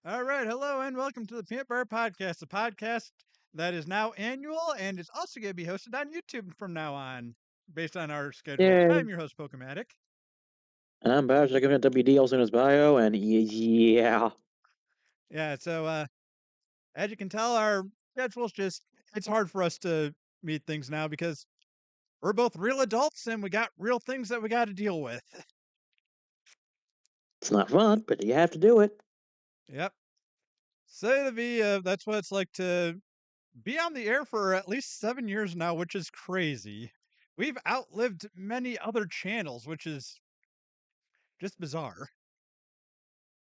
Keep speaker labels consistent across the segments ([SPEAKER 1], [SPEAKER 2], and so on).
[SPEAKER 1] All right, hello and welcome to the Peanut Butter Podcast, a podcast that is now annual and is also going to be hosted on YouTube from now on, based on our schedule. I'm
[SPEAKER 2] Yay.
[SPEAKER 1] your host, Pokematic.
[SPEAKER 2] And I'm about to check out WD also in his bio, and yeah.
[SPEAKER 1] Yeah, so as you can tell, our schedule's it's hard for us to meet things now because we're both real adults and we got real things that we got to deal with.
[SPEAKER 2] It's not fun, but you have to do it.
[SPEAKER 1] Yep. So to be, that's what it's like to be on the air for at least 7 years now, which is crazy. We've outlived many other channels, which is just bizarre.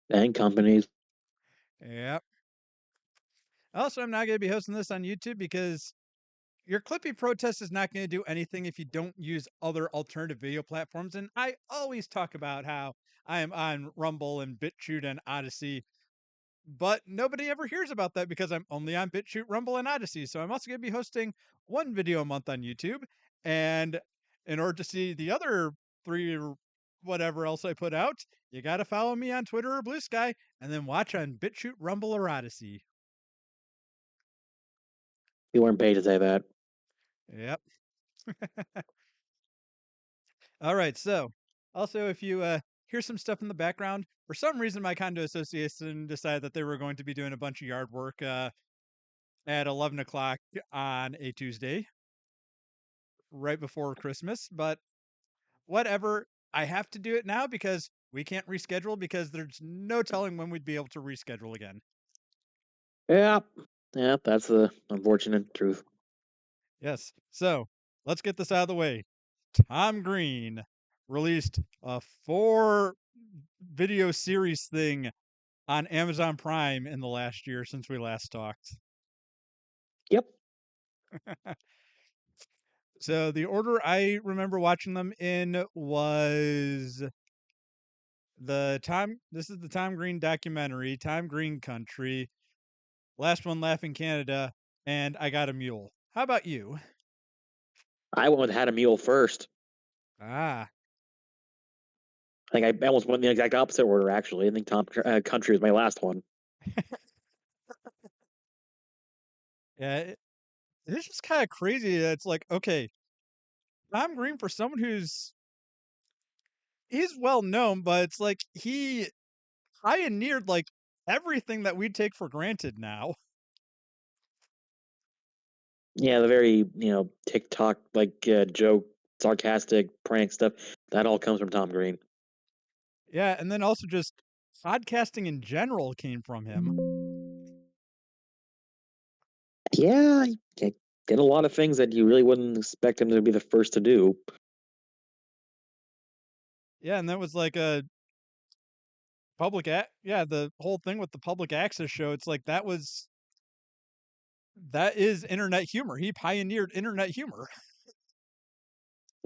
[SPEAKER 2] And companies.
[SPEAKER 1] Yep. Also, I'm not going to be hosting this on YouTube because your Clippy protest is not going to do anything if you don't use other alternative video platforms. And I always talk about how I am on Rumble and BitChute and Odyssey, but nobody ever hears about that because I'm only on BitChute, Rumble, and Odyssey. So I'm also going to be hosting one video a month on YouTube. And in order to see the other three or whatever else I put out, you got to follow me on Twitter or Blue Sky and then watch on BitChute, Rumble, or Odyssey.
[SPEAKER 2] You weren't paid to say that.
[SPEAKER 1] Yep. All right. So, also, if you hear some stuff in the background, for some reason, my condo association decided that they were going to be doing a bunch of yard work at 11 o'clock on a Tuesday, right before Christmas. But whatever, I have to do it now because we can't reschedule because there's no telling when we'd be able to reschedule again.
[SPEAKER 2] Yeah. Yeah, that's the unfortunate truth.
[SPEAKER 1] Yes. So, let's get this out of the way. Tom Green released a 4 video series thing on Amazon Prime in the last year since we last talked.
[SPEAKER 2] Yep.
[SPEAKER 1] So the order I remember watching them in was this is the Tom Green documentary, Tom Green Country, last one Laughing Canada, and I Got a Mule. How about you?
[SPEAKER 2] I went with Had a Mule first.
[SPEAKER 1] Ah,
[SPEAKER 2] I think I almost went in the exact opposite order, actually. I think Country was my last one.
[SPEAKER 1] yeah, it's just kind of crazy. It's like, okay, Tom Green for someone he's well known, but it's like he pioneered like everything that we take for granted now.
[SPEAKER 2] Yeah, the very, TikTok, joke, sarcastic, prank stuff. That all comes from Tom Green.
[SPEAKER 1] Yeah, and then also just podcasting in general came from him.
[SPEAKER 2] Yeah, he did a lot of things that you really wouldn't expect him to be the first to do.
[SPEAKER 1] Yeah, and that was like yeah, the whole thing with the public access show, it's like that is internet humor. He pioneered internet humor.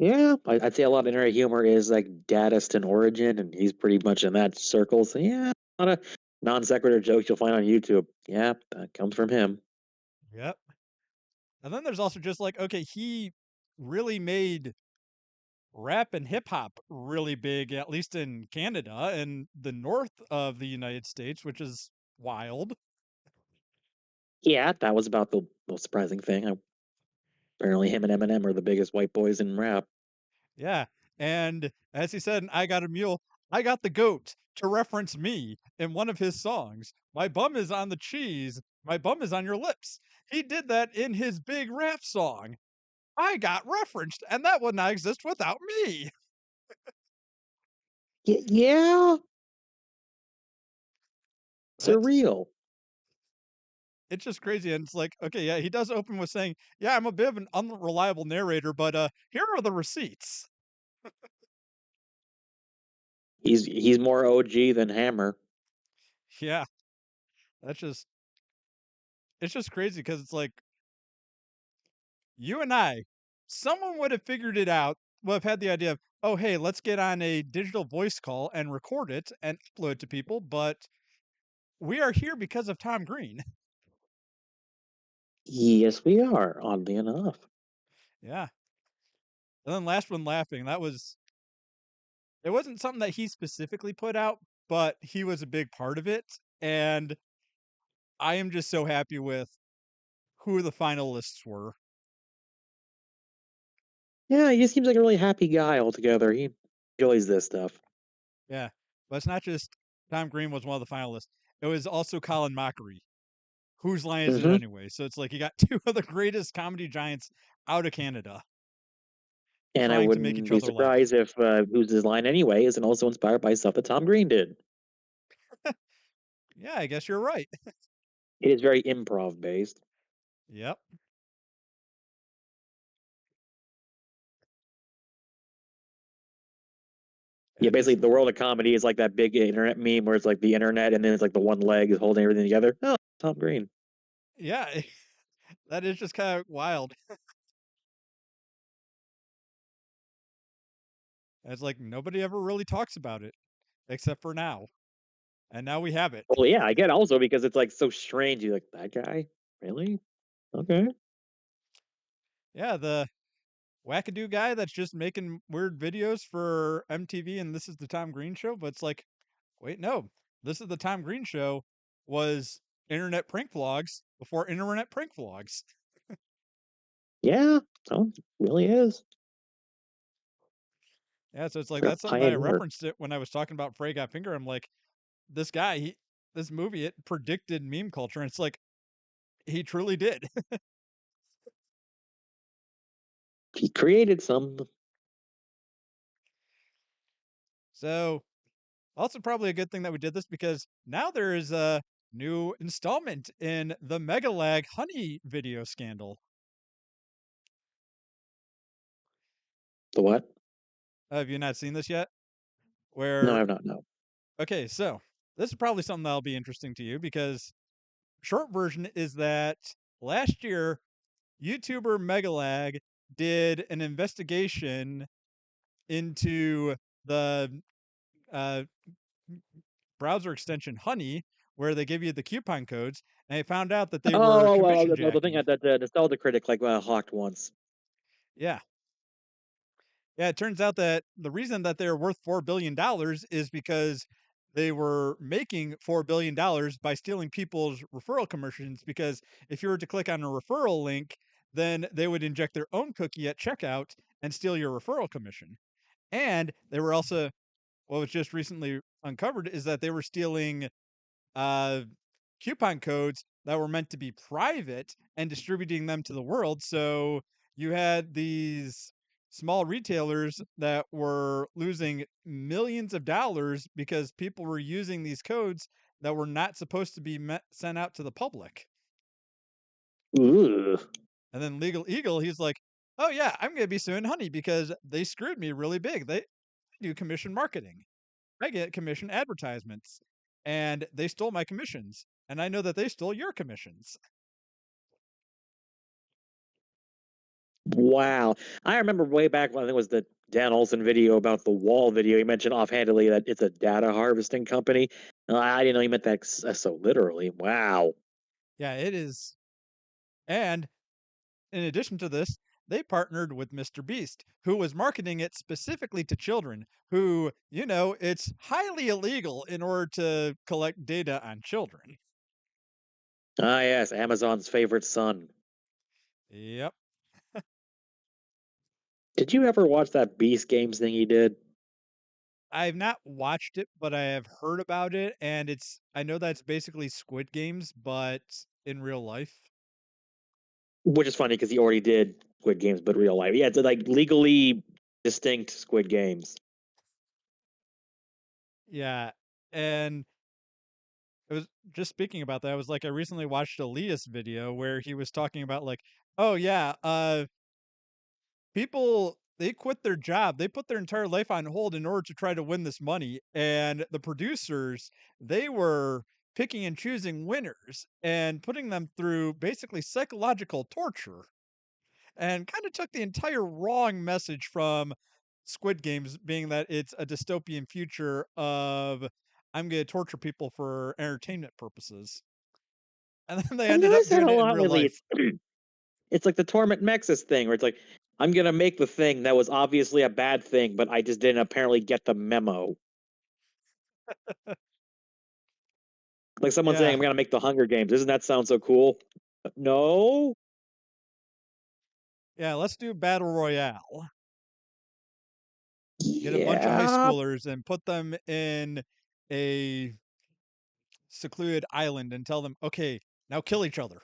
[SPEAKER 2] Yeah, I'd say a lot of internet humor is like datist in origin, and he's pretty much in that circle. So yeah, a lot of non sequitur jokes you'll find on YouTube. Yeah, that comes from him.
[SPEAKER 1] Yep. And then there's also just like, okay, he really made rap and hip hop really big, at least in Canada and the north of the United States, which is wild.
[SPEAKER 2] Yeah, that was about the most surprising thing. Apparently, him and Eminem are the biggest white boys in rap.
[SPEAKER 1] Yeah. And as he said in I Got a Mule, I got the goat to reference me in one of his songs. My bum is on the cheese. My bum is on your lips. He did that in his big rap song. I got referenced, and that would not exist without me.
[SPEAKER 2] Yeah,
[SPEAKER 1] That's
[SPEAKER 2] surreal.
[SPEAKER 1] it's just crazy. And it's like, okay, yeah, he does open with saying, yeah, I'm a bit of an unreliable narrator, but here are the receipts.
[SPEAKER 2] He's more OG than Hammer.
[SPEAKER 1] Yeah, that's just it's just crazy because it's like you and I, someone would have figured it out, would have had the idea of, oh, hey, let's get on a digital voice call and record it and upload it to people. But we are here because of Tom Green.
[SPEAKER 2] Yes, we are. Oddly enough.
[SPEAKER 1] Yeah. And then last one laughing, it wasn't something that he specifically put out, but he was a big part of it. And I am just so happy with who the finalists were.
[SPEAKER 2] Yeah, he just seems like a really happy guy altogether. He enjoys this stuff.
[SPEAKER 1] Yeah, but it's not just Tom Green was one of the finalists. It was also Colin Mockery. Whose line is it
[SPEAKER 2] Hmm.
[SPEAKER 1] anyway? So it's like you got two of the greatest comedy giants out of Canada
[SPEAKER 2] And I
[SPEAKER 1] trying to make
[SPEAKER 2] wouldn't
[SPEAKER 1] each
[SPEAKER 2] be
[SPEAKER 1] other laugh.
[SPEAKER 2] surprised if Who's His Line Anyway isn't also inspired by stuff that Tom Green did.
[SPEAKER 1] Yeah, I guess you're right.
[SPEAKER 2] It is very improv based.
[SPEAKER 1] Yep.
[SPEAKER 2] Yeah,
[SPEAKER 1] I
[SPEAKER 2] basically,
[SPEAKER 1] just
[SPEAKER 2] the world of comedy is like that big internet meme where it's like the internet and then it's like the one leg is holding everything together. Oh, Tom Green.
[SPEAKER 1] yeah, that is just kind of wild. It's like nobody ever really talks about it except for now. And now we have it.
[SPEAKER 2] Well, yeah, I get also because it's like so strange. You're like, that guy? Really? Okay.
[SPEAKER 1] Yeah, the wackadoo guy that's just making weird videos for MTV and this is the Tom Green show, but it's like, wait, no. This is the Tom Green show was internet prank vlogs before internet prank vlogs.
[SPEAKER 2] Yeah, Tom really is.
[SPEAKER 1] Yeah, so it's like
[SPEAKER 2] A
[SPEAKER 1] that's something that I
[SPEAKER 2] pioneer.
[SPEAKER 1] referenced it when I was talking about Frey Got Finger. I'm like, this guy, this movie, it predicted meme culture. And it's like, he truly did.
[SPEAKER 2] He created some.
[SPEAKER 1] So also probably a good thing that we did this because now there is a new installment in the Megalag honey video scandal.
[SPEAKER 2] The what?
[SPEAKER 1] Have you not seen this yet?
[SPEAKER 2] No, I
[SPEAKER 1] Where
[SPEAKER 2] have not. No.
[SPEAKER 1] okay, so this is probably something that'll be interesting to you because short version is that last year YouTuber Megalag did an investigation into the uh, browser extension Honey, where they give you the coupon codes, and they found out that they were
[SPEAKER 2] Oh, well,
[SPEAKER 1] commission
[SPEAKER 2] the thing
[SPEAKER 1] jacking.
[SPEAKER 2] that the nostalgia critic like hawked once.
[SPEAKER 1] Yeah. Yeah, it turns out that the reason that they're worth $4 billion is because they were making $4 billion by stealing people's referral commissions. Because if you were to click on a referral link, then they would inject their own cookie at checkout and steal your referral commission. And they were also, what was just recently uncovered is that they were stealing uh, coupon codes that were meant to be private and distributing them to the world. So you had these small retailers that were losing millions of dollars because people were using these codes that were not supposed to be sent out to the public.
[SPEAKER 2] Ugh.
[SPEAKER 1] And then Legal Eagle, he's like, "Oh yeah, I'm going to be suing Honey because they screwed me really big. They do commission marketing. I get commission advertisements, and they stole my commissions, and I know that they stole your commissions."
[SPEAKER 2] Wow. I remember way back when I think it was the Dan Olson video about the wall video. He mentioned offhandedly that it's a data harvesting company. I didn't know he meant that so literally. Wow.
[SPEAKER 1] Yeah, it is. And in addition to this, they partnered with Mr. Beast, who was marketing it specifically to children, who, it's highly illegal in order to collect data on children.
[SPEAKER 2] Ah, yes, Amazon's favorite son.
[SPEAKER 1] Yep.
[SPEAKER 2] Did you ever watch that Beast Games thing he did?
[SPEAKER 1] I've not watched it, but I have heard about it, and I know that's basically Squid Games, but in real life.
[SPEAKER 2] Which is funny because he already did Squid Games, but real life. Yeah, it's like legally distinct Squid Games.
[SPEAKER 1] Yeah. And it was just speaking about that, I was like, I recently watched Elias video where he was talking about like, oh yeah, people they quit their job. They put their entire life on hold in order to try to win this money. And the producers, they were picking and choosing winners and putting them through basically psychological torture and kind of took the entire wrong message from Squid Games being that it's a dystopian future of I'm going to torture people for entertainment purposes. And then they
[SPEAKER 2] I've
[SPEAKER 1] ended up
[SPEAKER 2] noticed that
[SPEAKER 1] doing
[SPEAKER 2] a
[SPEAKER 1] it in
[SPEAKER 2] lot
[SPEAKER 1] real
[SPEAKER 2] lately.
[SPEAKER 1] life.
[SPEAKER 2] It's like the Torment Nexus thing, where it's like, I'm gonna make the thing that was obviously a bad thing, but I just didn't apparently get the memo. Like someone saying,
[SPEAKER 1] Yeah,
[SPEAKER 2] "I'm gonna make the Hunger Games." Doesn't that sound so cool? No.
[SPEAKER 1] yeah, let's do battle royale. Get a bunch of high
[SPEAKER 2] Yeah.
[SPEAKER 1] schoolers and put them in a secluded island and tell them, "Okay, now kill each other."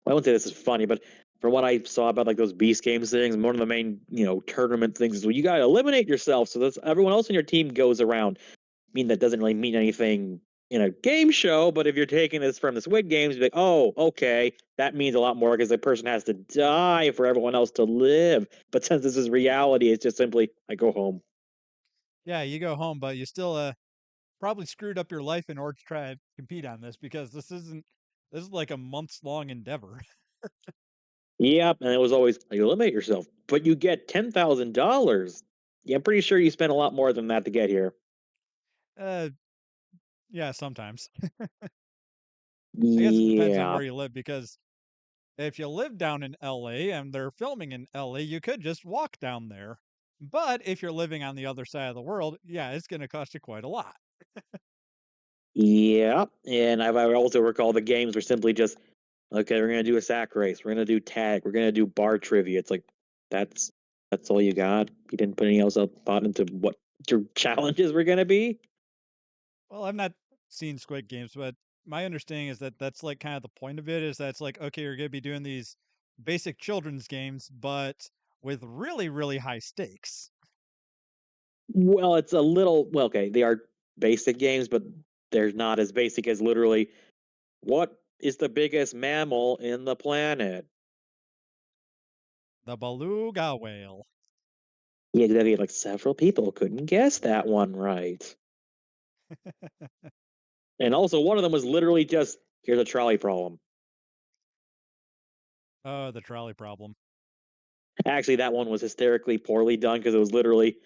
[SPEAKER 2] I wouldn't say this is funny, but from what I saw about like those Beast Games things, one of the main tournament things is well, you gotta eliminate yourself so that everyone else on your team goes around. I mean, that doesn't really mean anything in a game show, but if you're taking this from the Squid Games, you're like, oh, okay, that means a lot more because the person has to die for everyone else to live. But since this is reality, it's just simply I go home.
[SPEAKER 1] Yeah, you go home, but you still, probably screwed up your life in order to try to compete on this because this is like a months long endeavor.
[SPEAKER 2] Yep, and it was always you eliminate yourself, but you get $10,000. Yeah, I'm pretty sure you spent a lot more than that to get here.
[SPEAKER 1] Uh, yeah, sometimes. I guess it depends on
[SPEAKER 2] Yeah,
[SPEAKER 1] where you live because if you live down in LA and they're filming in LA, you could just walk down there. But if you're living on the other side of the world, yeah, it's going to cost you quite a lot.
[SPEAKER 2] yeah, and I also recall the games were simply just okay. We're gonna do a sack race. We're gonna do tag. We're gonna do bar trivia. It's like that's that's all you got. You didn't put any else up thought into what your challenges were gonna be.
[SPEAKER 1] Well, I've not seen Squid Games, but my understanding is that that's like kind of the point of it is that it's like, okay, you're going to be doing these basic children's games, but with really, really high stakes.
[SPEAKER 2] Well, it's a little well. Okay, they are basic games, but they're not as basic as literally what is the biggest mammal in the planet.
[SPEAKER 1] The beluga whale.
[SPEAKER 2] Yeah, exactly. Like several people couldn't guess that one right. And also, one of them was literally just here's a trolley problem.
[SPEAKER 1] Oh, the trolley problem.
[SPEAKER 2] Actually, that one was hysterically poorly done because it was literally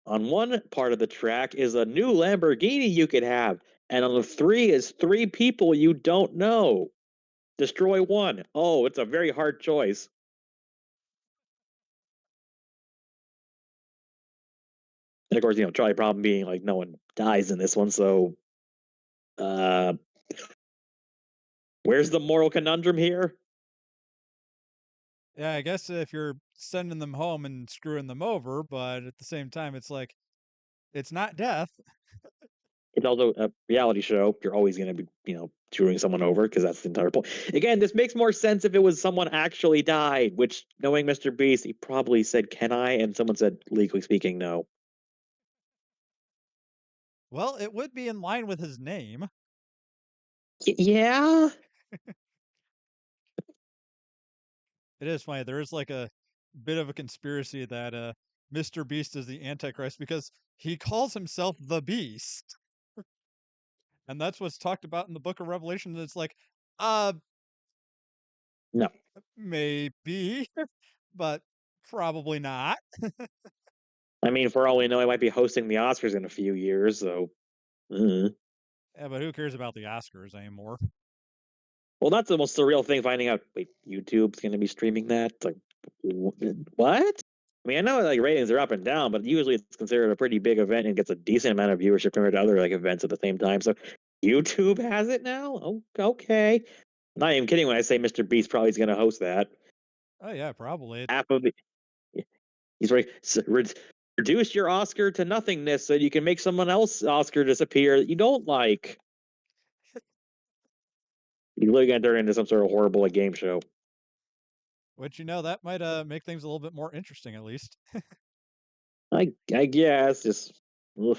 [SPEAKER 2] on one part of the track is a new Lamborghini you could have, and on the three is three people you don't know. Destroy one. Oh, it's a very hard choice. And of course, trolley problem being like no one dies in this one, so uh, where's the moral conundrum here?
[SPEAKER 1] Yeah, I guess if you're sending them home and screwing them over, but at the same time, it's like, it's not death.
[SPEAKER 2] It's also a reality show. You're always going to be, screwing someone over because that's the entire point. Again, this makes more sense if it was someone actually died, which knowing Mr. Beast, he probably said, "Can I?" And someone said, legally speaking, no.
[SPEAKER 1] Well, it would be in line with his name.
[SPEAKER 2] Yeah.
[SPEAKER 1] It is funny. There is like a bit of a conspiracy that Mr. Beast is the Antichrist because he calls himself the Beast. And that's what's talked about in the book of Revelation. It's like, uh,
[SPEAKER 2] No.
[SPEAKER 1] maybe, but probably not.
[SPEAKER 2] I mean, for all we know, I might be hosting the Oscars in a few years. So, uh.
[SPEAKER 1] Yeah, but who cares about the Oscars anymore?
[SPEAKER 2] Well, that's the most surreal thing. Finding out, wait, YouTube's going to be streaming that. It's like, what? I mean, I know like ratings are up and down, but usually it's considered a pretty big event and gets a decent amount of viewership compared to other like events at the same time. So YouTube has it now. Oh, okay. I'm not even kidding when I say Mr. Beast probably is going to host that.
[SPEAKER 1] Oh yeah, probably.
[SPEAKER 2] Half of the he's right. Reduce your Oscar to nothingness so you can make someone else Oscar disappear that you don't like. You're literally going to turn into some sort of horrible like, game show.
[SPEAKER 1] Which that might make things a little bit more interesting at least.
[SPEAKER 2] I guess just ugh.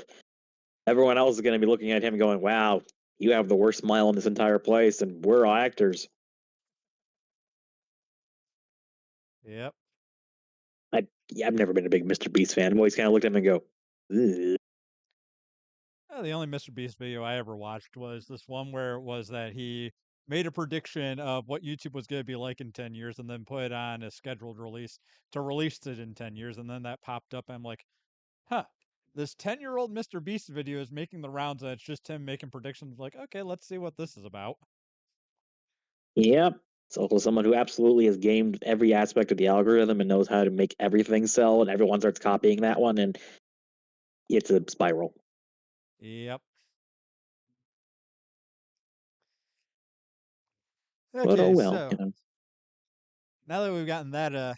[SPEAKER 2] Everyone else is going to be looking at him going, "Wow, you have the worst smile in this entire place, and we're all actors."
[SPEAKER 1] Yep.
[SPEAKER 2] I've never been a big Mr. Beast fan. I've always kind of looked at him and go, ugh.
[SPEAKER 1] The only Mr. Beast video I ever watched was this one where it was that he made a prediction of what YouTube was going to be like in 10 years and then put on a scheduled release to release it in 10 years. And then that popped up. I'm like, huh, this 10-year-old Mr. Beast video is making the rounds and it's just him making predictions. Like, okay, let's see what this is about.
[SPEAKER 2] Yep. It's also someone who absolutely has gamed every aspect of the algorithm and knows how to make everything sell, and everyone starts copying that one, and it's a spiral.
[SPEAKER 1] Yep.
[SPEAKER 2] But oh
[SPEAKER 1] Okay,
[SPEAKER 2] well,
[SPEAKER 1] so now that we've gotten that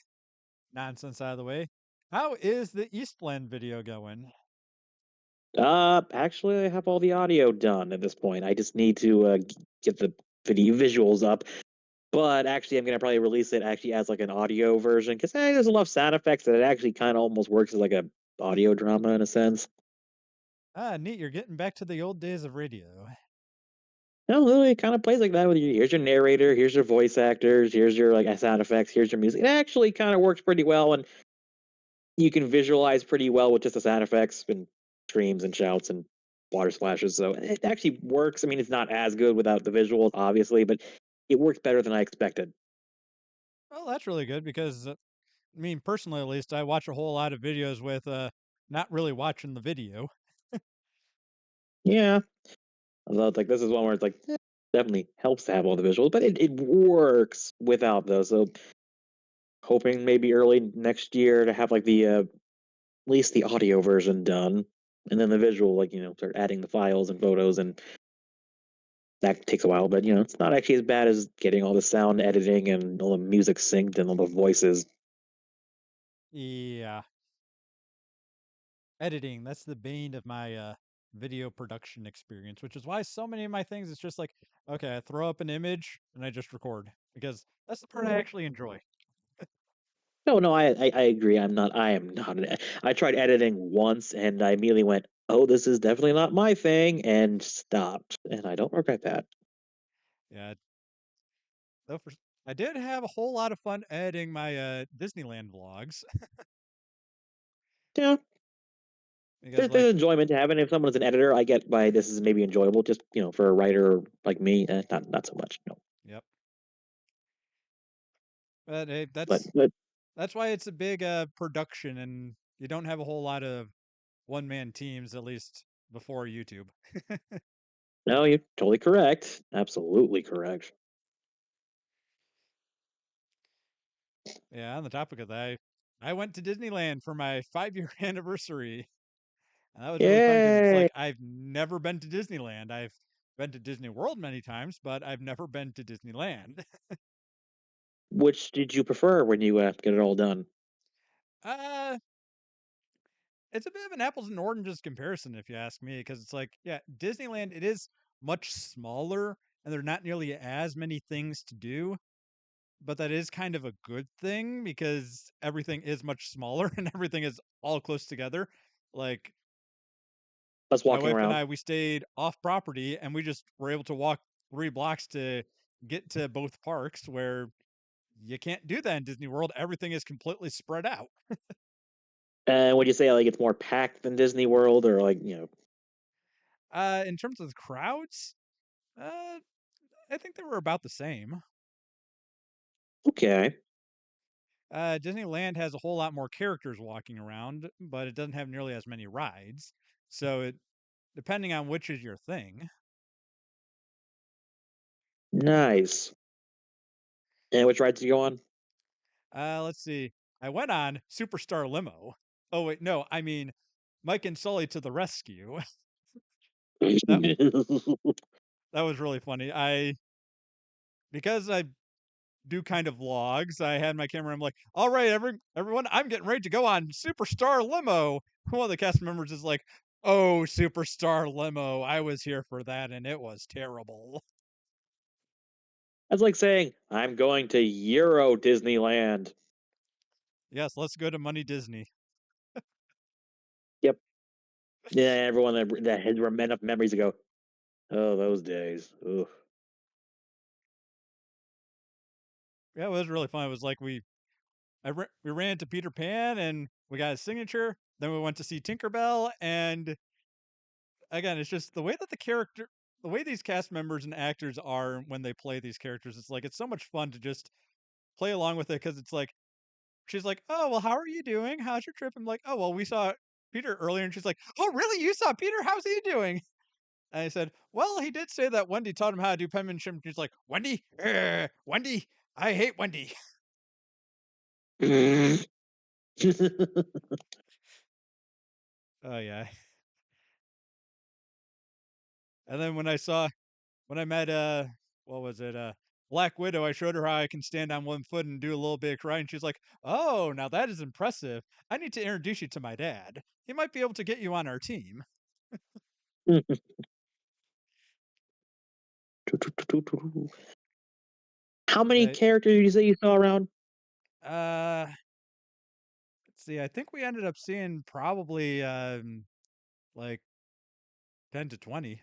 [SPEAKER 1] nonsense out of the way, how is the Eastland video going?
[SPEAKER 2] Actually, I have all the audio done at this point. I just need to get the video visuals up. But actually, I'm gonna probably release it actually as like an audio version because there's enough sound effects that it actually kind of almost works as like a audio drama in a sense.
[SPEAKER 1] Ah, neat. You're getting back to the old days of radio.
[SPEAKER 2] No, literally, it kind of plays like that. With your here's your narrator, here's your voice actors, here's your like sound effects, here's your music. It actually kind of works pretty well, and you can visualize pretty well with just the sound effects and screams and shouts and water splashes. So it actually works. I mean, it's not as good without the visuals, obviously, but it works better than I expected.
[SPEAKER 1] Well, that's really good because, I mean, personally at least, I watch a whole lot of videos with not really watching the video.
[SPEAKER 2] Yeah, although it's like this is one where it's like definitely helps to have all the visuals, but it works without those. So hoping maybe early next year to have like the at least the audio version done, and then the visual, like start adding the files and photos, and that takes a while. But it's not actually as bad as getting all the sound editing and all the music synced and all the voices.
[SPEAKER 1] Yeah, editing, that's the bane of my video production experience, which is why so many of my things it's just like, okay, I throw up an image and I just record because that's the part I actually enjoy.
[SPEAKER 2] No, no, I agree. I am not. I tried editing once, and I immediately went, "Oh, this is definitely not my thing," and stopped. And I don't regret that.
[SPEAKER 1] Yeah, though I did have a whole lot of fun editing my Disneyland vlogs
[SPEAKER 2] Yeah,
[SPEAKER 1] because like,
[SPEAKER 2] there's enjoyment to having. If someone's an editor, I get why this is maybe enjoyable. Just for a writer like me, not so much. No,
[SPEAKER 1] yep. But hey,
[SPEAKER 2] but
[SPEAKER 1] that's why it's a big production and you don't have a whole lot of one man teams at least before YouTube.
[SPEAKER 2] no, you're totally correct. Absolutely correct.
[SPEAKER 1] Yeah, on the topic of that, I went to Disneyland for my 5-year anniversary. And that was really fun because it's
[SPEAKER 2] Yay!
[SPEAKER 1] like I've never been to Disneyland. I've been to Disney World many times, but I've never been to Disneyland.
[SPEAKER 2] Which did you prefer when you get it all done?
[SPEAKER 1] uh, it's a bit of an apples and oranges comparison, if you ask me, because it's like, yeah, Disneyland, it is much smaller and there are not nearly as many things to do, but that is kind of a good thing because everything is much smaller and everything is all close together. Like,
[SPEAKER 2] Us
[SPEAKER 1] my
[SPEAKER 2] walking
[SPEAKER 1] wife and
[SPEAKER 2] around.
[SPEAKER 1] I, we stayed off property and we just were able to walk 3 blocks to get to both parks where you can't do that in Disney World. Everything is completely spread out.
[SPEAKER 2] And would you say like it's more packed than Disney World, or like
[SPEAKER 1] In terms of the crowds, uh, I think they were about the same.
[SPEAKER 2] okay,
[SPEAKER 1] Disneyland has a whole lot more characters walking around, but it doesn't have nearly as many rides. So it, depending on which is your thing.
[SPEAKER 2] nice. And which rides do you go on?
[SPEAKER 1] Let's see. I went on Superstar Limo. Oh wait, no, I mean Mike and Sully to the rescue. that that was really funny. I because I do kind of vlogs. I had my camera. I'm like, all right, everyone, I'm getting ready to go on Superstar Limo. One of the cast members is like, oh, Superstar Limo. I was here for that, and it was terrible.
[SPEAKER 2] That's like saying I'm going to Euro Disneyland.
[SPEAKER 1] Yes, let's go to Money Disney.
[SPEAKER 2] Yep. Yeah, everyone that has enough memories to go. Oh, those days. Ugh.
[SPEAKER 1] Yeah, it was really fun. It was like we ran to Peter Pan and we got his signature. Then we went to see Tinkerbell, and again, it's just the way that the way these cast members and actors are when they play these characters. It's like it's so much fun to just play along with it because it's like she's like, "Oh, well, how are you doing? How's your trip?" I'm like, "Oh, well, we saw Peter earlier." And she's like, "Oh, really? You saw Peter? How's he doing?" And I said, "Well, he did say that Wendy taught him how to do penmanship." She's like, "Wendy? Wendy? I hate Wendy." Oh, yeah. And then when I met, what was it? Black Widow, I showed her how I can stand on one foot and do a little bit of karate, and she's like, "Oh, now that is impressive. I need to introduce you to my dad. He might be able to get you on our team."
[SPEAKER 2] How many
[SPEAKER 1] Uh,
[SPEAKER 2] characters did you say you saw around?
[SPEAKER 1] uh, let's see. I think we ended up seeing probably like 10 to 20.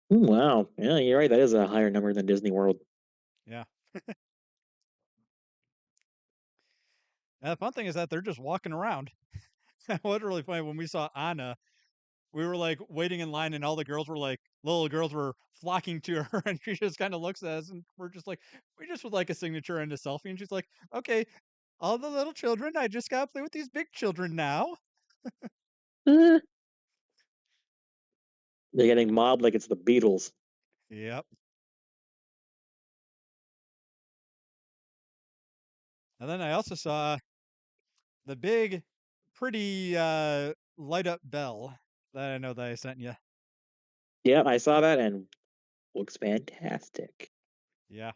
[SPEAKER 2] Wow. Yeah, you're right. That is a higher number than Disney World.
[SPEAKER 1] Yeah. And the fun thing is that they're just walking around. That was really funny when we saw Anna. We were like waiting in line, and all the girls were like, little girls were flocking to her, and she just kind of looks at us, and we're just like, we just would like a signature and a selfie. And she's like, okay, all the little children, I just gotta play with these big children now.
[SPEAKER 2] Eh, they're getting mobbed like it's the Beatles.
[SPEAKER 1] Yep. And then I also saw the big, pretty light up bell that I know that I sent you.
[SPEAKER 2] Yeah, I saw that and looks fantastic.
[SPEAKER 1] Yeah.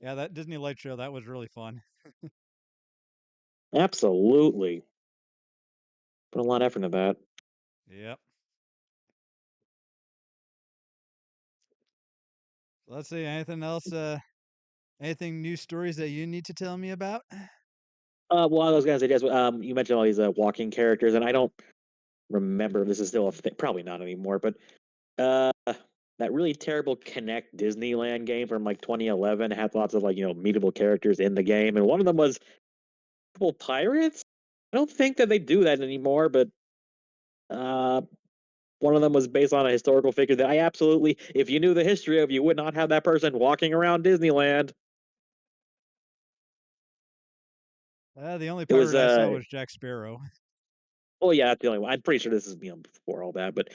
[SPEAKER 1] Yeah, that Disney light show, that was really fun.
[SPEAKER 2] Absolutely. Put a lot of effort into that.
[SPEAKER 1] Yep. Let's see, anything else? Anything new stories that you need to tell me about?
[SPEAKER 2] Well, I was gonna say, yes, you mentioned all these walking characters, and I don't remember if this is still a thing. Probably not anymore, but uh, that really terrible Connect Disneyland game from like 2011 had lots of like meetable characters in the game, and one of them was couple pirates. I don't think that they do that anymore, but uh, one of them was based on a historical figure that I absolutely, if you knew the history of, you would not have that person walking around Disneyland.
[SPEAKER 1] The only
[SPEAKER 2] It was
[SPEAKER 1] pirate I saw was Jack Sparrow.
[SPEAKER 2] oh yeah, that's the only one. I'm pretty sure this is before all that, but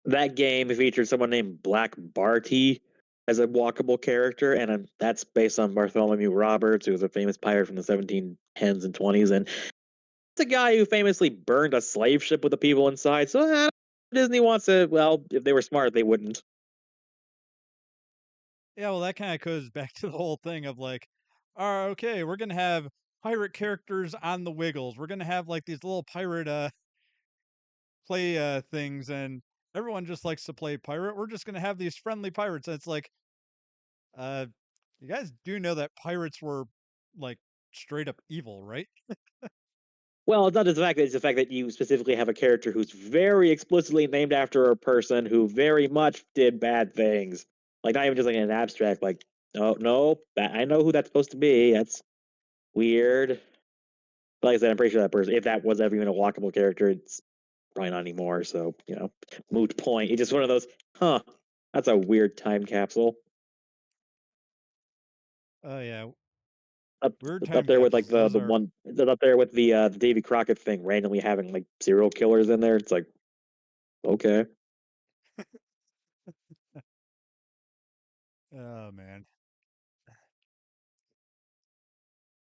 [SPEAKER 2] that game featured someone named Black Barty as a walkable character, and that's based on Bartholomew Roberts, who was a famous pirate from the 1710s and 20s, and it's a guy who famously burned a slave ship with the people inside. So Disney wants to. Well, if they were smart, they wouldn't.
[SPEAKER 1] Yeah, well, that kind of goes back to the whole thing of like, okay, we're gonna have pirate characters on the Wiggles. We're gonna have like these little pirate play things, and everyone just likes to play pirate. We're just gonna have these friendly pirates. And it's like, uh, you guys do know that pirates were like straight up evil, right?
[SPEAKER 2] Well, it's not just the fact that it's the fact that you specifically have a character who's very explicitly named after a person who very much did bad things. Like not even just like in an abstract. Like, oh no, I know who that's supposed to be. That's weird. But like I said, I'm pretty sure that person, if that was ever even a walkable character, it's probably not anymore. So moot point. It's just one of those. Huh. That's a weird time capsule.
[SPEAKER 1] Oh yeah,
[SPEAKER 2] Up
[SPEAKER 1] weird
[SPEAKER 2] up
[SPEAKER 1] time
[SPEAKER 2] there with like
[SPEAKER 1] capsules. Those
[SPEAKER 2] the
[SPEAKER 1] are.
[SPEAKER 2] one up there with the Davy Crockett thing, randomly having like serial killers in there. It's like okay.
[SPEAKER 1] Oh man.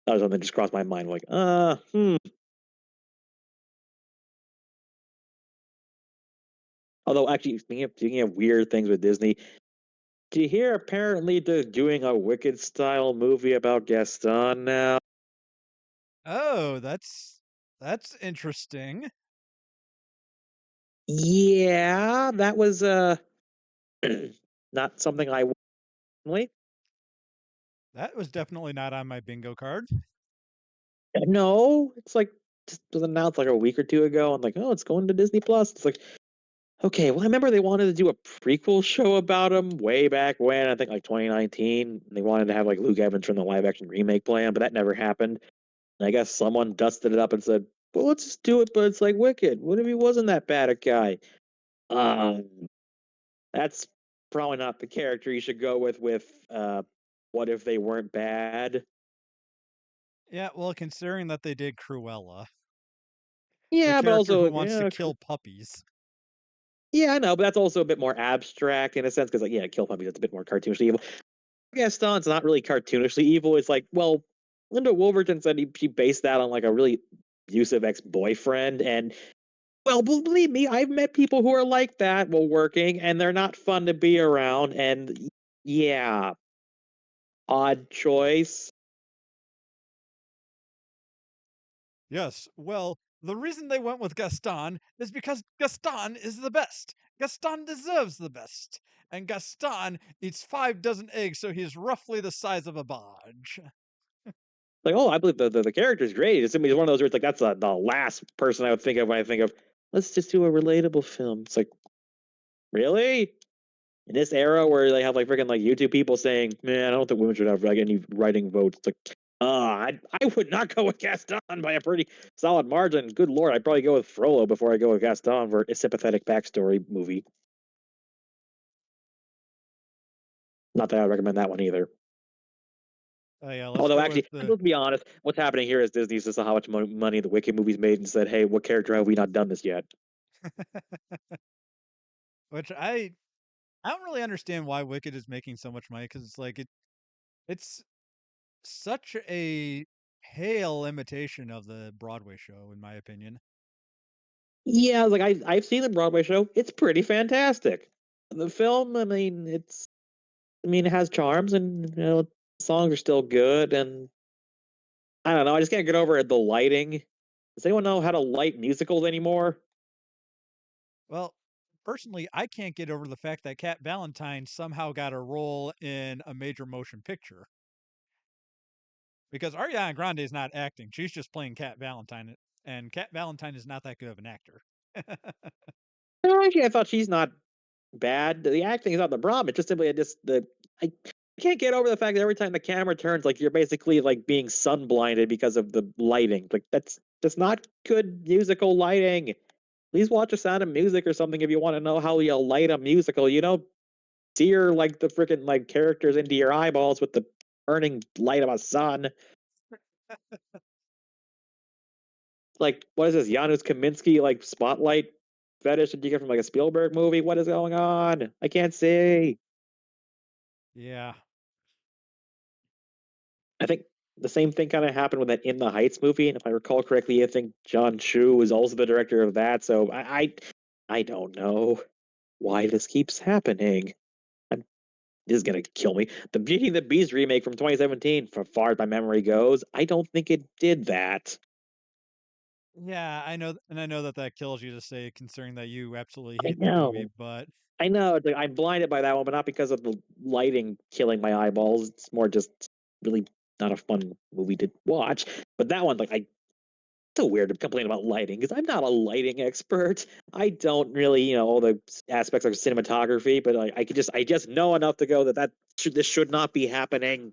[SPEAKER 2] That was something that just crossed my mind. Like, Although, actually, speaking of weird things with Disney, do you hear apparently they're doing a Wicked style movie about Gaston now?
[SPEAKER 1] Oh, that's interesting.
[SPEAKER 2] Yeah, that was not something I wait.
[SPEAKER 1] That was definitely not on my bingo card.
[SPEAKER 2] No, it's like just was announced like a week or two ago. I'm like, oh, it's going to Disney Plus. It's like, okay, well, I remember they wanted to do a prequel show about him way back when, I think like 2019. They wanted to have like Luke Evans from the live action remake plan, but that never happened. And I guess someone dusted it up and said, well, let's just do it, but it's like Wicked. What if he wasn't that bad a guy? Um, that's probably not the character you should go with what if they weren't bad?
[SPEAKER 1] Yeah, well, considering that they did Cruella, the
[SPEAKER 2] Yeah, but
[SPEAKER 1] character who
[SPEAKER 2] also,
[SPEAKER 1] wants to kill puppies.
[SPEAKER 2] yeah, I know, but that's also a bit more abstract in a sense because, like, yeah, Kill Puppy, that's a bit more cartoonishly evil. Gaston's not really cartoonishly evil. It's like, well, Linda Wolverton said she based that on like a really abusive ex boyfriend, and well, believe me, I've met people who are like that while working, and they're not fun to be around. And yeah, odd choice.
[SPEAKER 1] Yes, well, the reason they went with Gaston is because Gaston is the best. Gaston deserves the best. And Gaston eats 5 dozen eggs, so he's roughly the size of a barge.
[SPEAKER 2] Like, oh, I believe the character's great. It's one of those where it's like that's the last person I would think of when I think of let's just do a relatable film. It's like really in this era where they have like freaking like YouTube people saying, "Man, I don't think women should have like any writing votes." It's like, I would not go with Gaston by a pretty solid margin. Good lord, I'd probably go with Frollo before I go with Gaston for a sympathetic backstory movie. Not that I would recommend that one either.
[SPEAKER 1] Oh, yeah, let's
[SPEAKER 2] Although,
[SPEAKER 1] go with
[SPEAKER 2] actually,
[SPEAKER 1] the
[SPEAKER 2] let's be honest, what's happening here is Disney just saw how much money the Wicked movies made and said, "Hey, what character have we not done this yet?"
[SPEAKER 1] which I don't really understand why Wicked is making so much money because it's like it's such a pale imitation of the Broadway show, in my opinion.
[SPEAKER 2] Yeah, like I've seen the Broadway show. It's pretty fantastic. The film, I mean, it has charms, and songs are still good, and I don't know. I just can't get over the lighting. Does anyone know how to light musicals anymore?
[SPEAKER 1] Well, personally, I can't get over the fact that Cat Valentine somehow got a role in a major motion picture because Ariana Grande is not acting; she's just playing Cat Valentine, and Cat Valentine is not that good of an actor.
[SPEAKER 2] No, actually, I thought she's not bad. The acting is not the problem. It's just simply I can't get over the fact that every time the camera turns, like you're basically like being sun blinded because of the lighting. Like that's not good musical lighting. Please watch a Sound of Music or something if you want to know how you light a musical. You don't sear like the freaking like characters into your eyeballs with the burning light of a sun. Like what is this Janusz Kaminski like spotlight fetish that you get from like a Spielberg movie? What is going on? I can't see.
[SPEAKER 1] Yeah,
[SPEAKER 2] I think the same thing kind of happened with that In the Heights movie, and if I recall correctly, I think John Chu was also the director of that. So I don't know why this keeps happening. I'm, this is gonna kill me. The Beauty and the Beast remake from 2017, for far as my memory goes, I don't think it did that.
[SPEAKER 1] yeah, I know, and I know that that kills you to say, considering that you absolutely
[SPEAKER 2] I
[SPEAKER 1] hate that movie.
[SPEAKER 2] know,
[SPEAKER 1] But
[SPEAKER 2] I know. It's like I'm blinded by that one, but not because of the lighting killing my eyeballs. It's more just really not a fun movie to watch. But that one, like I so weird to complain about lighting because I'm not a lighting expert. I don't really, all the aspects of cinematography, but I just know enough to go this should not be happening.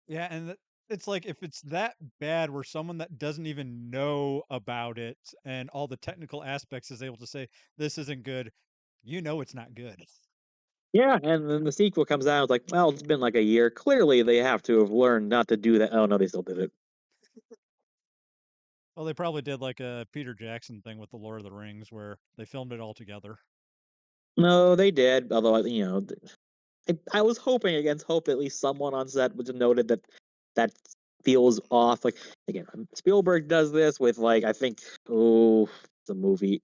[SPEAKER 1] yeah, and it's like if it's that bad, where someone that doesn't even know about it and all the technical aspects is able to say this isn't good, you know it's not good.
[SPEAKER 2] Yeah, and then the sequel comes out. It's like, well, it's been like a year. Clearly, they have to have learned not to do that. Oh no, they still did it.
[SPEAKER 1] Well, they probably did like a Peter Jackson thing with the Lord of the Rings, where they filmed it all together.
[SPEAKER 2] No, they did. Although I was hoping against hope at least someone on set would have noted that feels off. Like again, Spielberg does this with like I think the movie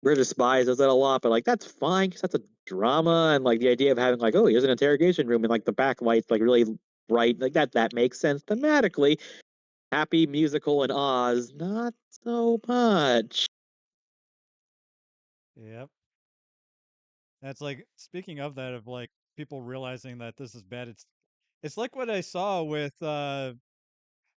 [SPEAKER 2] British Spies does that a lot, but like that's fine because that's a drama and like the idea of having like here's an interrogation room and like the backlights like really bright like that makes sense thematically. Happy musical and Oz, not so much.
[SPEAKER 1] Yep. That's like speaking of that, of like people realizing that this is bad. It's like what I saw with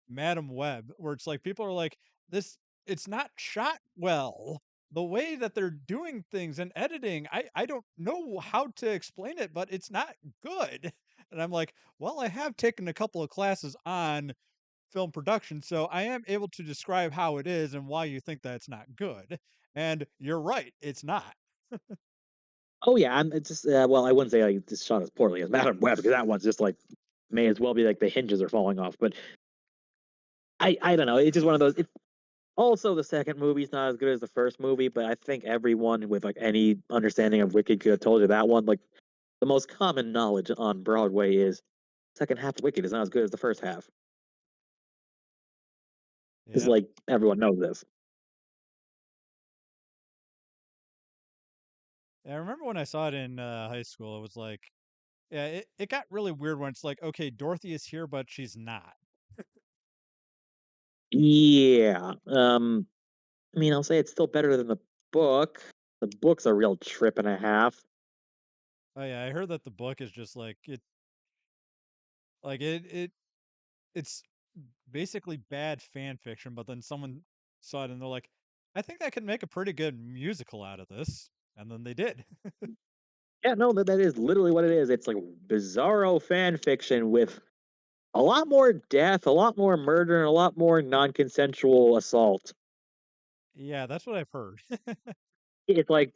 [SPEAKER 1] Madam Web, where it's like people are like, this it's not shot well. The way that they're doing things and editing, I don't know how to explain it, but it's not good. And I'm like, well, I have taken a couple of classes on film production, so I am able to describe how it is and why you think that it's not good. And you're right, it's not.
[SPEAKER 2] Oh yeah, and it's just well, I wouldn't say like this shot as poorly as Madam Web because that one's just like may as well be like the hinges are falling off. But I don't know. It's just one of those. Also, the second movie's not as good as the first movie, but I think everyone with like any understanding of Wicked could have told you that one. Like the most common knowledge on Broadway is second half of Wicked is not as good as the first half. It's
[SPEAKER 1] Yep.
[SPEAKER 2] like everyone knows this.
[SPEAKER 1] Yeah, I remember when I saw it in high school, it was like Yeah, it got really weird when it's like, okay, Dorothy is here, but she's not.
[SPEAKER 2] Yeah. I mean, I'll say it's still better than the book. The book's a real trip and a half.
[SPEAKER 1] Oh yeah, I heard that the book is just like it's basically bad fan fiction, but then someone saw it and they're like, I think I could make a pretty good musical out of this. And then they did.
[SPEAKER 2] Yeah, no, that is literally what it is. It's like bizarro fan fiction with a lot more death, a lot more murder, and a lot more non-consensual assault.
[SPEAKER 1] Yeah, that's what I've heard.
[SPEAKER 2] It's like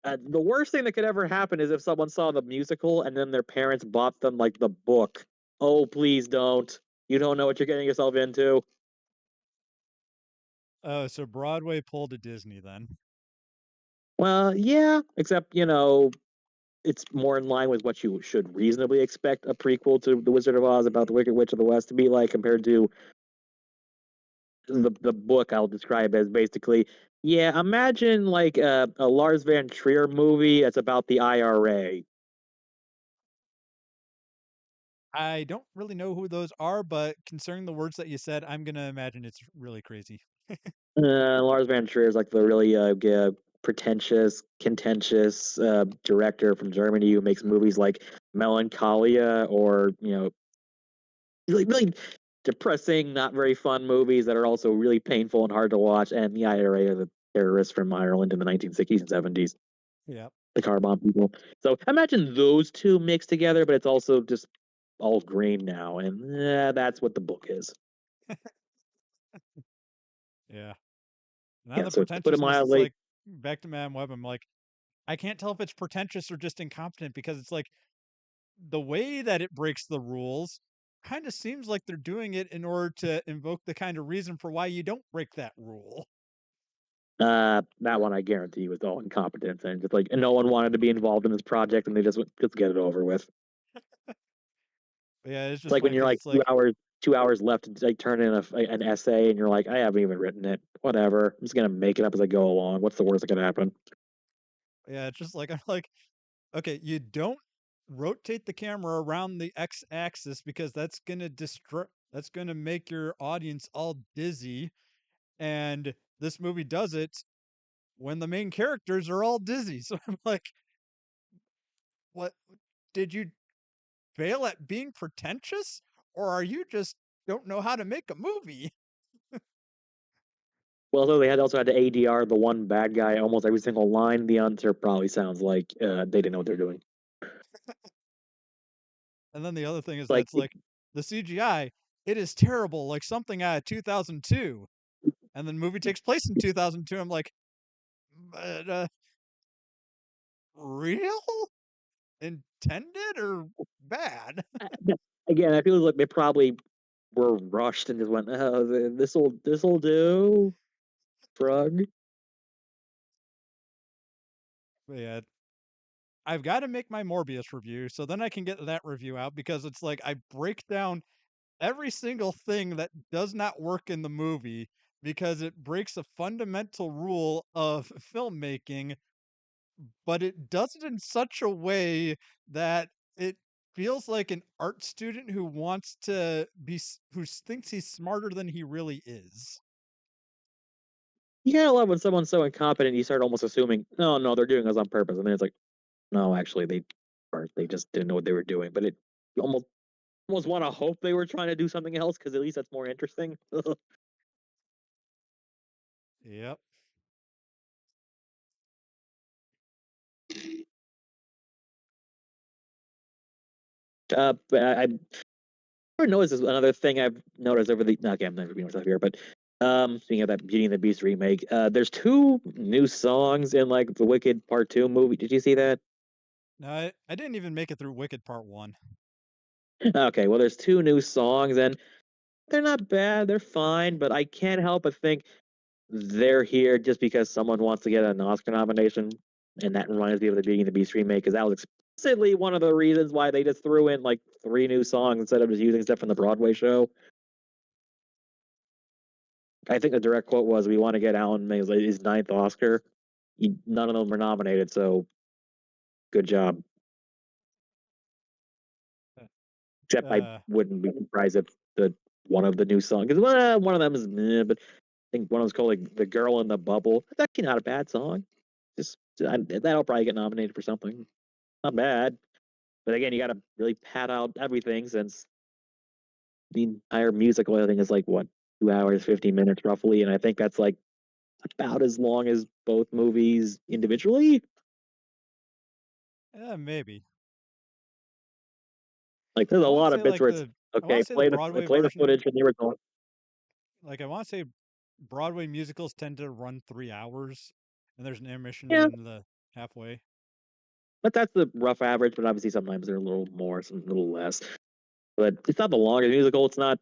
[SPEAKER 2] the worst thing that could ever happen is if someone saw the musical and then their parents bought them like the book. Oh, please don't. You don't know what you're getting yourself into.
[SPEAKER 1] Oh, so Broadway pulled a Disney then.
[SPEAKER 2] Well, yeah, except, it's more in line with what you should reasonably expect a prequel to The Wizard of Oz about the Wicked Witch of the West to be like compared to the book. I'll describe as basically, yeah, imagine like a Lars Van Trier movie that's about the IRA.
[SPEAKER 1] I don't really know who those are, but concerning the words that you said, I'm gonna imagine it's really crazy.
[SPEAKER 2] Lars Van Trier is like the really pretentious, contentious director from Germany who makes movies like Melancholia or really depressing, not very fun movies that are also really painful and hard to watch. And the IRA are the terrorists from Ireland in the 1960s and 70s,
[SPEAKER 1] Yep.
[SPEAKER 2] the car bomb people. So imagine those two mixed together, but it's also just all green now, and that's what the book is.
[SPEAKER 1] Yeah. Now
[SPEAKER 2] Yeah.
[SPEAKER 1] the
[SPEAKER 2] So to put it
[SPEAKER 1] pretentiousness is
[SPEAKER 2] mildly,
[SPEAKER 1] like back to Madam Web. I'm like, I can't tell if it's pretentious or just incompetent because it's like the way that it breaks the rules kind of seems like they're doing it in order to invoke the kind of reason for why you don't break that rule.
[SPEAKER 2] that one I guarantee was all incompetence and just like and no one wanted to be involved in this project, and they just get it over with.
[SPEAKER 1] But yeah, it's
[SPEAKER 2] It's
[SPEAKER 1] just
[SPEAKER 2] like when
[SPEAKER 1] funny
[SPEAKER 2] you're
[SPEAKER 1] because
[SPEAKER 2] like
[SPEAKER 1] it's like,
[SPEAKER 2] 2 hours left to like turn in an essay, and you're like, I haven't even written it. Whatever. I'm just gonna make it up as I go along. What's the worst that could happen?
[SPEAKER 1] yeah, it's just like I'm like, okay, you don't rotate the camera around the x-axis because that's gonna destroy. That's gonna make your audience all dizzy, and this movie does it when the main characters are all dizzy. So I'm like, what did you fail at being pretentious, or are you just don't know how to make a movie?
[SPEAKER 2] Well, so they had also had to ADR the one bad guy almost every single line. The answer probably sounds like they didn't know what they're doing.
[SPEAKER 1] And then the other thing is
[SPEAKER 2] Like,
[SPEAKER 1] that's like the CGI, it is terrible, like something out of 2002. And then the movie takes place in 2002. I'm like, but real? Intended or bad?
[SPEAKER 2] again, I feel like they probably were rushed and just went, oh, this'll do, frog.
[SPEAKER 1] But yeah, I've got to make my Morbius review so then I can get that review out because it's like I break down every single thing that does not work in the movie because it breaks a fundamental rule of filmmaking, but it does it in such a way that it feels like an art student who wants to who thinks he's smarter than he really is.
[SPEAKER 2] You gotta love when someone's so incompetent, you start almost assuming, no, no, they're doing this on purpose, and then it's like, no, actually, they aren't. They just didn't know what they were doing. But it you almost want to hope they were trying to do something else because at least that's more interesting.
[SPEAKER 1] Yep.
[SPEAKER 2] But I never noticed this. Another thing I've noticed over the no, okay, I'm not being myself here, but speaking of that Beauty and the Beast remake, there's two new songs in like the Wicked Part Two movie. Did you see that?
[SPEAKER 1] No, I didn't even make it through Wicked Part 1.
[SPEAKER 2] Okay, well, there's two new songs, and they're not bad. They're fine, but I can't help but think they're here just because someone wants to get an Oscar nomination, and that reminds me of the Beauty and the Beast remake, because that was explicitly one of the reasons why they just threw in like three new songs instead of just using stuff from the Broadway show. I think the direct quote was, "We want to get Alan May's his ninth Oscar. None of them were nominated, so good job." Except I
[SPEAKER 1] Uh,
[SPEAKER 2] wouldn't be surprised if the one of the new songs, because one of them is, but I think one of them's called like "The Girl in the Bubble." That's actually not a bad song. Just that'll probably get nominated for something. Not bad, but again, you got to really pad out everything since the entire musical, I think, is like what 2 hours, 50 minutes roughly, and I think that's like about as long as both movies individually.
[SPEAKER 1] yeah, maybe.
[SPEAKER 2] Like, there's
[SPEAKER 1] I
[SPEAKER 2] a
[SPEAKER 1] want to
[SPEAKER 2] lot of
[SPEAKER 1] say
[SPEAKER 2] bits
[SPEAKER 1] like
[SPEAKER 2] where it's
[SPEAKER 1] the I want
[SPEAKER 2] okay.
[SPEAKER 1] to say the Broadway
[SPEAKER 2] Play the
[SPEAKER 1] version.
[SPEAKER 2] footage from the original.
[SPEAKER 1] Like I want to say Broadway musicals tend to run 3 hours, and there's an intermission
[SPEAKER 2] Yeah,
[SPEAKER 1] in the halfway.
[SPEAKER 2] but that's the rough average. But obviously, sometimes they're a little more, some a little less. But it's not the longest musical. It's not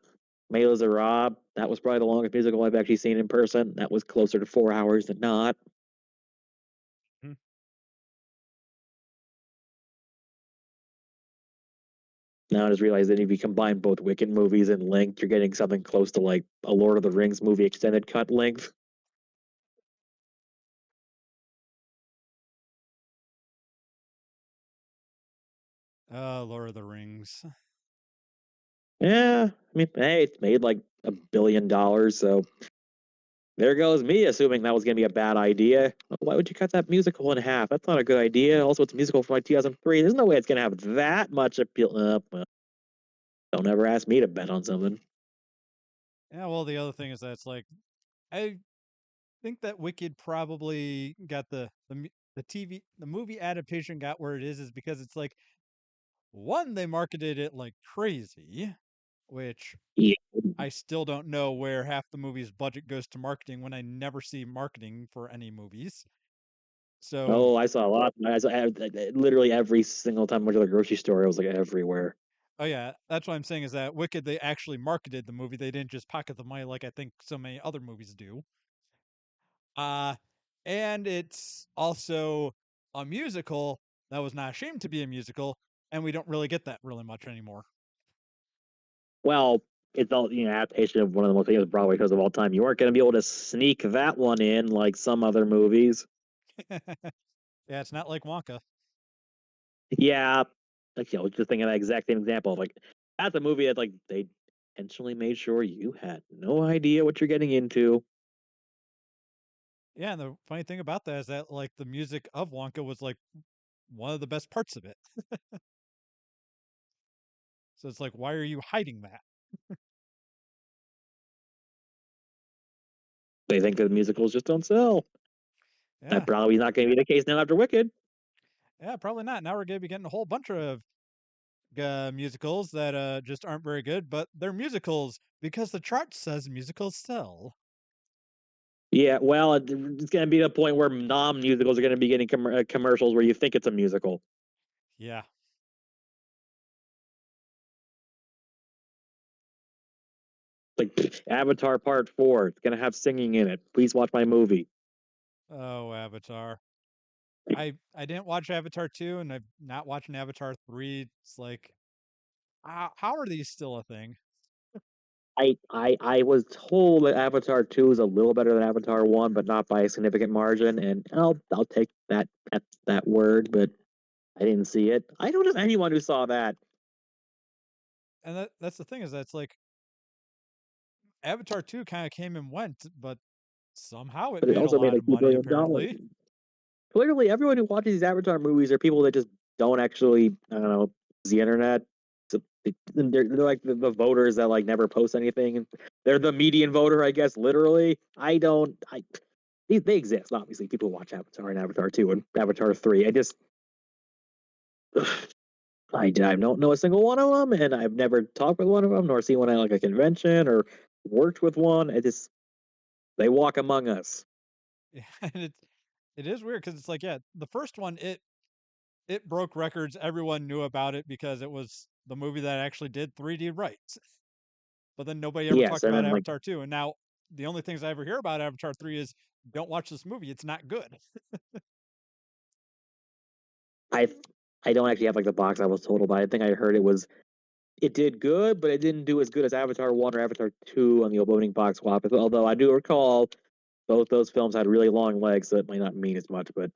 [SPEAKER 2] Les Miserables. That was probably the longest musical I've actually seen in person. That was closer to 4 hours than not.
[SPEAKER 1] Hmm.
[SPEAKER 2] Now I just realized that if you combine both Wicked movies in length, you're getting something close to like a Lord of the Rings movie extended cut length.
[SPEAKER 1] Lord of the Rings.
[SPEAKER 2] Yeah, I mean, hey, it's made like $1 billion, so there goes me assuming that was going to be a bad idea. Why would you cut that musical in half? That's not a good idea. Also, it's a musical from like 2003. There's no way it's going to have that much appeal. Well, don't ever ask me to bet on something.
[SPEAKER 1] Yeah, well, the other thing is that it's like I think that Wicked probably got the movie adaptation got where it is because it's like one, they marketed it like crazy, which
[SPEAKER 2] Yeah.
[SPEAKER 1] I still don't know where half the movie's budget goes to marketing when I never see marketing for any movies. So,
[SPEAKER 2] Oh, I saw a lot. Literally every single time I went to the grocery store, it was like everywhere.
[SPEAKER 1] oh yeah, that's what I'm saying is that Wicked they actually marketed the movie. They didn't just pocket the money like I think so many other movies do. Uh and it's also a musical that was not ashamed to be a musical, and we don't really get that really much anymore.
[SPEAKER 2] Well, it's all adaptation of one of the most famous Broadway shows of all time. You weren't going to be able to sneak that one in like some other movies.
[SPEAKER 1] Yeah, it's not like Wonka.
[SPEAKER 2] Yeah, like just thinking of that exact same example. Like that's a movie that like they intentionally made sure you had no idea what you're getting into.
[SPEAKER 1] Yeah, and the funny thing about that is that like the music of Wonka was like one of the best parts of it. So it's like, why are you hiding that?
[SPEAKER 2] They think that musicals just don't sell. That
[SPEAKER 1] Yeah,
[SPEAKER 2] probably not going to be the case now after Wicked.
[SPEAKER 1] yeah, probably not. Now we're gonna be getting a whole bunch of musicals that just aren't very good, but they're musicals because the chart says musicals sell.
[SPEAKER 2] Yeah, well, it's going to be the point where non-musicals are going to be getting commercials where you think it's a musical.
[SPEAKER 1] Yeah.
[SPEAKER 2] Like Avatar Part 4, it's going to have singing in it. Please watch my movie.
[SPEAKER 1] Oh, Avatar. I didn't watch Avatar 2 and I'm not watching Avatar 3. It's like how are these still a thing?
[SPEAKER 2] I was told that Avatar 2 is a little better than Avatar 1, but not by a significant margin, and I'll take that word, but I didn't see it. I don't know anyone who saw that,
[SPEAKER 1] And that's the thing is that it's like Avatar 2 kind of came and went, but somehow it
[SPEAKER 2] but it
[SPEAKER 1] made a
[SPEAKER 2] also made
[SPEAKER 1] lot
[SPEAKER 2] like
[SPEAKER 1] of money
[SPEAKER 2] $2 billion.
[SPEAKER 1] apparently.
[SPEAKER 2] Clearly, everyone who watches these Avatar movies are people that just don't actually, I don't know, use the internet. So they're like the voters that like never post anything. They're the median voter, I guess. Literally, I don't. They exist. Obviously, people watch Avatar and Avatar 2 and Avatar 3. I don't know a single one of them, and I've never talked with one of them, nor seen one at like a convention or worked with one. They walk among us.
[SPEAKER 1] Yeah, and it is weird because it's like yeah, the first one it broke records. Everyone knew about it because it was the movie that actually did 3D right. But then nobody ever
[SPEAKER 2] Yes,
[SPEAKER 1] talked
[SPEAKER 2] and
[SPEAKER 1] about
[SPEAKER 2] then like
[SPEAKER 1] Avatar 2. And now the only things I ever hear about Avatar 3 is don't watch this movie. It's not good.
[SPEAKER 2] I I don't actually have like the box office total, but I think I heard it did good, but it didn't do as good as Avatar 1 or Avatar 2 on the opening box office. Although I do recall both those films had really long legs, so it might not mean as much. But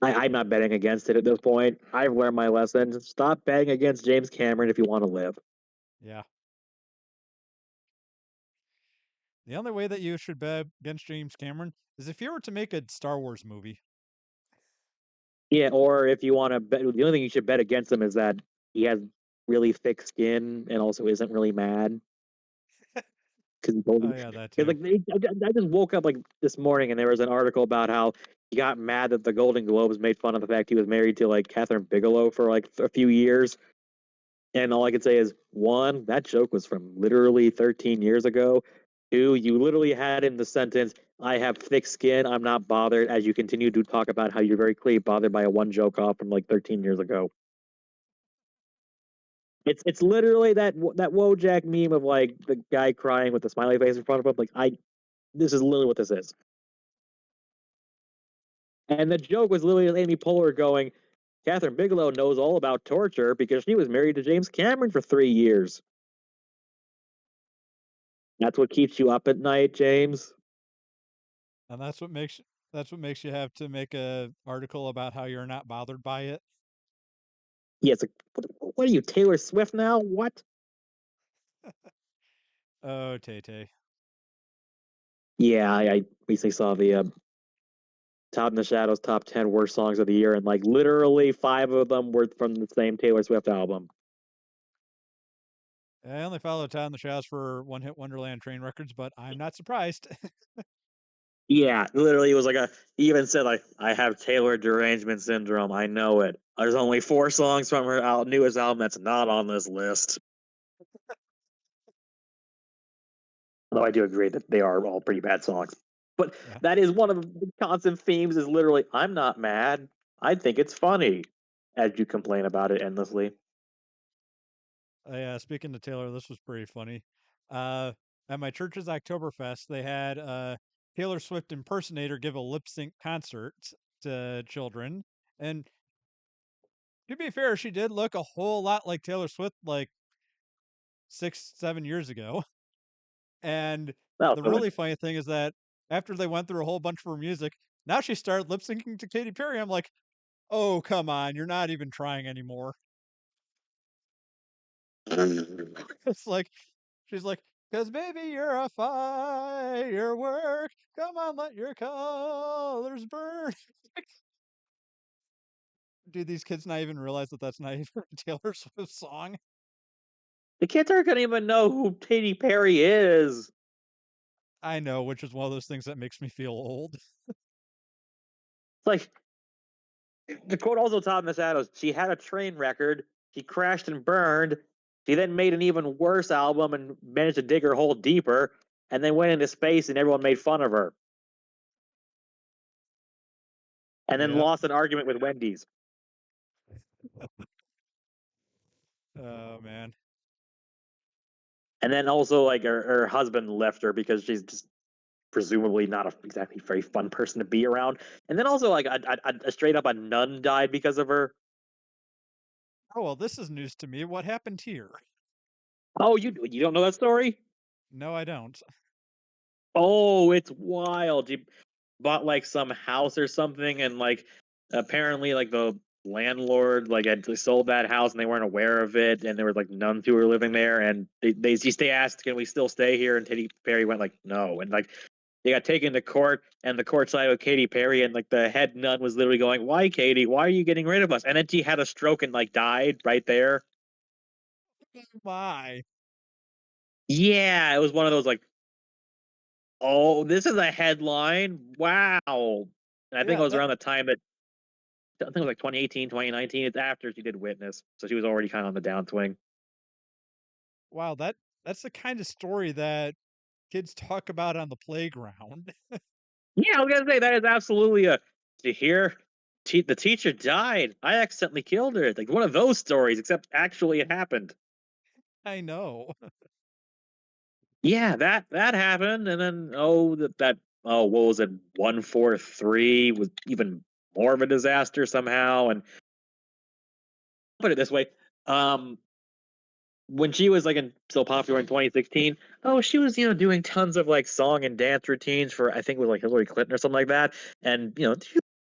[SPEAKER 2] I'm not betting against it at this point. I've learned my lesson. Stop betting against James Cameron if you want to live.
[SPEAKER 1] Yeah. The only way that you should bet against James Cameron is if you were to make a Star Wars movie.
[SPEAKER 2] Yeah, or if you want to bet, the only thing you should bet against him is that he has really thick skin and also isn't really mad because he told
[SPEAKER 1] Oh
[SPEAKER 2] him.
[SPEAKER 1] yeah, that
[SPEAKER 2] Cause
[SPEAKER 1] too.
[SPEAKER 2] like I just woke up like this morning and there was an article about how he got mad that the Golden Globes made fun of the fact he was married to like Catherine Bigelow for like a few years. And all I can say is one, that joke was from literally 13 years ago. Two, you literally had in the sentence, I have thick skin, I'm not bothered, as you continue to talk about how you're very clearly bothered by a one joke off from like 13 years ago. It's literally that Wojak meme of like the guy crying with the smiley face in front of him. Like this is literally what this is. And the joke was literally Amy Poehler going, Catherine Bigelow knows all about torture because she was married to James Cameron for 3 years. That's what keeps you up at night, James.
[SPEAKER 1] And that's what makes you have to make a article about how you're not bothered by it.
[SPEAKER 2] Yes, like, what are you, Taylor Swift now? What?
[SPEAKER 1] Oh, Tay Tay.
[SPEAKER 2] Yeah, I recently saw the Top in the Shadows top 10 worst songs of the year, and like literally five of them were from the same Taylor Swift album.
[SPEAKER 1] I only follow Todd in the Shadows for One Hit Wonderland Train Records, but I'm not surprised.
[SPEAKER 2] Yeah, literally, it was like he even said, like, I have Taylor derangement syndrome. I know it. There's only four songs from her newest album that's not on this list. Though I do agree that they are all pretty bad songs. But
[SPEAKER 1] Yeah.
[SPEAKER 2] that is one of the constant themes is literally, I'm not mad. I think it's funny as you complain about it endlessly.
[SPEAKER 1] Yeah, speaking to Taylor, this was pretty funny. Uh, at my church's Oktoberfest, they had a Taylor Swift impersonator give a lip sync concert to children. And to be fair, she did look a whole lot like Taylor Swift like 6, 7 years ago. And
[SPEAKER 2] Well,
[SPEAKER 1] the
[SPEAKER 2] good.
[SPEAKER 1] really funny thing is that after they went through a whole bunch of her music, now she started lip syncing to Katy Perry. I'm like, oh, come on, you're not even trying anymore. It's like, she's like, cause baby, you're a firework. Come on, let your colors burn. Do these kids not even realize that that's not even a Taylor Swift song?
[SPEAKER 2] The kids aren't going to even know who Katy Perry is.
[SPEAKER 1] I know, which is one of those things that makes me feel old.
[SPEAKER 2] It's like, the quote also Top in the Shadows, she had a train record, she crashed and burned, she then made an even worse album and managed to dig her hole deeper, and then went into space and everyone made fun of her. And then
[SPEAKER 1] Yep.
[SPEAKER 2] lost an argument with Wendy's.
[SPEAKER 1] Oh man.
[SPEAKER 2] And then also like her husband left her because she's just presumably not a exactly very fun person to be around. And then also like a straight up a nun died because of her.
[SPEAKER 1] Oh well, this is news to me. What happened here?
[SPEAKER 2] Oh, you don't know that story?
[SPEAKER 1] No, I don't.
[SPEAKER 2] Oh, it's wild. She bought like some house or something, and like apparently like the landlord like had sold that house and they weren't aware of it, and there were like nuns who were living there, and they asked, "Can we still stay here?" And Katy Perry went like, "No," and like they got taken to court, and the court sided with Katy Perry, and like the head nun was literally going, "Why, Katy? Why are you getting rid of us?" And then she had a stroke and like died right there.
[SPEAKER 1] My.
[SPEAKER 2] Yeah, it was one of those like, oh, this is a headline. Wow. And I think it
[SPEAKER 1] Yeah,
[SPEAKER 2] was
[SPEAKER 1] that
[SPEAKER 2] around the time that I think it was like 2018, 2019. It's after she did Witness, so she was already kind of on the downswing.
[SPEAKER 1] wow, that's the kind of story that kids talk about on the playground.
[SPEAKER 2] Yeah, I was gonna say that is absolutely a to hear. The teacher died. I accidentally killed her. It's like one of those stories, except actually it happened.
[SPEAKER 1] I know.
[SPEAKER 2] Yeah, that happened, and then that oh what was it 143 was even more of a disaster somehow. And put it this way, um, when she was like so popular in 2016, oh, she was doing tons of like song and dance routines for I think it was like Hillary Clinton or something like that, and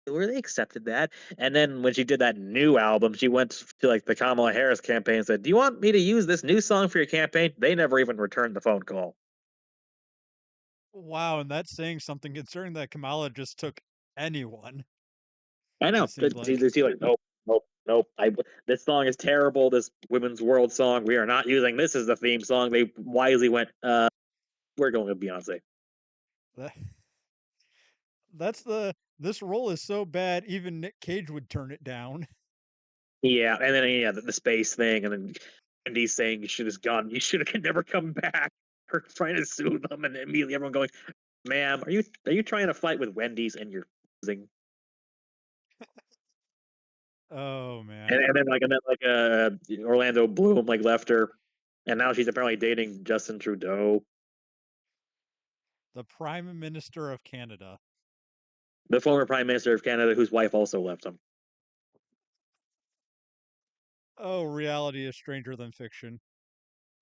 [SPEAKER 2] where they accepted that. And then when she did that new album, she went to like the Kamala Harris campaign and said, "Do you want me to use this new song for your campaign?" They never even returned the phone call.
[SPEAKER 1] Wow, and that's saying something concerning that Kamala just took anyone,
[SPEAKER 2] I know.
[SPEAKER 1] it seemed like.
[SPEAKER 2] She like, nope, nope, nope. This song is terrible. This women's world song. We are not using this as the theme song. They wisely went, we're going with Beyonce.
[SPEAKER 1] That that's this role is so bad, even Nick Cage would turn it down.
[SPEAKER 2] Yeah, and then yeah, the space thing, and then Andy's saying you should have gone. You should have never come back. Her trying to sue them, and immediately everyone going, "Ma'am, are you trying to fight with Wendy's and you're losing?"
[SPEAKER 1] Oh, man.
[SPEAKER 2] And then Orlando Bloom like left her, and now she's apparently dating Justin Trudeau,
[SPEAKER 1] The Prime Minister of Canada.
[SPEAKER 2] the former Prime Minister of Canada, whose wife also left him.
[SPEAKER 1] Oh, reality is stranger than fiction.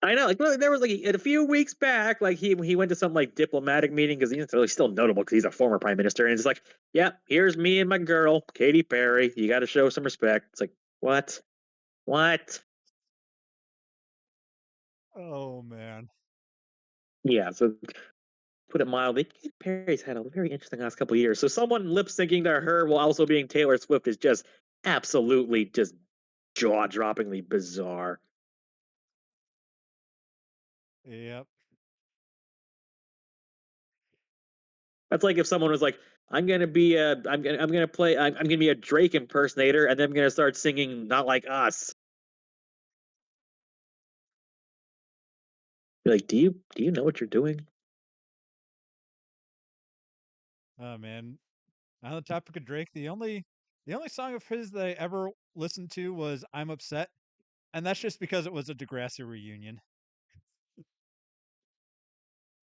[SPEAKER 2] I know, like there was like a few weeks back, like he went to some like diplomatic meeting because he's still notable because he's a former prime minister, and it's like, yeah, here's me and my girl, Katy Perry. You got to show some respect. It's like, what, what?
[SPEAKER 1] Oh, man.
[SPEAKER 2] Yeah, so put it mildly, Katy Perry's had a very interesting last couple of years. So someone lip syncing to her while also being Taylor Swift is just absolutely just jaw droppingly bizarre.
[SPEAKER 1] Yep.
[SPEAKER 2] That's like if someone was like, I'm gonna play I'm gonna be a Drake impersonator, and then I'm gonna start singing "Not Like Us." You're like, do you know what you're doing?
[SPEAKER 1] Oh, man. On the topic of Drake, the only song of his that I ever listened to was "I'm Upset," and that's just because it was a Degrassi reunion.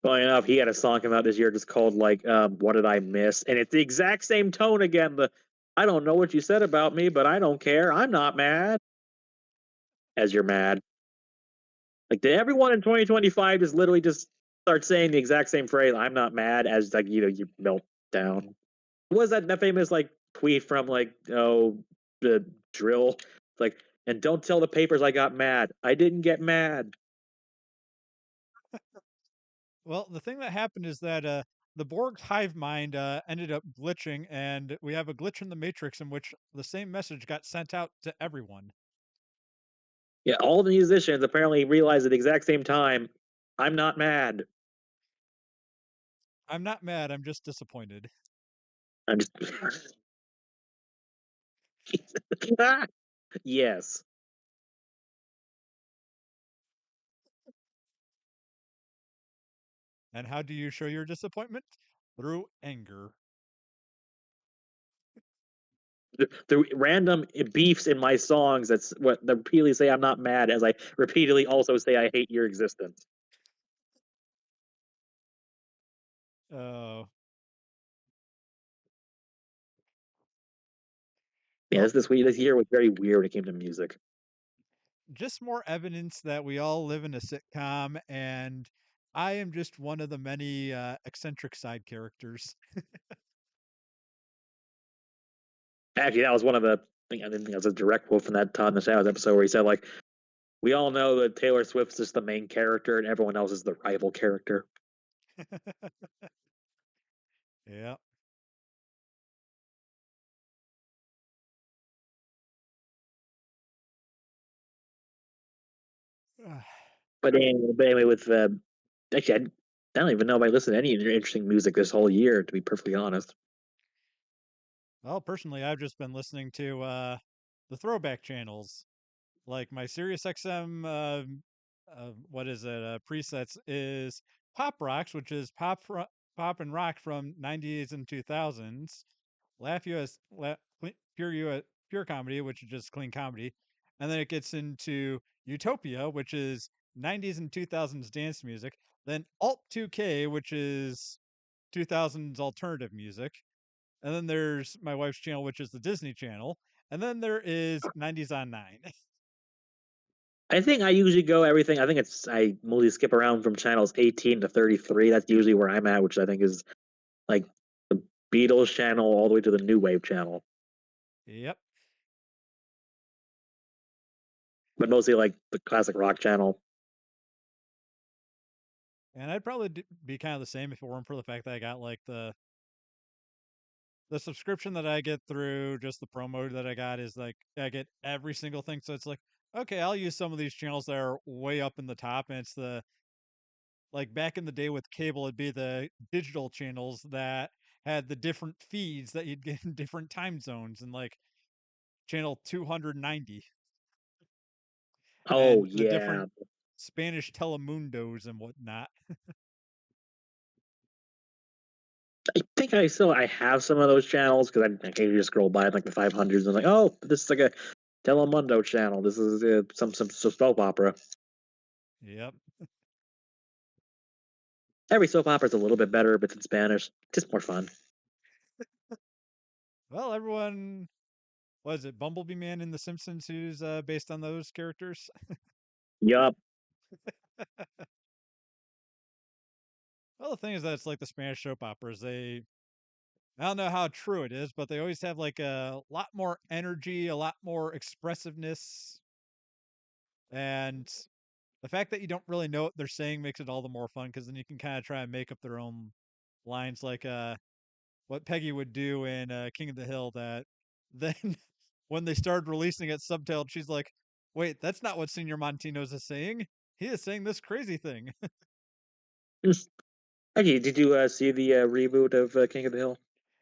[SPEAKER 2] Funny enough, he had a song come out this year just called like "What Did I Miss," and it's the exact same tone again. The I don't know what you said about me, but I don't care. I'm not mad. As you're mad. Like did everyone in 2025 just literally just start saying the exact same phrase? I'm not mad as like you melt down. What was that famous like tweet from like the drill like and don't tell the papers I got mad. I didn't get mad.
[SPEAKER 1] Well, the thing that happened is that the Borg's hive mind ended up glitching, and we have a glitch in the matrix in which the same message got sent out to everyone.
[SPEAKER 2] Yeah, all the musicians apparently realized at the exact same time, I'm not mad.
[SPEAKER 1] I'm not mad. I'm just disappointed.
[SPEAKER 2] I'm just yes.
[SPEAKER 1] And how do you show your disappointment? Through anger.
[SPEAKER 2] The random beefs in my songs that's what the repeatedly say I'm not mad as I repeatedly also say I hate your existence.
[SPEAKER 1] Oh,
[SPEAKER 2] Yeah,
[SPEAKER 1] well,
[SPEAKER 2] this year was very weird when it came to music.
[SPEAKER 1] just more evidence that we all live in a sitcom, and I am just one of the many eccentric side characters.
[SPEAKER 2] Actually, that was one of the I didn't think that was a direct quote from that Todd in the Shadows episode where he said like we all know that Taylor Swift's just the main character and everyone else is the rival character.
[SPEAKER 1] Yeah.
[SPEAKER 2] But anyway, with actually, I don't even know if I listened to any interesting music this whole year. To be perfectly honest,
[SPEAKER 1] Well, personally, I've just been listening to the throwback channels. Like my Sirius XM, what is it? Presets is pop rocks, which is pop and rock from '90s and 2000s. Laugh US, pure US, pure comedy, which is just clean comedy, and then it gets into Utopia, which is '90s and 2000s dance music. Then Alt 2K, which is 2000s alternative music, and then there's my wife's channel, which is the Disney Channel, and then there is '90s on 9.
[SPEAKER 2] I think I usually go everything. I think it's I mostly skip around from channels 18 to 33. That's usually where I'm at, which I think is like the Beatles channel all the way to the New Wave channel,
[SPEAKER 1] Yep.
[SPEAKER 2] but mostly like the classic rock channel.
[SPEAKER 1] And I'd probably be kind of the same if it weren't for the fact that I got like the subscription that I get through just the promo that I got is like I get every single thing. So it's like, okay, I'll use some of these channels that are way up in the top. And it's the like back in the day with cable, it'd be the digital channels that had the different feeds that you'd get in different time zones and like channel 290
[SPEAKER 2] Oh
[SPEAKER 1] and the different
[SPEAKER 2] yeah,
[SPEAKER 1] Spanish telemundos and whatnot.
[SPEAKER 2] I think I have some of those channels because I can just scroll by like the 500s and like, oh, this is like a Telemundo channel. This is some soap opera.
[SPEAKER 1] Yep.
[SPEAKER 2] Every soap opera is a little bit better, but it's in Spanish. Just more fun.
[SPEAKER 1] Well, everyone was it Bumblebee Man in The Simpsons who's based on those characters?
[SPEAKER 2] Yup.
[SPEAKER 1] Well, the thing is that it's like the Spanish soap operas. I don't know how true it is, but they always have like a lot more energy, a lot more expressiveness, and the fact that you don't really know what they're saying makes it all the more fun because then you can kind of try and make up their own lines, like what Peggy would do in King of the Hill. That then when they started releasing it subtitled, she's like, "Wait, that's not what Senor Montinos is saying. He is saying this crazy thing."
[SPEAKER 2] Hey, did you see the reboot of King of the Hill?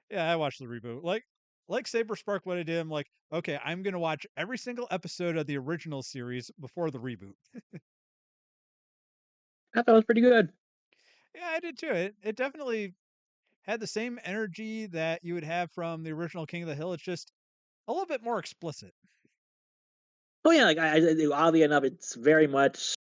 [SPEAKER 1] Yeah, I watched the reboot. Like Saber Spark, what I did, I'm like, okay, I'm gonna watch every single episode of the original series before the reboot.
[SPEAKER 2] I thought it was pretty good.
[SPEAKER 1] Yeah, I did too. It definitely had the same energy that you would have from the original King of the Hill. It's just a little bit more explicit.
[SPEAKER 2] Oh yeah, like oddly enough, it's very much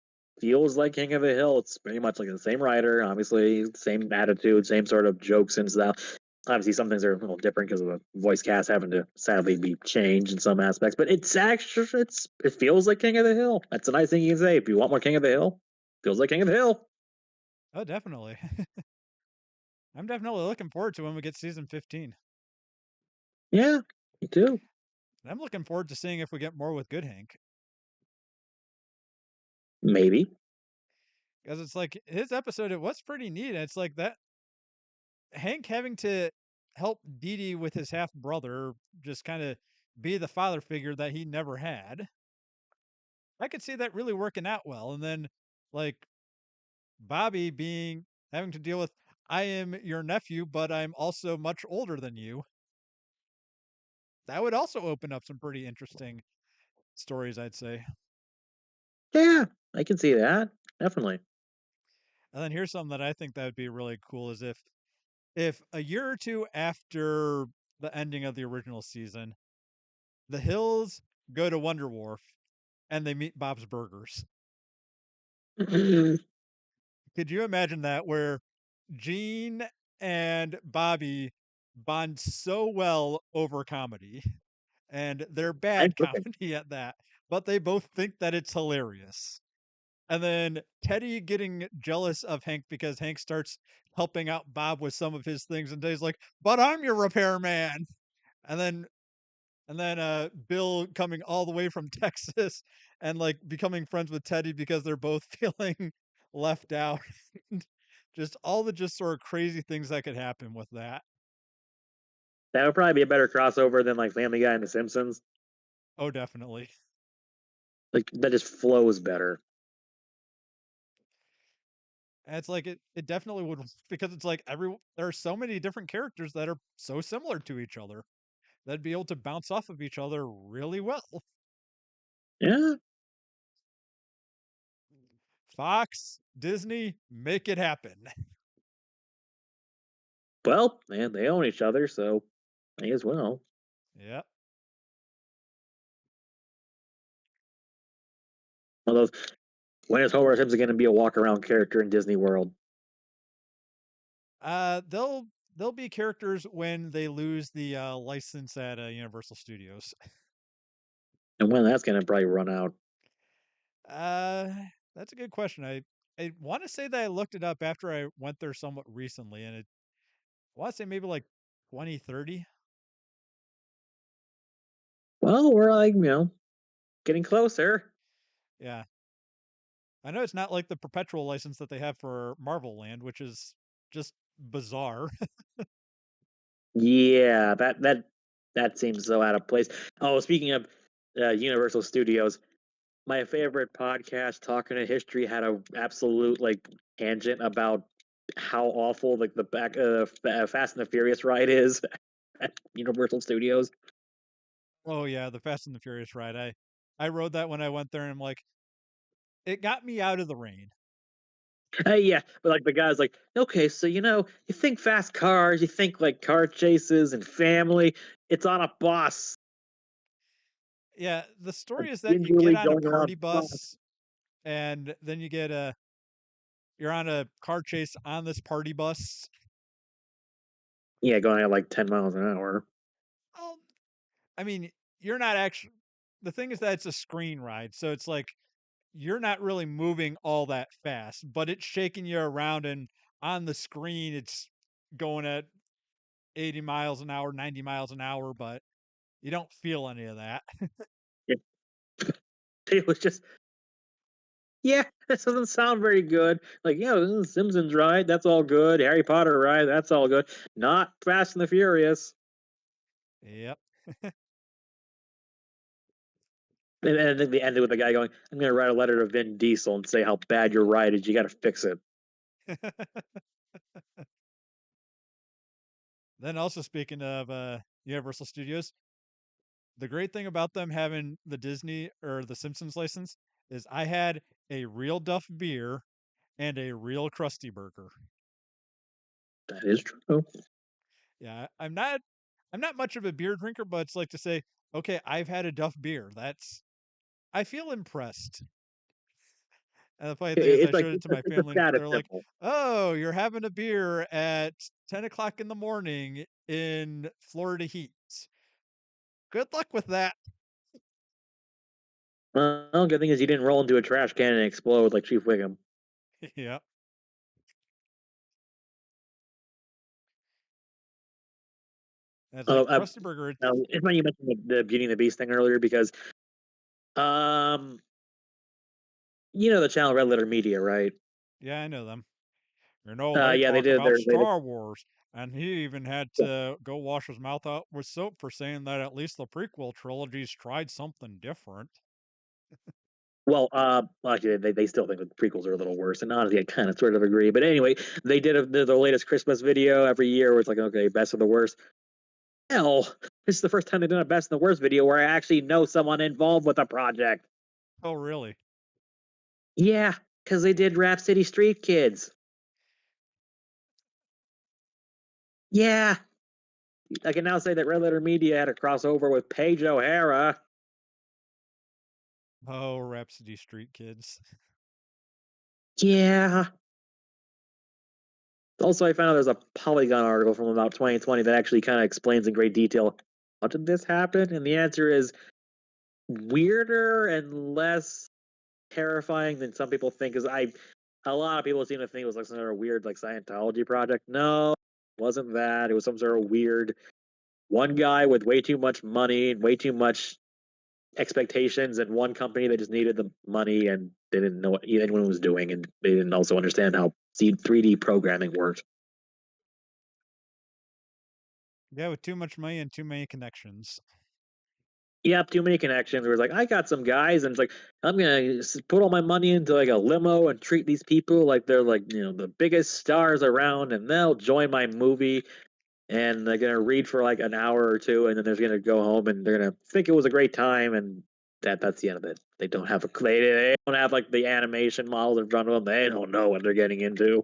[SPEAKER 2] feels like King of the Hill. It's very much like the same writer, obviously, same attitude, same sort of jokes and stuff. Obviously, some things are a little different because of the voice cast having to sadly be changed in some aspects. But it's actually it feels like King of the Hill. That's a nice thing you can say. If you want more King of the Hill, feels like King of the Hill.
[SPEAKER 1] Oh, definitely. I'm definitely looking forward to when we get season 15.
[SPEAKER 2] Yeah, me too.
[SPEAKER 1] And I'm looking forward to seeing if we get more with Good Hank.
[SPEAKER 2] Maybe.
[SPEAKER 1] Because it's like his episode, it was pretty neat. And it's like that Hank having to help Dee Dee with his half brother, just kind of be the father figure that he never had. I could see that really working out well. And then like Bobby being having to deal with I am your nephew, but I'm also much older than you. That would also open up some pretty interesting stories, I'd say.
[SPEAKER 2] Yeah, I can see that. Definitely.
[SPEAKER 1] And then here's something that I think that would be really cool is if a year or two after the ending of the original season, the Hills go to Wonder Wharf and they meet Bob's Burgers. Could you imagine that where Gene and Bobby bond so well over comedy and they're
[SPEAKER 2] I'm
[SPEAKER 1] bad
[SPEAKER 2] cooking.
[SPEAKER 1] comedy at that, but they both think that it's hilarious. And then Teddy getting jealous of Hank because Hank starts helping out Bob with some of his things and Teddy's like, "But I'm your repairman." And then Bill coming all the way from Texas and like becoming friends with Teddy because they're both feeling left out. Just all the just sort of crazy things that could happen with that.
[SPEAKER 2] That would probably be a better crossover than like Family Guy and The Simpsons.
[SPEAKER 1] Oh, definitely.
[SPEAKER 2] Like that just flows better.
[SPEAKER 1] And it's like it definitely would because it's like there are so many different characters that are so similar to each other that'd be able to bounce off of each other really well.
[SPEAKER 2] Yeah.
[SPEAKER 1] Fox, Disney, make it happen.
[SPEAKER 2] Well, man, they own each other, so may as well.
[SPEAKER 1] Yep.
[SPEAKER 2] Although, when is Homer Simpson going to be a walk around character in Disney World?
[SPEAKER 1] They'll be characters when they lose the license at Universal Studios.
[SPEAKER 2] And when that's going to probably run out.
[SPEAKER 1] Uh, that's a good question. I want to say that I looked it up after I went there somewhat recently, and I want to say maybe like 2030.
[SPEAKER 2] Well, we're like, getting closer.
[SPEAKER 1] Yeah. I know it's not like the perpetual license that they have for Marvel Land, which is just bizarre.
[SPEAKER 2] Yeah, that seems so out of place. Oh, speaking of Universal Studios, my favorite podcast, Talking to History, had a absolute like tangent about how awful like the back Fast and the Furious ride is at Universal Studios.
[SPEAKER 1] Oh yeah, the Fast and the Furious ride. I rode that when I went there and I'm like, it got me out of the rain.
[SPEAKER 2] Yeah, but like the guy's like, okay, so you think fast cars, you think like car chases and family. It's on a bus,
[SPEAKER 1] Yeah, the
[SPEAKER 2] like
[SPEAKER 1] story is that you get
[SPEAKER 2] gingerly
[SPEAKER 1] on a
[SPEAKER 2] going around
[SPEAKER 1] party
[SPEAKER 2] a bus.
[SPEAKER 1] bus and then you're on a car chase on this party bus.
[SPEAKER 2] Yeah, going at like 10 miles an hour.
[SPEAKER 1] Um, I mean, you're not actually the thing is that it's a screen ride, so it's like you're not really moving all that fast, but it's shaking you around and on the screen it's going at 80 miles an hour, 90 miles an hour, but you don't feel any of that.
[SPEAKER 2] It, it was just, yeah, this doesn't sound very good. Like, this is Simpsons ride, that's all good. Harry Potter ride, that's all good. Not Fast and the Furious.
[SPEAKER 1] Yep.
[SPEAKER 2] And then they ended with the guy going, "I'm going to write a letter to Vin Diesel and say how bad your ride is. You got to fix it."
[SPEAKER 1] Then also speaking of Universal Studios, the great thing about them having the Disney or the Simpsons license is I had a real Duff beer and a real Krusty Burger.
[SPEAKER 2] That is true.
[SPEAKER 1] Yeah, I'm not much of a beer drinker, but it's like to say, okay, I've had a Duff beer. That's I feel impressed. And the funny thing is, I
[SPEAKER 2] It's like
[SPEAKER 1] showed it to my
[SPEAKER 2] it's a
[SPEAKER 1] family, and
[SPEAKER 2] status
[SPEAKER 1] they're like,
[SPEAKER 2] symbol.
[SPEAKER 1] "Oh, you're having a beer at 10 o'clock in the morning in Florida heat. Good luck with that."
[SPEAKER 2] Well, good thing is you didn't roll into a trash can and explode like Chief Wiggum.
[SPEAKER 1] Yeah. And it's
[SPEAKER 2] Oh,
[SPEAKER 1] like Krusty Burger.
[SPEAKER 2] it's funny you mentioned the Beauty and the Beast thing earlier because, um, the channel Red Letter Media, right?
[SPEAKER 1] Yeah, I know them. They
[SPEAKER 2] Yeah, they
[SPEAKER 1] talk
[SPEAKER 2] did
[SPEAKER 1] about
[SPEAKER 2] they did
[SPEAKER 1] Star Wars, and he even had to go wash his mouth out with soap for saying that at least the prequel trilogies tried something different.
[SPEAKER 2] well, actually, they still think the prequels are a little worse, and honestly, I kind of sort of agree. But anyway, they did the latest Christmas video every year where it's like, okay, best of the worst. Hell, this is the first time they've done a best and the worst video where I actually know someone involved with the project.
[SPEAKER 1] Oh, really?
[SPEAKER 2] Yeah, because they did Rapsittie Street Kids. Yeah, I can now say that Red Letter Media had a crossover with Paige O'Hara.
[SPEAKER 1] Oh, Rhapsody Street Kids.
[SPEAKER 2] Yeah. Also, I found out there's a Polygon article from about 2020 that actually kind of explains in great detail how did this happen, and the answer is weirder and less terrifying than some people think. Because a lot of people seem to think it was like some sort of weird like Scientology project. No, it wasn't that. It was some sort of weird one guy with way too much money and way too much expectations, and one company that just needed the money and they didn't know what anyone was doing, and they didn't also understand how 3D programming worked.
[SPEAKER 1] Yeah, with too much money and too many connections.
[SPEAKER 2] Yep, too many connections. Where it's like I got some guys, and it's like I'm gonna put all my money into like a limo and treat these people like they're like the biggest stars around, and they'll join my movie, and they're gonna read for like an hour or two, and then they're gonna go home and they're gonna think it was a great time, and that's the end of it. They don't have they don't have like the animation models in front of them. They don't know what they're getting into.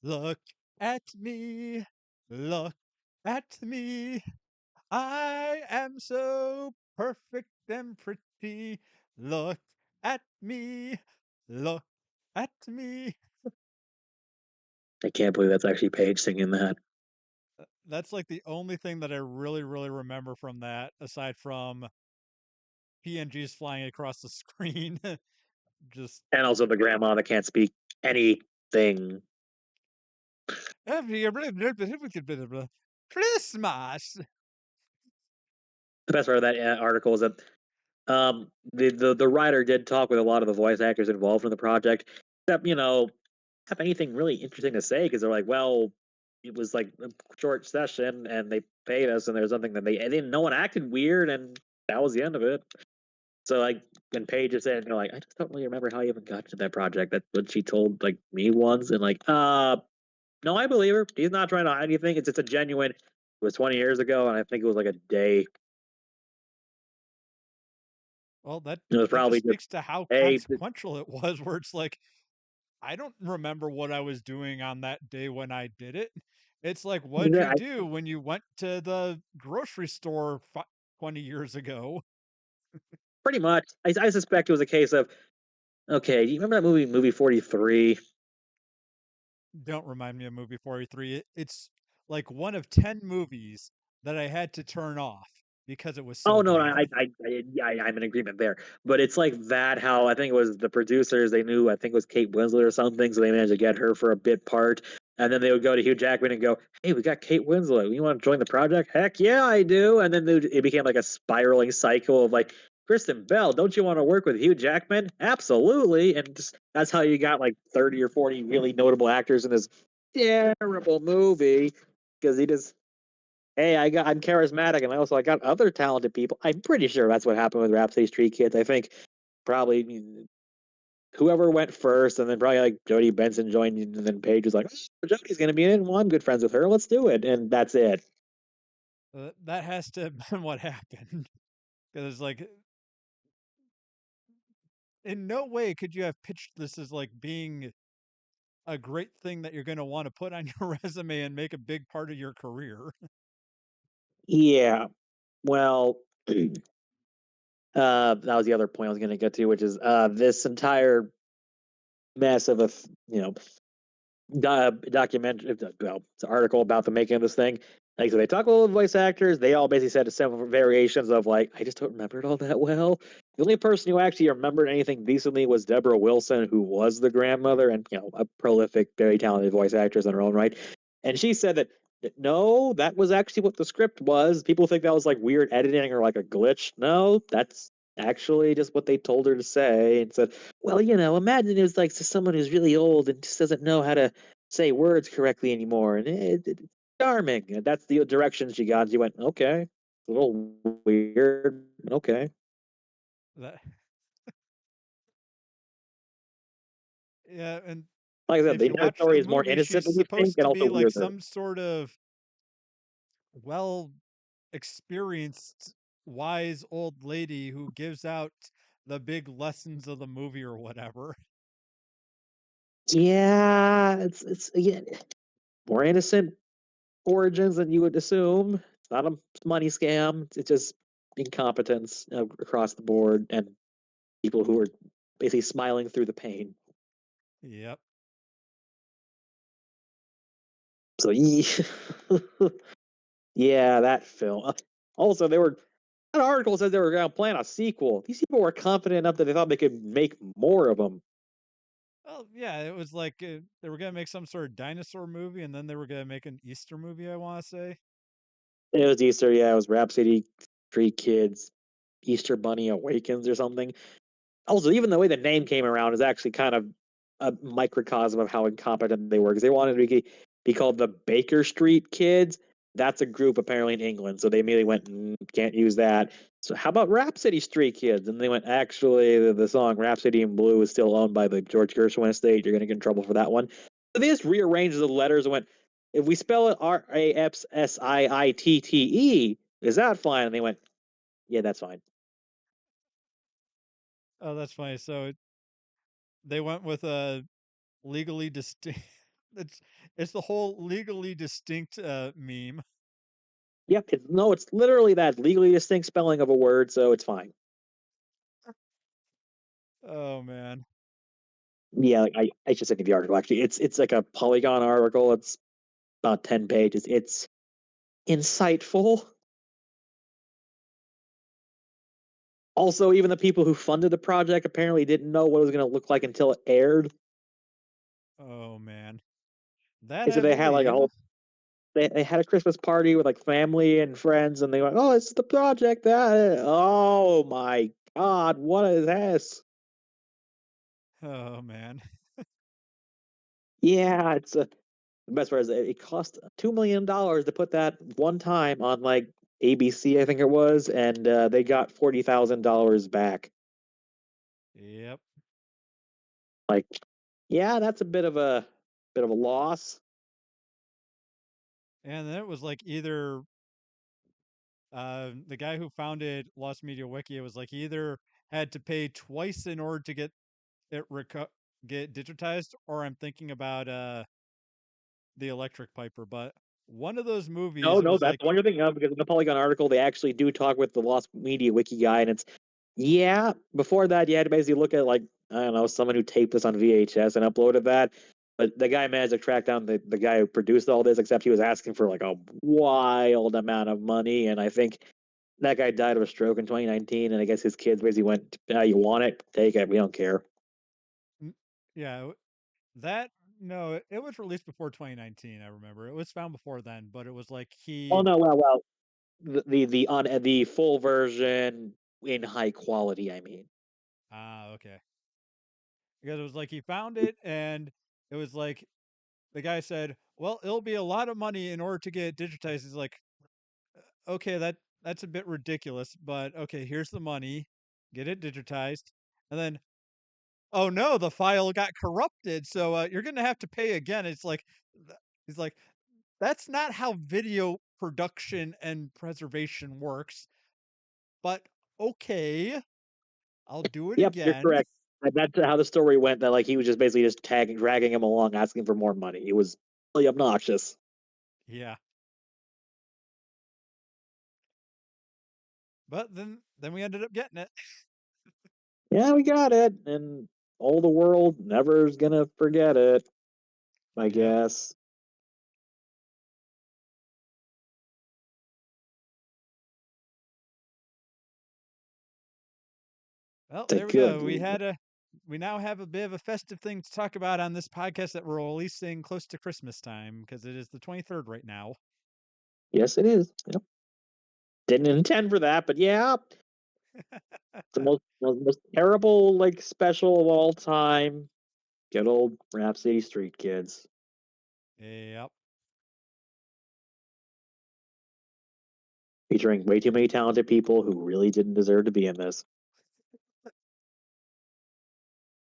[SPEAKER 1] Look at me. Look at me. I am so perfect and pretty. Look at me. Look at me.
[SPEAKER 2] I can't believe that's actually Paige singing that.
[SPEAKER 1] That's like the only thing that I really, really remember from that, aside from PNGs flying across the screen. Just
[SPEAKER 2] And also the grandma that can't speak anything.
[SPEAKER 1] Christmas.
[SPEAKER 2] The best part of that article is that the writer did talk with a lot of the voice actors involved in the project, except have anything really interesting to say because they're like, well, it was like a short session and they paid us and there's something that they and then no one acted weird and that was the end of it. So like when Paige is saying, like, I just don't really remember how I even got to that project. That's what she told like me once, and like, no, I believe her. He's not trying to hide anything. It's a genuine. It was 20 years ago, and I think it was like a day.
[SPEAKER 1] Well,
[SPEAKER 2] It was
[SPEAKER 1] that just
[SPEAKER 2] probably just,
[SPEAKER 1] speaks to how
[SPEAKER 2] hey,
[SPEAKER 1] consequential it was, where it's like, I don't remember what I was doing on that day when I did it. It's like, what'd you
[SPEAKER 2] yeah,
[SPEAKER 1] do when you went to the grocery store 20 years ago?
[SPEAKER 2] pretty much. I suspect it was a case of, okay, do you remember that movie 43?
[SPEAKER 1] Don't remind me of movie 43. It's like one of 10 movies that I had to turn off because it was
[SPEAKER 2] Oh
[SPEAKER 1] so
[SPEAKER 2] no,
[SPEAKER 1] bad.
[SPEAKER 2] yeah, I'm in agreement there. But it's like that. How I think it was the producers. They knew I think it was Kate Winslet or something, so they managed to get her for a bit part. And then they would go to Hugh Jackman and go, "Hey, we got Kate Winslet. You want to join the project? Heck yeah, I do." And then it became like a spiraling cycle of like, Kristen Bell, don't you want to work with Hugh Jackman? Absolutely. And just, that's how you got like 30 or 40 really notable actors in this terrible movie because he just hey, I'm charismatic, and I got other talented people. I'm pretty sure that's what happened with Rapsittie Street Kids. I think probably whoever went first, and then probably like Jodie Benson joined, and then Paige was like, oh, Jodie's going to be in it. Well, I'm good friends with her. Let's do it, and that's it.
[SPEAKER 1] That has to have been what happened. Because, like, in no way could you have pitched this as like being a great thing that you're going to want to put on your resume and make a big part of your career.
[SPEAKER 2] Yeah. Well, that was the other point I was going to get to, which is this entire mess of documentary, well, it's an article about the making of this thing. Like, so they talk with all the voice actors. They all basically said several variations of like, I just don't remember it all that well. The only person who actually remembered anything decently was Deborah Wilson, who was the grandmother and a prolific, very talented voice actress in her own right. And she said that no, that was actually what the script was. People think that was like weird editing or like a glitch. No, that's actually just what they told her to say. And said, well, imagine it was like to someone who's really old and just doesn't know how to say words correctly anymore. And it's charming. And that's the direction she got. She went, okay, it's a little weird. Okay.
[SPEAKER 1] That Yeah, and
[SPEAKER 2] Like I said,
[SPEAKER 1] if
[SPEAKER 2] the
[SPEAKER 1] you
[SPEAKER 2] entire
[SPEAKER 1] watch
[SPEAKER 2] story
[SPEAKER 1] the
[SPEAKER 2] is more
[SPEAKER 1] movie,
[SPEAKER 2] innocent
[SPEAKER 1] she's
[SPEAKER 2] than you think
[SPEAKER 1] supposed
[SPEAKER 2] and
[SPEAKER 1] to
[SPEAKER 2] also
[SPEAKER 1] be like
[SPEAKER 2] weirder.
[SPEAKER 1] some sort of well experienced, wise old lady who gives out the big lessons of the movie or whatever.
[SPEAKER 2] Yeah, it's again more innocent origins than you would assume. It's not a money scam. It's just incompetence across the board and people who are basically smiling through the pain.
[SPEAKER 1] Yep.
[SPEAKER 2] So yeah, that film. Also, that article says they were going to plan a sequel. These people were confident enough that they thought they could make more of them.
[SPEAKER 1] Well, yeah, it was like they were gonna make some sort of dinosaur movie, and then they were gonna make an Easter movie. I want to say.
[SPEAKER 2] It was Easter, yeah. It was Rhapsody, Street Kids, Easter Bunny Awakens or something. Also, even the way the name came around is actually kind of a microcosm of how incompetent they were because they wanted to be called the Baker Street Kids. That's a group apparently in England, so they immediately went, can't use that. So how about Rhapsody Street Kids? And they went, actually, the song Rhapsody in Blue is still owned by the George Gershwin estate. You're going to get in trouble for that one. So they just rearranged the letters and went, if we spell it Rapsiitte, is that fine? And they went, yeah, that's fine.
[SPEAKER 1] Oh, that's funny. So they went with a legally distinct. It's it's the whole legally distinct meme.
[SPEAKER 2] Yep. No, it's literally that legally distinct spelling of a word, so it's fine.
[SPEAKER 1] Oh man.
[SPEAKER 2] Yeah, like, I should send you the article. Actually, it's like a Polygon article. It's about 10 pages. It's insightful. Also, even the people who funded the project apparently didn't know what it was going to look like until it aired.
[SPEAKER 1] Oh man. That
[SPEAKER 2] And so
[SPEAKER 1] I
[SPEAKER 2] they had like a
[SPEAKER 1] believe.
[SPEAKER 2] whole they had a Christmas party with like family and friends, and they went, "Oh, it's the project that." Oh my god, what is this?
[SPEAKER 1] Oh man.
[SPEAKER 2] Yeah, it's a the best part is it cost $2 million to put that one time on like ABC, I think it was, and they got $40,000 back.
[SPEAKER 1] Yep.
[SPEAKER 2] Like, yeah, that's a bit of a loss.
[SPEAKER 1] And then it was like either the guy who founded Lost Media Wiki, it was like he either had to pay twice in order to get it get digitized, or I'm thinking about the Electric Piper. But one of those
[SPEAKER 2] No,
[SPEAKER 1] movies, it
[SPEAKER 2] no,
[SPEAKER 1] was
[SPEAKER 2] that's
[SPEAKER 1] like,
[SPEAKER 2] the one you're thinking of because in the Polygon article, they actually do talk with the Lost Media Wiki guy, and it's yeah. Before that, you had to basically look at like I don't know someone who taped this on VHS and uploaded that. But the guy managed to track down the guy who produced all this, except he was asking for like a wild amount of money, and I think that guy died of a stroke in 2019, and I guess his kids basically went, "You want it? Take it. We don't care."
[SPEAKER 1] mm, yeah, that no, it was released before 2019. I remember it was found before then, but it was like
[SPEAKER 2] Oh
[SPEAKER 1] he
[SPEAKER 2] no, well, the on the full version in high quality. I mean,
[SPEAKER 1] okay, because it was like he found it, and it was like the guy said, "Well, it'll be a lot of money in order to get it digitized." He's like, "Okay, that's a bit ridiculous, but okay, here's the money, get it digitized," and then, "Oh no, the file got corrupted, so you're gonna have to pay again." It's like, he's like, "That's not how video production and preservation works, but okay, I'll do it
[SPEAKER 2] yep, you're
[SPEAKER 1] again."
[SPEAKER 2] correct. That's how the story went. That like he was just basically just tagging, dragging him along, asking for more money. It was really obnoxious.
[SPEAKER 1] Yeah, but then we ended up getting it.
[SPEAKER 2] Yeah, we got it, and all the world never is gonna forget it. I
[SPEAKER 1] Yep.
[SPEAKER 2] guess
[SPEAKER 1] Well,
[SPEAKER 2] it's a
[SPEAKER 1] there we go.
[SPEAKER 2] good.
[SPEAKER 1] We now have a bit of a festive thing to talk about on this podcast that we're releasing close to Christmas time because it is the 23rd right now.
[SPEAKER 2] Yes, it is. Yep. Didn't intend for that, but yeah, it's the most terrible like special of all time. Good old Rapsittie Street Kids.
[SPEAKER 1] Yep.
[SPEAKER 2] Featuring way too many talented people who really didn't deserve to be in this.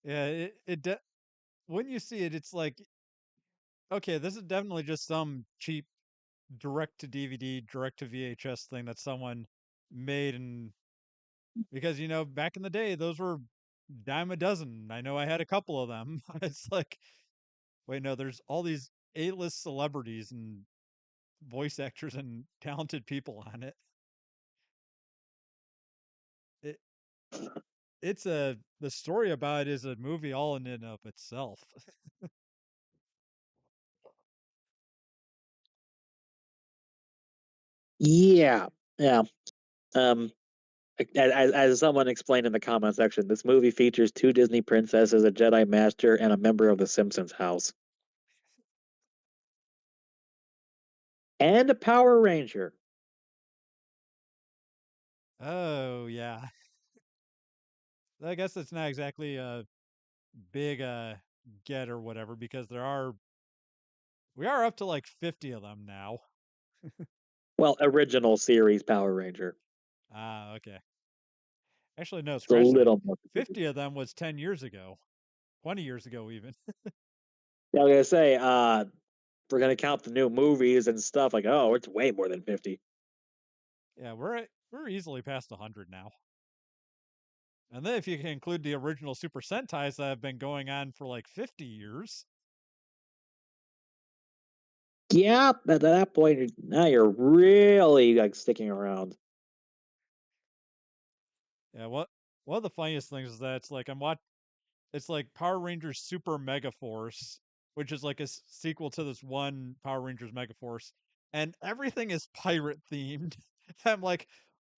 [SPEAKER 1] Yeah, when you see it, it's like, okay, this is definitely just some cheap direct to DVD, direct to VHS thing that someone made, and because back in the day those were dime a dozen. I know I had a couple of them. It's like, wait, no, there's all these A-list celebrities and voice actors and talented people on it. It it's a the story about it is a movie all in and of itself.
[SPEAKER 2] Yeah, yeah. Um, as someone explained in the comment section, this movie features two Disney princesses, a Jedi Master, and a member of the Simpsons house, and a Power Ranger.
[SPEAKER 1] Oh yeah, I guess it's not exactly a big get or whatever because we are up to like 50 of them now.
[SPEAKER 2] Well, original series Power Ranger.
[SPEAKER 1] Okay. Actually, no,
[SPEAKER 2] It's a
[SPEAKER 1] scratch that.
[SPEAKER 2] little more.
[SPEAKER 1] 50 of them was 10 years ago, 20 years ago even.
[SPEAKER 2] Yeah, I was gonna say, if we're gonna count the new movies and stuff, like, oh, it's way more than 50.
[SPEAKER 1] Yeah, we're easily past 100 now. And then if you can include the original Super Sentais that have been going on for like 50 years.
[SPEAKER 2] Yeah, at that point, now you're really like sticking around.
[SPEAKER 1] Yeah, what one of the funniest things is that it's like Power Rangers Super Mega Force, which is like a sequel to this one Power Rangers Mega Force, and everything is pirate themed. I'm like,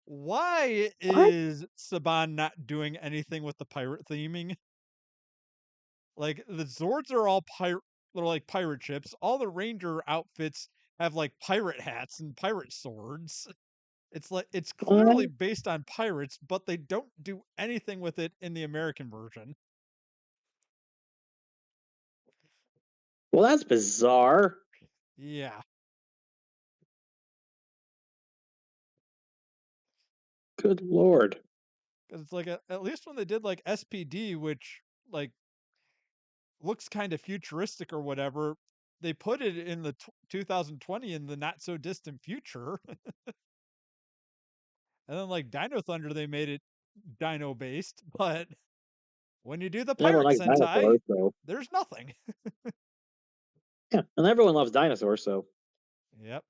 [SPEAKER 1] why
[SPEAKER 2] What?
[SPEAKER 1] is Saban not doing anything with the pirate theming? Like the Zords are all pirate, they're like pirate ships. All the Ranger outfits have like pirate hats and pirate swords. It's like it's clearly
[SPEAKER 2] What?
[SPEAKER 1] based on pirates, but they don't do anything with it in the American version.
[SPEAKER 2] Well, that's bizarre.
[SPEAKER 1] Yeah,
[SPEAKER 2] Good lord.
[SPEAKER 1] because it's like at least when they did like SPD, which like looks kind of futuristic or whatever, they put it in the 2020 in the not so distant future. And then like Dino Thunder, they made it dino based, but when you do the
[SPEAKER 2] Everyone
[SPEAKER 1] pirate
[SPEAKER 2] likes
[SPEAKER 1] Sentai,
[SPEAKER 2] dinosaurs, so
[SPEAKER 1] there's nothing.
[SPEAKER 2] yeah, and everyone loves dinosaurs, so
[SPEAKER 1] Yep.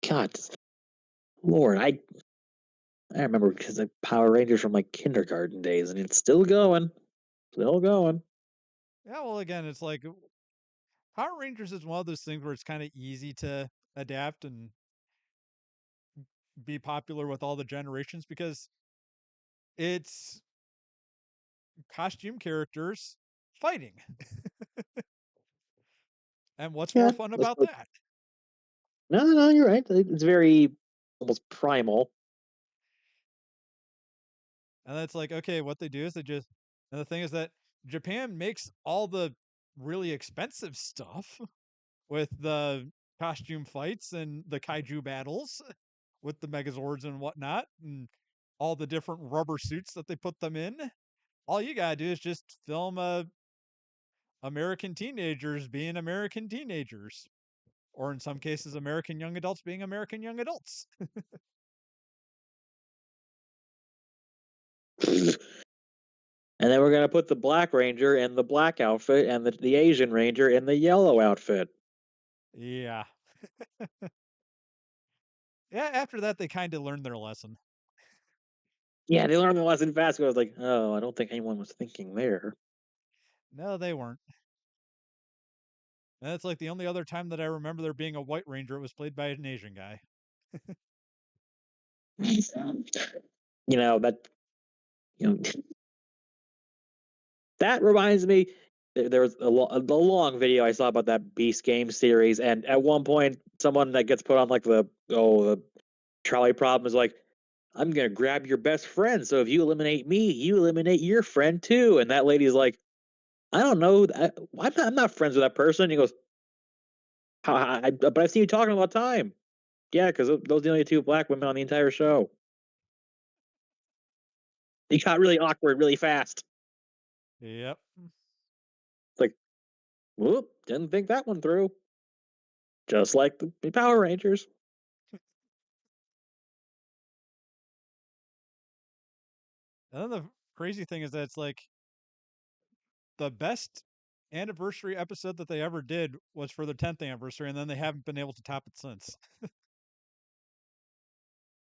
[SPEAKER 2] God, Lord, I remember because the Power Rangers from like kindergarten days, and it's still going, still going.
[SPEAKER 1] Yeah, well, again, it's like Power Rangers is one of those things where it's kind of easy to adapt and be popular with all the generations because it's costume characters fighting. And what's more
[SPEAKER 2] Yeah,
[SPEAKER 1] fun
[SPEAKER 2] that's
[SPEAKER 1] about
[SPEAKER 2] like,
[SPEAKER 1] that?
[SPEAKER 2] no, no, no, you're right. It's very almost primal.
[SPEAKER 1] And that's like, okay, what they do is they just, and the thing is that Japan makes all the really expensive stuff with the costume fights and the kaiju battles with the Megazords and whatnot, and all the different rubber suits that they put them in. All you gotta do is just film American teenagers being American teenagers, or in some cases, American young adults being American young adults.
[SPEAKER 2] And then we're gonna put the Black Ranger in the black outfit, and the Asian Ranger in the yellow outfit.
[SPEAKER 1] Yeah. Yeah, after that, they kind of learned their lesson.
[SPEAKER 2] Yeah, they learned the lesson fast. I was like, oh, I don't think anyone was thinking there.
[SPEAKER 1] No, they weren't. And that's like the only other time that I remember there being a white ranger. It was played by an Asian guy.
[SPEAKER 2] You know that you know that reminds me. There was a long video I saw about that Beast game series, and at one point, someone that gets put on like the trolley problem is like, "I'm gonna grab your best friend. So if you eliminate me, you eliminate your friend too." And that lady's like, "I don't know. I'm not friends with that person." And he goes, but I've seen you talking about time. Yeah, because those are the only two black women on the entire show. He got really awkward really fast.
[SPEAKER 1] Yep.
[SPEAKER 2] It's like, whoop, didn't think that one through. Just like the Power Rangers.
[SPEAKER 1] And then the crazy thing is that it's like the best anniversary episode that they ever did was for their 10th anniversary, and then they haven't been able to top it since.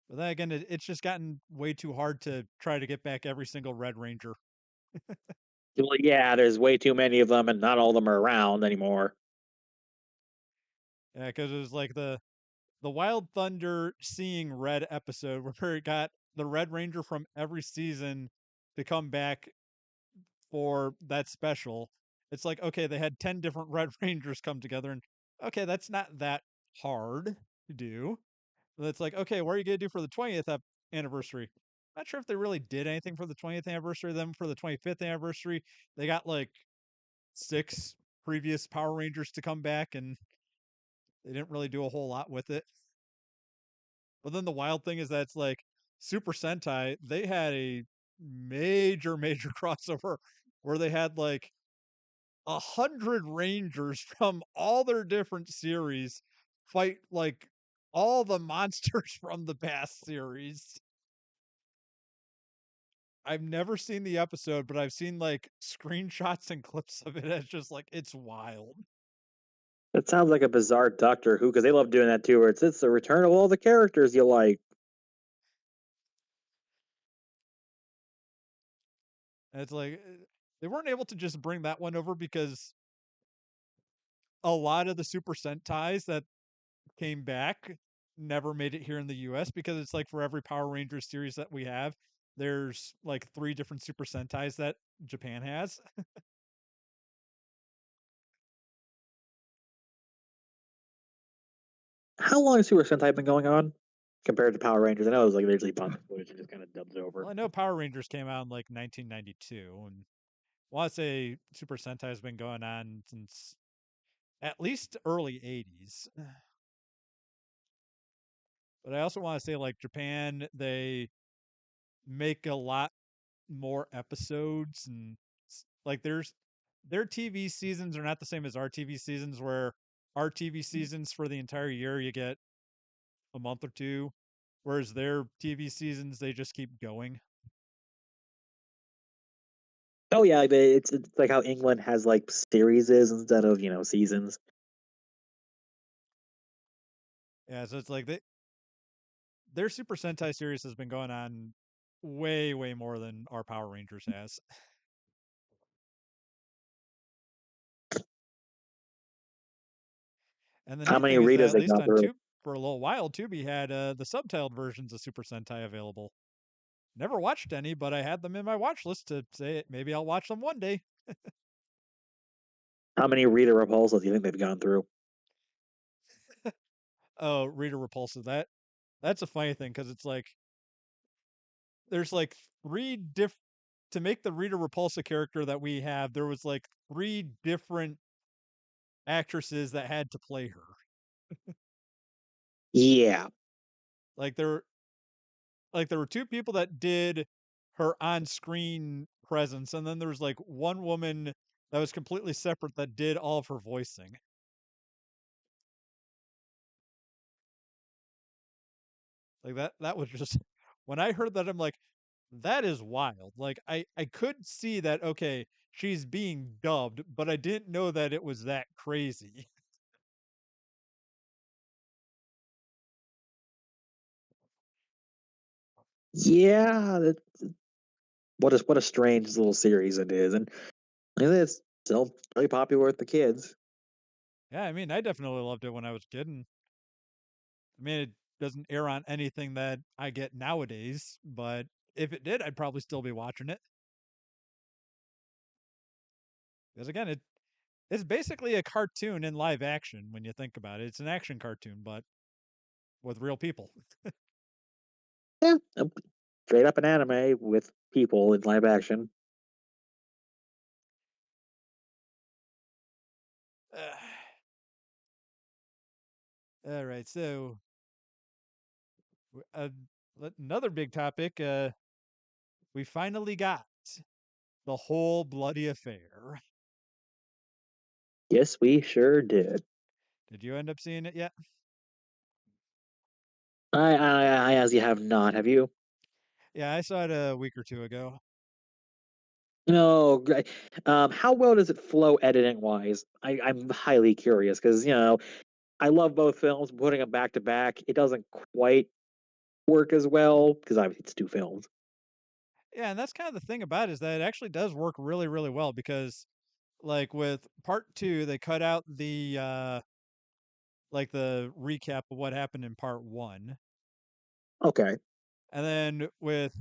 [SPEAKER 1] But then again, it's just gotten way too hard to try to get back every single Red Ranger.
[SPEAKER 2] Well, yeah, there's way too many of them, and not all of them are around anymore.
[SPEAKER 1] Yeah, because it was like the Wild Thunder Seeing Red episode where it got the Red Ranger from every season to come back for that special. It's like, okay, they had 10 different Red Rangers come together, and okay, that's not that hard to do. And it's like, okay, what are you going to do for the 20th anniversary? Not sure if they really did anything for the 20th anniversary. Then for the 25th anniversary, they got like six previous Power Rangers to come back, and they didn't really do a whole lot with it. But then the wild thing is that it's like Super Sentai, they had a major crossover where they had like 100 Rangers from all their different series fight like all the monsters from the past series. I've never seen the episode, but I've seen like screenshots and clips of it. It's just like it's wild.
[SPEAKER 2] That sounds like a bizarre Doctor Who, because they love doing that too, where it's the return of all the characters you like.
[SPEAKER 1] And it's like they weren't able to just bring that one over because a lot of the Super Sentais that came back never made it here in the US because it's like for every Power Rangers series that we have, there's like 3 different Super Sentais that Japan has.
[SPEAKER 2] How long has Super Sentai been going on compared to Power Rangers? I know it was like originally Pop Footage and just kind of dubbed it over.
[SPEAKER 1] Well, I know Power Rangers came out in like 1992, and I want to say Super Sentai has been going on since at least early 80s. But I also want to say like Japan, they make a lot more episodes and like their TV seasons are not the same as our TV seasons where our TV seasons for the entire year you get a month or two, whereas their TV seasons they just keep going.
[SPEAKER 2] Oh yeah, it's like how England has like series instead of seasons.
[SPEAKER 1] Yeah, so it's like their Super Sentai series has been going on way more than our Power Rangers has. And the
[SPEAKER 2] How
[SPEAKER 1] neat
[SPEAKER 2] many
[SPEAKER 1] thing is that
[SPEAKER 2] Ritas
[SPEAKER 1] at
[SPEAKER 2] they
[SPEAKER 1] least
[SPEAKER 2] got
[SPEAKER 1] on
[SPEAKER 2] through?
[SPEAKER 1] Tube for a little while, Tubi had the subtitled versions of Super Sentai available. Never watched any, but I had them in my watch list to say maybe I'll watch them one day.
[SPEAKER 2] How many Rita Repulsas do you think they've gone through?
[SPEAKER 1] Oh, Reader Repulsive. That's a funny thing because it's like there's like three diff to make the Rita Repulsa character that we have. There was like three different actresses that had to play her.
[SPEAKER 2] Yeah.
[SPEAKER 1] Like there were two people that did her on-screen presence, and then there was like one woman that was completely separate that did all of her voicing. Like that was just when I heard that I'm like that is wild. Like I could see that okay, she's being dubbed, but I didn't know that it was that crazy.
[SPEAKER 2] Yeah, what a strange little series it is, and it's still really popular with the kids.
[SPEAKER 1] Yeah, I mean, I definitely loved it when I was a kid and I mean it doesn't air on anything that I get nowadays, but if it did, I'd probably still be watching it. Because again, it's basically a cartoon in live action when you think about it. It's an action cartoon, but with real people.
[SPEAKER 2] Yeah, straight up an anime with people in live action.
[SPEAKER 1] Uh, all right, so uh, another big topic. We finally got the whole bloody affair.
[SPEAKER 2] Yes, we sure did.
[SPEAKER 1] Did you end up seeing it yet?
[SPEAKER 2] I as you have not. Have you?
[SPEAKER 1] Yeah, I saw it a week or two ago.
[SPEAKER 2] No. How well does it flow editing wise? I'm highly curious because I love both films. Putting them back to back, it doesn't quite work as well because obviously it's two films.
[SPEAKER 1] Yeah, and that's kind of the thing about it is that it actually does work really well because like with part 2, they cut out the like the recap of what happened in part 1.
[SPEAKER 2] Okay.
[SPEAKER 1] And then with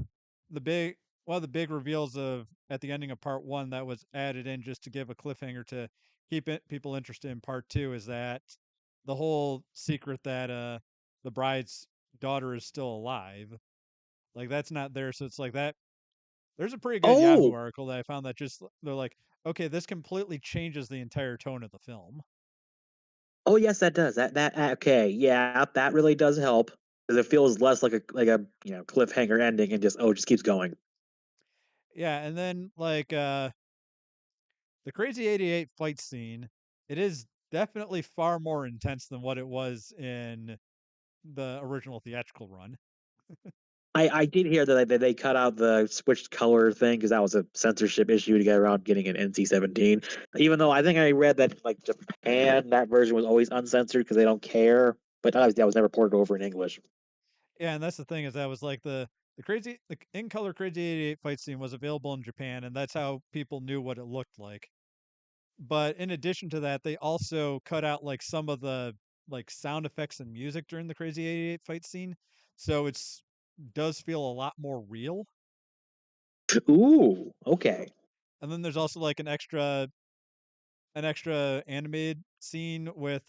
[SPEAKER 1] the big one of the big reveals of at the ending of part 1 that was added in just to give a cliffhanger to keep it people interested in part 2 is that the whole secret that the bride's daughter is still alive. Like that's not there so it's like that there's a pretty good Yahoo
[SPEAKER 2] Oh,
[SPEAKER 1] article that I found that just they're like, okay, this completely changes the entire tone of the film.
[SPEAKER 2] oh yes, that does. That okay. Yeah, that really does help because it feels less like a cliffhanger ending and just keeps going.
[SPEAKER 1] Yeah, and then like the Crazy 88 fight scene, it is definitely far more intense than what it was in the original theatrical run.
[SPEAKER 2] I did hear that they cut out the switched color thing because that was a censorship issue to get around getting an NC-17. Even though I think I read that like Japan, that version was always uncensored because they don't care. But obviously that was never ported over in English.
[SPEAKER 1] Yeah, and that's the thing is that was like the in color Crazy 88 fight scene was available in Japan, and that's how people knew what it looked like. But in addition to that, they also cut out like some of the like sound effects and music during the Crazy 88 fight scene, so it's does feel a lot more real.
[SPEAKER 2] Ooh, okay.
[SPEAKER 1] And then there's also like an extra animated scene with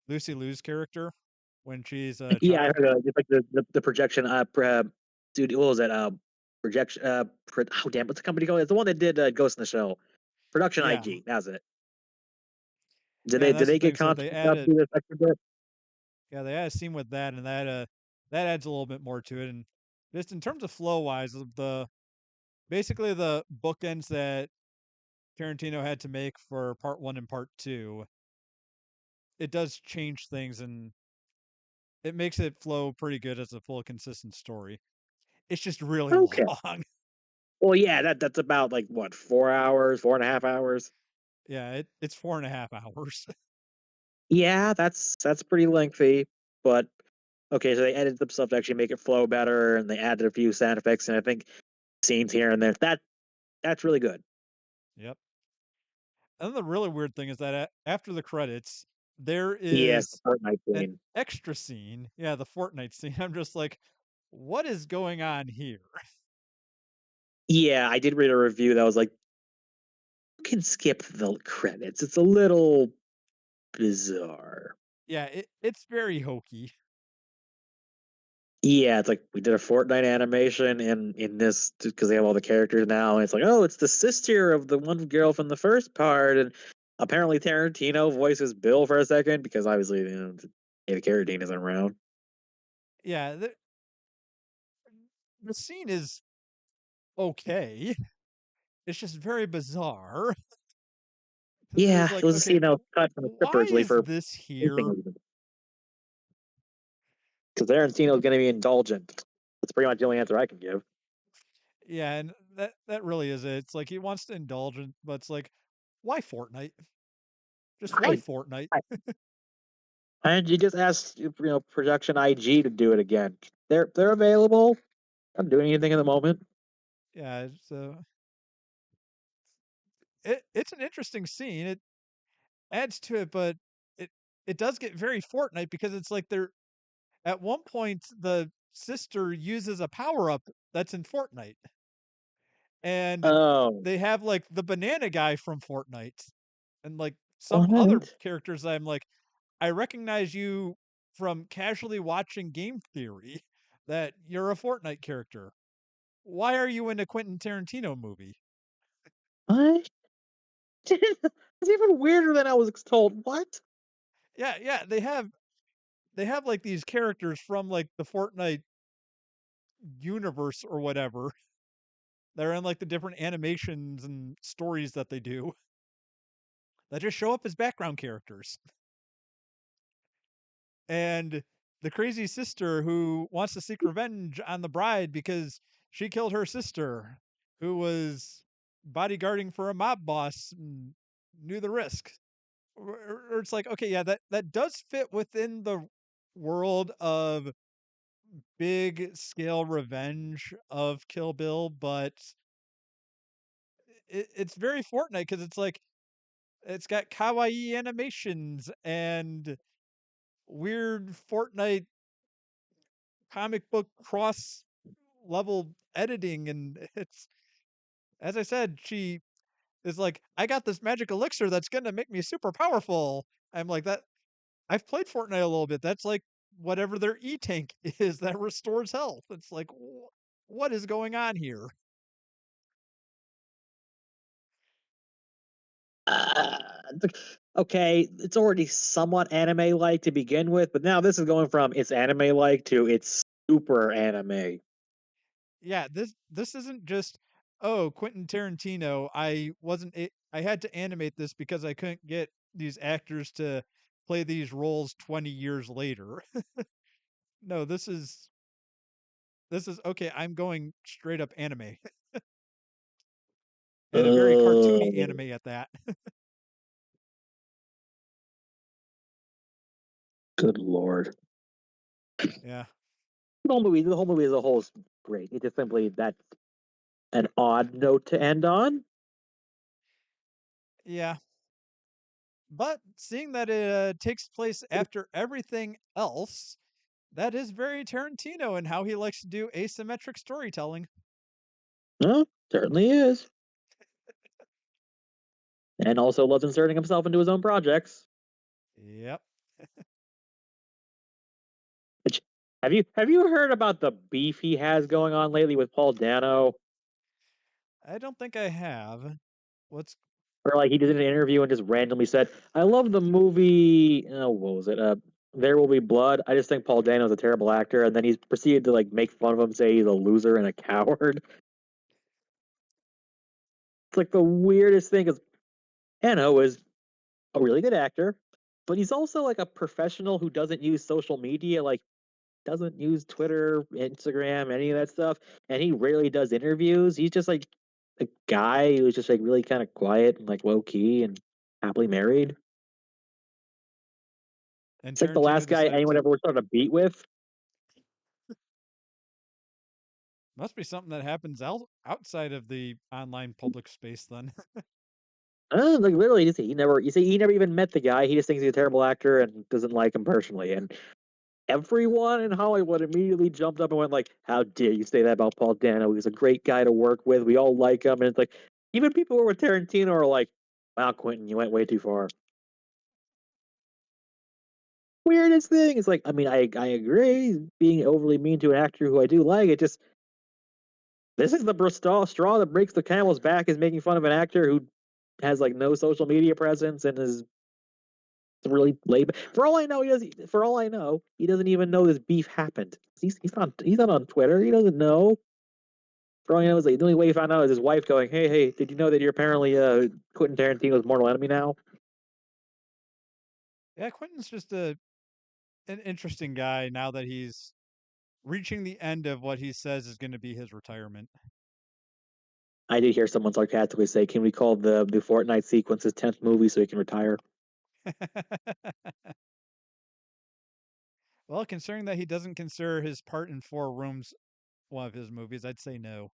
[SPEAKER 1] Lucy Liu's character when she's a
[SPEAKER 2] Yeah, I
[SPEAKER 1] child.
[SPEAKER 2] heard, it's like the projection, dude, what was that, projection, oh, damn, what's the company called? It's the one that did, Ghost in the Shell. Production
[SPEAKER 1] Yeah,
[SPEAKER 2] IG, that's it.
[SPEAKER 1] yeah, and
[SPEAKER 2] Did
[SPEAKER 1] that's the
[SPEAKER 2] they get
[SPEAKER 1] thing. So they
[SPEAKER 2] contracted out to do
[SPEAKER 1] added,
[SPEAKER 2] this extra bit?
[SPEAKER 1] yeah, they added a scene with that, and that adds a little bit more to it. And just in terms of flow wise, of the basically the bookends that Tarantino had to make for part one and part two, it does change things and it makes it flow pretty good as a full consistent story. It's just really
[SPEAKER 2] Okay.
[SPEAKER 1] long.
[SPEAKER 2] Well, yeah, that's about, like, what, 4 hours, 4.5 hours?
[SPEAKER 1] Yeah, it's 4.5 hours.
[SPEAKER 2] Yeah, that's pretty lengthy, but okay, so they edited some stuff to actually make it flow better, and they added a few sound effects, and I think scenes here and there. That's really good.
[SPEAKER 1] Yep. And then the really weird thing is that after the credits, there
[SPEAKER 2] Yes, the
[SPEAKER 1] is
[SPEAKER 2] Fortnite
[SPEAKER 1] an
[SPEAKER 2] scene.
[SPEAKER 1] extra scene. Yeah, the Fortnite scene. I'm just like, what is going on here?
[SPEAKER 2] Yeah, I did read a review that was like, "You can skip the credits. It's a little bizarre."
[SPEAKER 1] Yeah, it's very hokey.
[SPEAKER 2] Yeah, it's like we did a Fortnite animation in this because they have all the characters now, and it's like, oh, it's the sister of the one girl from the first part, and apparently Tarantino voices Bill for a second because obviously David Carradine isn't around.
[SPEAKER 1] Yeah, the scene is okay. It's just very bizarre. It's
[SPEAKER 2] Yeah, it
[SPEAKER 1] like,
[SPEAKER 2] was a
[SPEAKER 1] okay,
[SPEAKER 2] scene that was cut from the script
[SPEAKER 1] why
[SPEAKER 2] originally
[SPEAKER 1] is
[SPEAKER 2] for
[SPEAKER 1] this
[SPEAKER 2] pacing
[SPEAKER 1] here?
[SPEAKER 2] reasons because Tarantino is going to be indulgent. That's pretty much the only answer I can give.
[SPEAKER 1] Yeah, and that really is it. It's like he wants to indulge in, but it's like, why Fortnite? Just why
[SPEAKER 2] I,
[SPEAKER 1] Fortnite?
[SPEAKER 2] I and you just asked production IG to do it again. They're available. I'm not doing anything at the moment.
[SPEAKER 1] Yeah, so it's an interesting scene. It adds to it, but it it does get very Fortnite because it's like they're at one point the sister uses a power up that's in Fortnite, and
[SPEAKER 2] Oh,
[SPEAKER 1] they have like the banana guy from Fortnite, and like some other
[SPEAKER 2] what?
[SPEAKER 1] characters. I'm like, I recognize you from casually watching Game Theory that you're a Fortnite character. Why are you in a Quentin Tarantino movie?
[SPEAKER 2] What? It's even weirder than I was told. What?
[SPEAKER 1] Yeah, yeah, they have like these characters from like the Fortnite universe or whatever. They're in like the different animations and stories that they do that just show up as background characters. And the crazy sister who wants to seek revenge on the bride because she killed her sister, who was bodyguarding for a mob boss and knew the risk. Or it's like, okay, yeah, that does fit within the world of big scale revenge of Kill Bill, but it's very Fortnite because it's like it's got kawaii animations and weird Fortnite comic book cross level editing, and it's as I said, she is like, I got this magic elixir that's gonna make me super powerful. I'm like that. I've played Fortnite a little bit. That's like whatever their E tank is that restores health. It's like, what is going on here?
[SPEAKER 2] Uh, okay, it's already somewhat anime like to begin with, but now this is going from it's anime like to it's super anime.
[SPEAKER 1] Yeah, this isn't just, oh, Quentin Tarantino. I had to animate this because I couldn't get these actors to play these roles 20 years later. No, this is okay. I'm going straight up anime and a very cartoony
[SPEAKER 2] Oh,
[SPEAKER 1] anime at that.
[SPEAKER 2] good lord.
[SPEAKER 1] Yeah.
[SPEAKER 2] The whole movie as a whole is great. It's just simply that's an odd note to end on.
[SPEAKER 1] Yeah. But seeing that it takes place after everything else, That is very Tarantino and how he likes to do asymmetric storytelling.
[SPEAKER 2] No, certainly is. And also loves inserting himself into his own projects.
[SPEAKER 1] Yep.
[SPEAKER 2] Which have you heard about the beef he has going on lately with Paul Dano?
[SPEAKER 1] I don't think I have. What's
[SPEAKER 2] Or like he did an interview and just randomly said, "I love the movie." Oh, what was it? There Will Be Blood. I just think Paul Dano's a terrible actor, and then he's proceeded to like make fun of him, say he's a loser and a coward. It's like the weirdest thing. Because Dano is a really good actor, but he's also like a professional who doesn't use social media, like doesn't use Twitter, Instagram, any of that stuff, and he rarely does interviews. He's just like a guy who's just like really kind of quiet and like low key and happily married.
[SPEAKER 1] and
[SPEAKER 2] It's like the
[SPEAKER 1] Tarantino
[SPEAKER 2] last guy
[SPEAKER 1] decided
[SPEAKER 2] anyone
[SPEAKER 1] to
[SPEAKER 2] ever would start a beat with.
[SPEAKER 1] must be something that happens outside of the online public space then.
[SPEAKER 2] Like literally, he never. You see, he never even met the guy. He just thinks he's a terrible actor and doesn't like him personally. And everyone in Hollywood immediately jumped up and went like, "How dare you say that about Paul Dano? He's a great guy to work with. We all like him." And it's like, even people who are with Tarantino are like, "Wow, Quentin, you went way too far." Weirdest thing. It's like, I mean, I agree. Being overly mean to an actor who I do like, it just this is the straw that breaks the camel's back is making fun of an actor who has like no social media presence and is really laid. For all I know, he doesn't. For all I know, he doesn't even know this beef happened. He's not on Twitter. He doesn't know. For all I know, is like the only way he found out is his wife going, "Hey, did you know that you're apparently Quentin Tarantino's mortal enemy now?"
[SPEAKER 1] Yeah, Quentin's just an interesting guy now that he's reaching the end of what he says is going to be his retirement.
[SPEAKER 2] I did hear someone sarcastically say, "Can we call the Fortnite sequence his 10th movie so he can retire?"
[SPEAKER 1] Well, considering that he doesn't consider his part in Four Rooms one of his movies, I'd say no.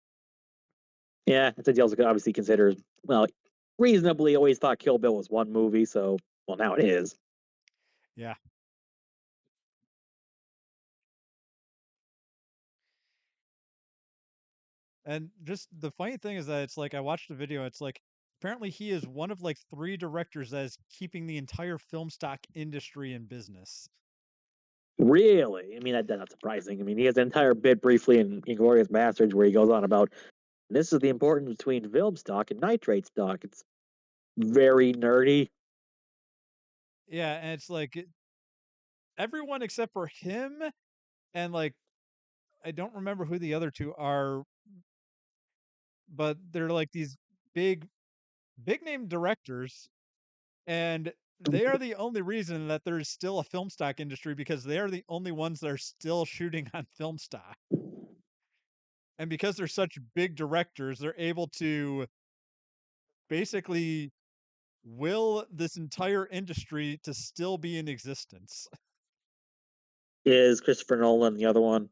[SPEAKER 2] Yeah, I think he also obviously considers well, reasonably always thought Kill Bill was one movie, so well now it is.
[SPEAKER 1] Yeah. And just the funny thing is that it's like I watched a video, it's like apparently he is one of like three directors that is keeping the entire film stock industry in business.
[SPEAKER 2] Really? I mean, that's not surprising. I mean, he has an entire bit briefly in Inglorious Bastards where he goes on about this is the importance between film stock and nitrate stock. It's very nerdy.
[SPEAKER 1] Yeah, and it's like everyone except for him and like I don't remember who the other two are, but they're like these big big name directors and they are the only reason that there's still a film stock industry because they are the only ones that are still shooting on film stock. And because they're such big directors, they're able to basically will this entire industry to still be in existence.
[SPEAKER 2] Is Christopher Nolan the other one?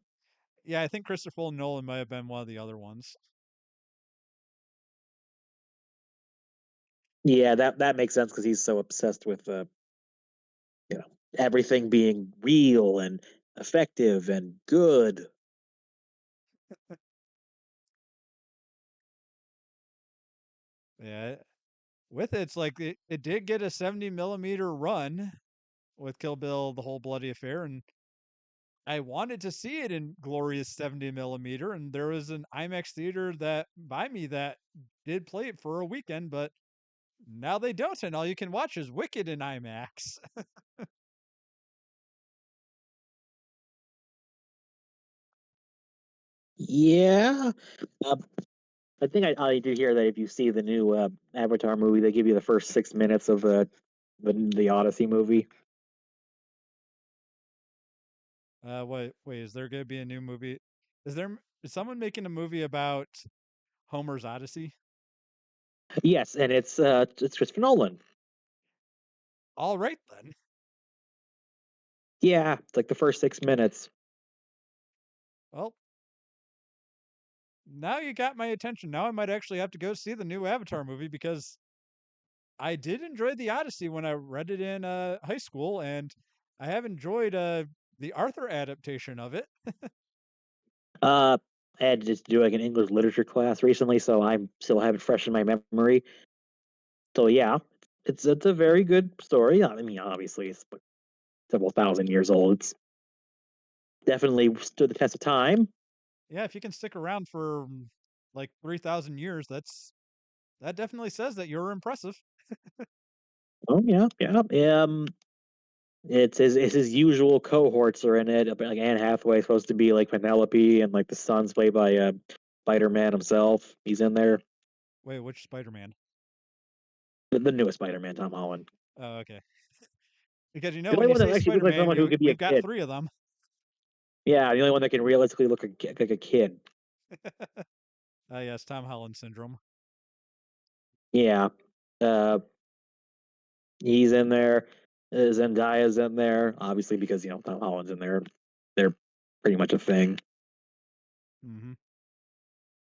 [SPEAKER 1] Yeah, I think Christopher Nolan might have been one of the other ones.
[SPEAKER 2] Yeah, that makes sense because he's so obsessed with you know everything being real and effective and good.
[SPEAKER 1] Yeah, with it, it's like it did get a 70 millimeter run with Kill Bill, the whole bloody affair, and I wanted to see it in glorious 70 millimeter, and there was an IMAX theater that by me that did play it for a weekend, but now they don't, and all you can watch is Wicked in IMAX.
[SPEAKER 2] Yeah, uh, I think I do hear that if you see the new Avatar movie, they give you the first 6 minutes of the Odyssey movie.
[SPEAKER 1] Wait, is there going to be a new movie? Is someone making a movie about Homer's Odyssey?
[SPEAKER 2] Yes, and it's Christopher Nolan.
[SPEAKER 1] All right then.
[SPEAKER 2] Yeah, it's like the first 6 minutes.
[SPEAKER 1] Well, now you got my attention. Now I might actually have to go see the new Avatar movie because I did enjoy the Odyssey when I read it in high school, and I have enjoyed The Arthur adaptation of it.
[SPEAKER 2] Uh, I had to just do like an English literature class recently, so I'm still have it fresh in my memory. So yeah, it's a very good story. I mean, obviously, it's like several thousand years old. It's definitely stood the test of time.
[SPEAKER 1] Yeah, if you can stick around for like 3,000 years, that definitely says that you're impressive.
[SPEAKER 2] Oh yeah, yeah. It's his usual cohorts are in it. Like Anne Hathaway supposed to be like Penelope, and like the son's played by Spider Man himself. He's in there.
[SPEAKER 1] Wait, which Spider-Man?
[SPEAKER 2] The newest Spider Man, Tom Holland.
[SPEAKER 1] Oh, okay. Because
[SPEAKER 2] The
[SPEAKER 1] when
[SPEAKER 2] only
[SPEAKER 1] you
[SPEAKER 2] one that
[SPEAKER 1] say
[SPEAKER 2] actually looks like
[SPEAKER 1] Spider-Man,
[SPEAKER 2] someone who could be a
[SPEAKER 1] we've got
[SPEAKER 2] kid.
[SPEAKER 1] 3 of them.
[SPEAKER 2] Yeah, the only one that can realistically look like a kid.
[SPEAKER 1] Yes, Tom Holland syndrome.
[SPEAKER 2] Yeah. Uh, he's in there. Zendaya's in there, obviously because Tom Holland's in there. They're pretty much a thing.
[SPEAKER 1] Mhm.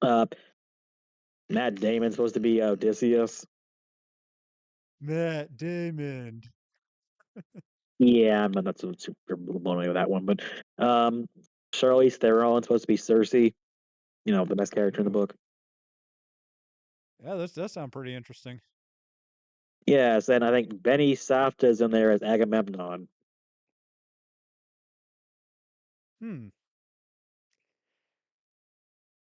[SPEAKER 2] Uh, Matt Damon's supposed to be Odysseus.
[SPEAKER 1] Matt Damon.
[SPEAKER 2] Yeah, I'm not so super blown away with that one, but um, Charlize Theron's supposed to be Cersei. The best character in the
[SPEAKER 1] Ooh.
[SPEAKER 2] book.
[SPEAKER 1] Yeah, this does sound pretty interesting.
[SPEAKER 2] Yes, and I think Benny Safta's in there as Agamemnon.
[SPEAKER 1] Hmm.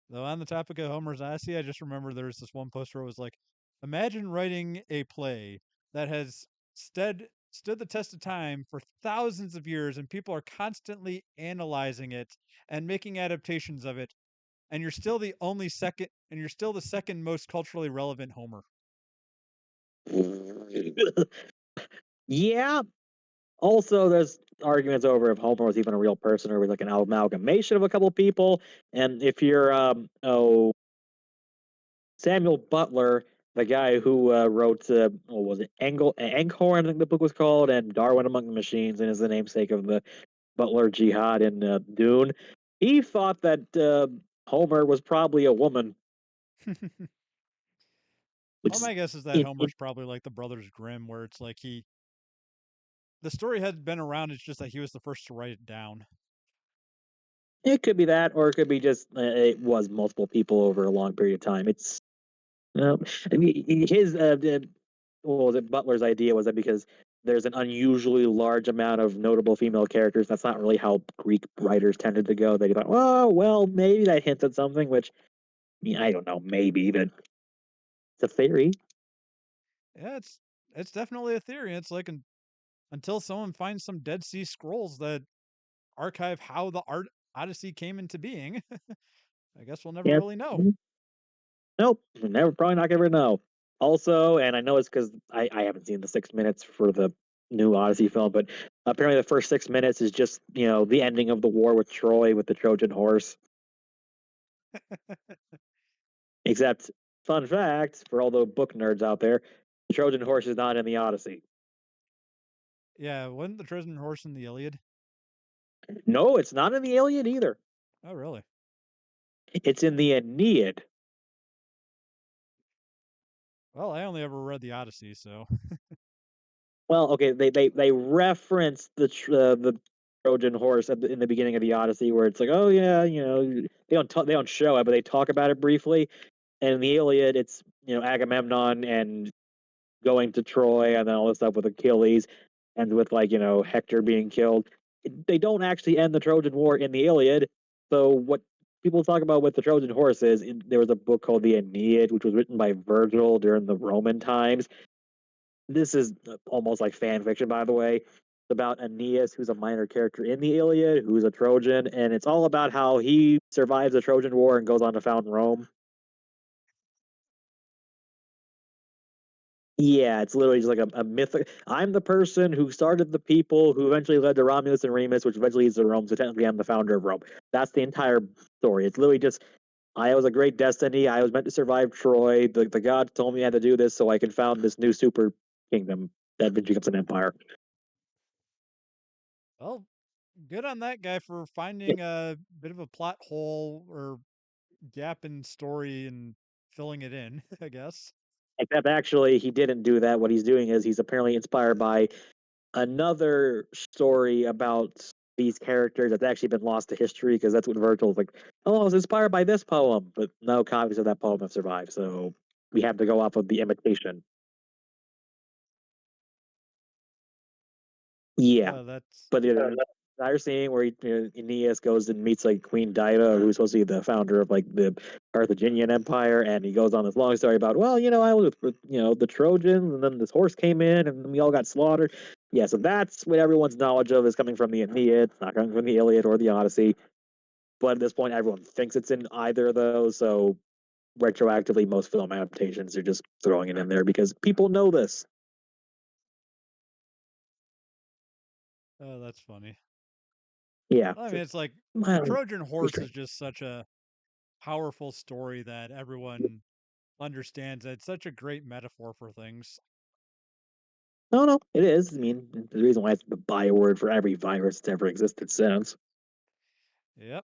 [SPEAKER 1] Though on the topic of Homer's Odyssey, I just remember there's this one poster where it was like, imagine writing a play that has stood the test of time for thousands of years and people are constantly analyzing it and making adaptations of it, and you're still the second most culturally relevant Homer.
[SPEAKER 2] Yeah. Also, there's arguments over if Homer was even a real person or was like an amalgamation of a couple people. And if you're Samuel Butler, the guy who wrote what was it, Anghorn, I think the book was called, and Darwin Among the Machines, and is the namesake of the Butler Jihad in Dune. He thought that Homer was probably a woman, which
[SPEAKER 1] Well,
[SPEAKER 2] is
[SPEAKER 1] my guess is that
[SPEAKER 2] it,
[SPEAKER 1] Homer's
[SPEAKER 2] it,
[SPEAKER 1] probably like the Brothers Grimm, where it's like the story had been around, it's just that he was the first to write it down.
[SPEAKER 2] it could be that, or it could be just it was multiple people over a long period of time. It's no, I mean, his what was it? Butler's idea was that because there's an unusually large amount of notable female characters, that's not really how Greek writers tended to go. They thought, oh, well, maybe that hints at something. Which, I mean, I don't know, maybe, but it's a theory.
[SPEAKER 1] Yeah, it's definitely a theory. It's like until someone finds some Dead Sea Scrolls that archive how the art Odyssey came into being, I guess we'll never
[SPEAKER 2] Yeah,
[SPEAKER 1] really know.
[SPEAKER 2] mm, nope, never, probably not gonna know. Also, and I know it's because I haven't seen the 6 minutes for the new Odyssey film, but apparently the first 6 minutes is just the ending of the war with Troy with the Trojan horse. Except, fun fact for all the book nerds out there, the Trojan horse is not in the Odyssey.
[SPEAKER 1] Yeah, wasn't the Trojan horse in the Iliad?
[SPEAKER 2] No, it's not in the Iliad either.
[SPEAKER 1] Oh, really?
[SPEAKER 2] It's in the Aeneid.
[SPEAKER 1] Well, I only ever read the Odyssey, so
[SPEAKER 2] Well, okay, they reference the Trojan horse in the beginning of the Odyssey, where it's like, oh yeah, they don't show it, but they talk about it briefly. And in the Iliad, it's Agamemnon and going to Troy, and then all this stuff with Achilles, and with like Hector being killed. They don't actually end the Trojan War in the Iliad. So what people talk about with the Trojan horse is there was a book called the Aeneid, which was written by Virgil during the Roman times. This is almost like fan fiction, by the way. It's about Aeneas, who's a minor character in the Iliad, who's a Trojan, and it's all about how he survives the Trojan War and goes on to found Rome. Yeah, it's literally just like a myth. I'm the person who started the people who eventually led to Romulus and Remus, which eventually leads to Rome. So technically, I'm the founder of Rome. That's the entire story. It's literally just I was a great destiny. I was meant to survive Troy. The gods told me I had to do this so I could found this new super kingdom that eventually becomes an empire.
[SPEAKER 1] well, good on that guy for
[SPEAKER 2] Yeah,
[SPEAKER 1] finding a bit of a plot hole or gap in story and filling it in, I guess.
[SPEAKER 2] except actually, he didn't do that. What he's doing is he's apparently inspired by another story about. these characters that's actually been lost to history because that's what Virgil's like. Oh, I was inspired by this poem, but no copies of that poem have survived, so we have to go off of the imitation. Yeah,
[SPEAKER 1] Oh, that's
[SPEAKER 2] but the entire scene where Aeneas goes and meets like Queen Dido, who's supposed to be the founder of like the Carthaginian Empire, and he goes on this long story about, well, I was with the Trojans, and then this horse came in, and we all got slaughtered. Yeah, so that's what everyone's knowledge of is coming from the Aeneid, it's not coming from the Iliad or the Odyssey. But at this point, everyone thinks it's in either of those, so retroactively, most film adaptations are just throwing it in there because people know this.
[SPEAKER 1] that's funny.
[SPEAKER 2] Yeah,
[SPEAKER 1] Well, I mean, it's like the
[SPEAKER 2] well,
[SPEAKER 1] Trojan horse is just such a powerful story that everyone understands. It's such a great metaphor for things.
[SPEAKER 2] no, no, it is. I mean, there's a reason why it's the byword for every virus that's ever existed since.
[SPEAKER 1] Yep.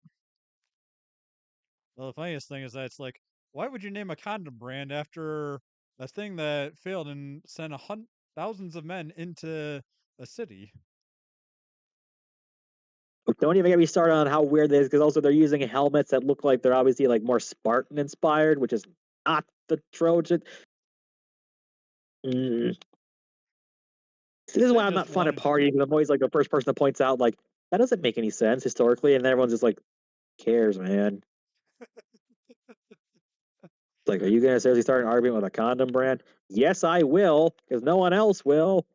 [SPEAKER 1] Well, the funniest thing is that it's like, why would you name a condom brand after a thing that failed and sent thousands of men into a city?
[SPEAKER 2] Don't even get me started on how weird it is because also they're using helmets that look like they're obviously like more Spartan inspired, which is not the Trojan. Mm. This is
[SPEAKER 1] They
[SPEAKER 2] why I'm
[SPEAKER 1] just
[SPEAKER 2] not fun at
[SPEAKER 1] wanted.
[SPEAKER 2] parties. I'm always like the first person that points out like that doesn't make any sense historically, and everyone's just like, cares, man. It's like, are you gonna seriously start an argument with a condom brand? Yes, I will, because no one else will.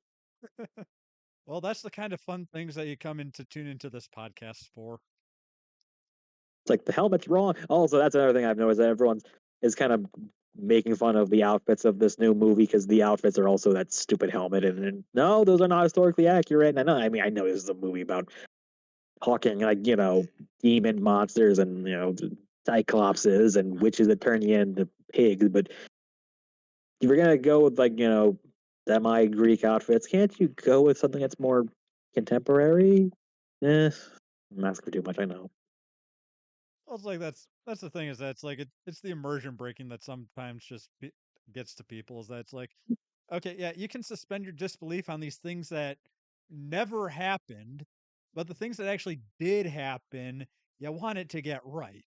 [SPEAKER 1] Well, that's the kind of fun things that you come in to tune into this podcast for.
[SPEAKER 2] It's like the helmet's wrong. Also, that's another thing I've noticed that everyone's is kind of making fun of the outfits of this new movie because the outfits are also that stupid helmet. And no, those are not historically accurate. And I know, I mean, I know this is a movie about hawking like demon monsters and cyclopses and witches that turn you into pigs. But if you're gonna go with like semi Greek outfits, can't you go with something that's more contemporary? I'm asking for too much. I know.
[SPEAKER 1] Well, it's like that's the thing is that it's like it's the immersion breaking that sometimes just gets to people is that it's like, okay, yeah, you can suspend your disbelief on these things that never happened, but the things that actually did happen, you want it to get right.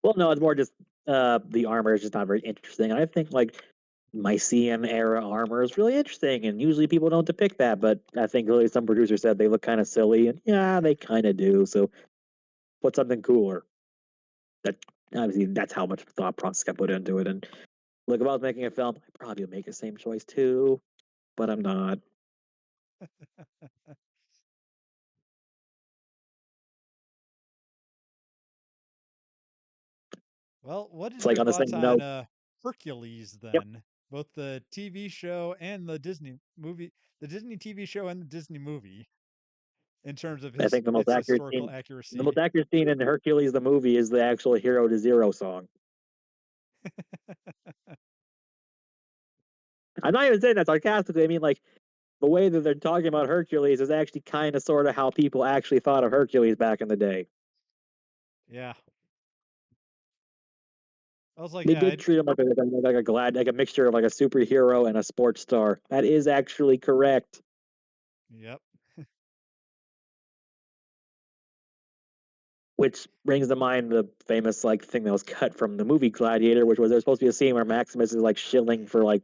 [SPEAKER 2] Well, no, it's more just the armor is just not very interesting. I think like Mycenaean era armor is really interesting, and usually people don't depict that. But I think really some producers said they look kind of silly, and yeah, they kind of do. So put something cooler. That obviously that's how much thought process got put into it. And look, if I was making a film, I probably would make the same choice too, but I'm not.
[SPEAKER 1] Well, what
[SPEAKER 2] It's
[SPEAKER 1] is
[SPEAKER 2] like
[SPEAKER 1] your
[SPEAKER 2] on the
[SPEAKER 1] thoughts
[SPEAKER 2] same
[SPEAKER 1] on
[SPEAKER 2] note.
[SPEAKER 1] Hercules
[SPEAKER 2] Yep,
[SPEAKER 1] then? Both the TV show and the Disney movie, the Disney TV show and the Disney movie in terms of
[SPEAKER 2] I
[SPEAKER 1] his
[SPEAKER 2] think the most
[SPEAKER 1] its
[SPEAKER 2] accurate
[SPEAKER 1] historical
[SPEAKER 2] scene, the most
[SPEAKER 1] accuracy.
[SPEAKER 2] accurate scene in Hercules the movie is the actual Hero to Zero song. I'm not even saying that sarcastically. I mean like the way that they're talking about Hercules is actually kind of sort of how people actually thought of Hercules back in the day.
[SPEAKER 1] Yeah. I was like,
[SPEAKER 2] They
[SPEAKER 1] yeah,
[SPEAKER 2] did treat him like a glad like a mixture of like a superhero and a sports star. That is actually correct.
[SPEAKER 1] yep.
[SPEAKER 2] Which brings to mind the famous like thing that was cut from the movie Gladiator, which was there's supposed to be a scene where Maximus is like shilling for like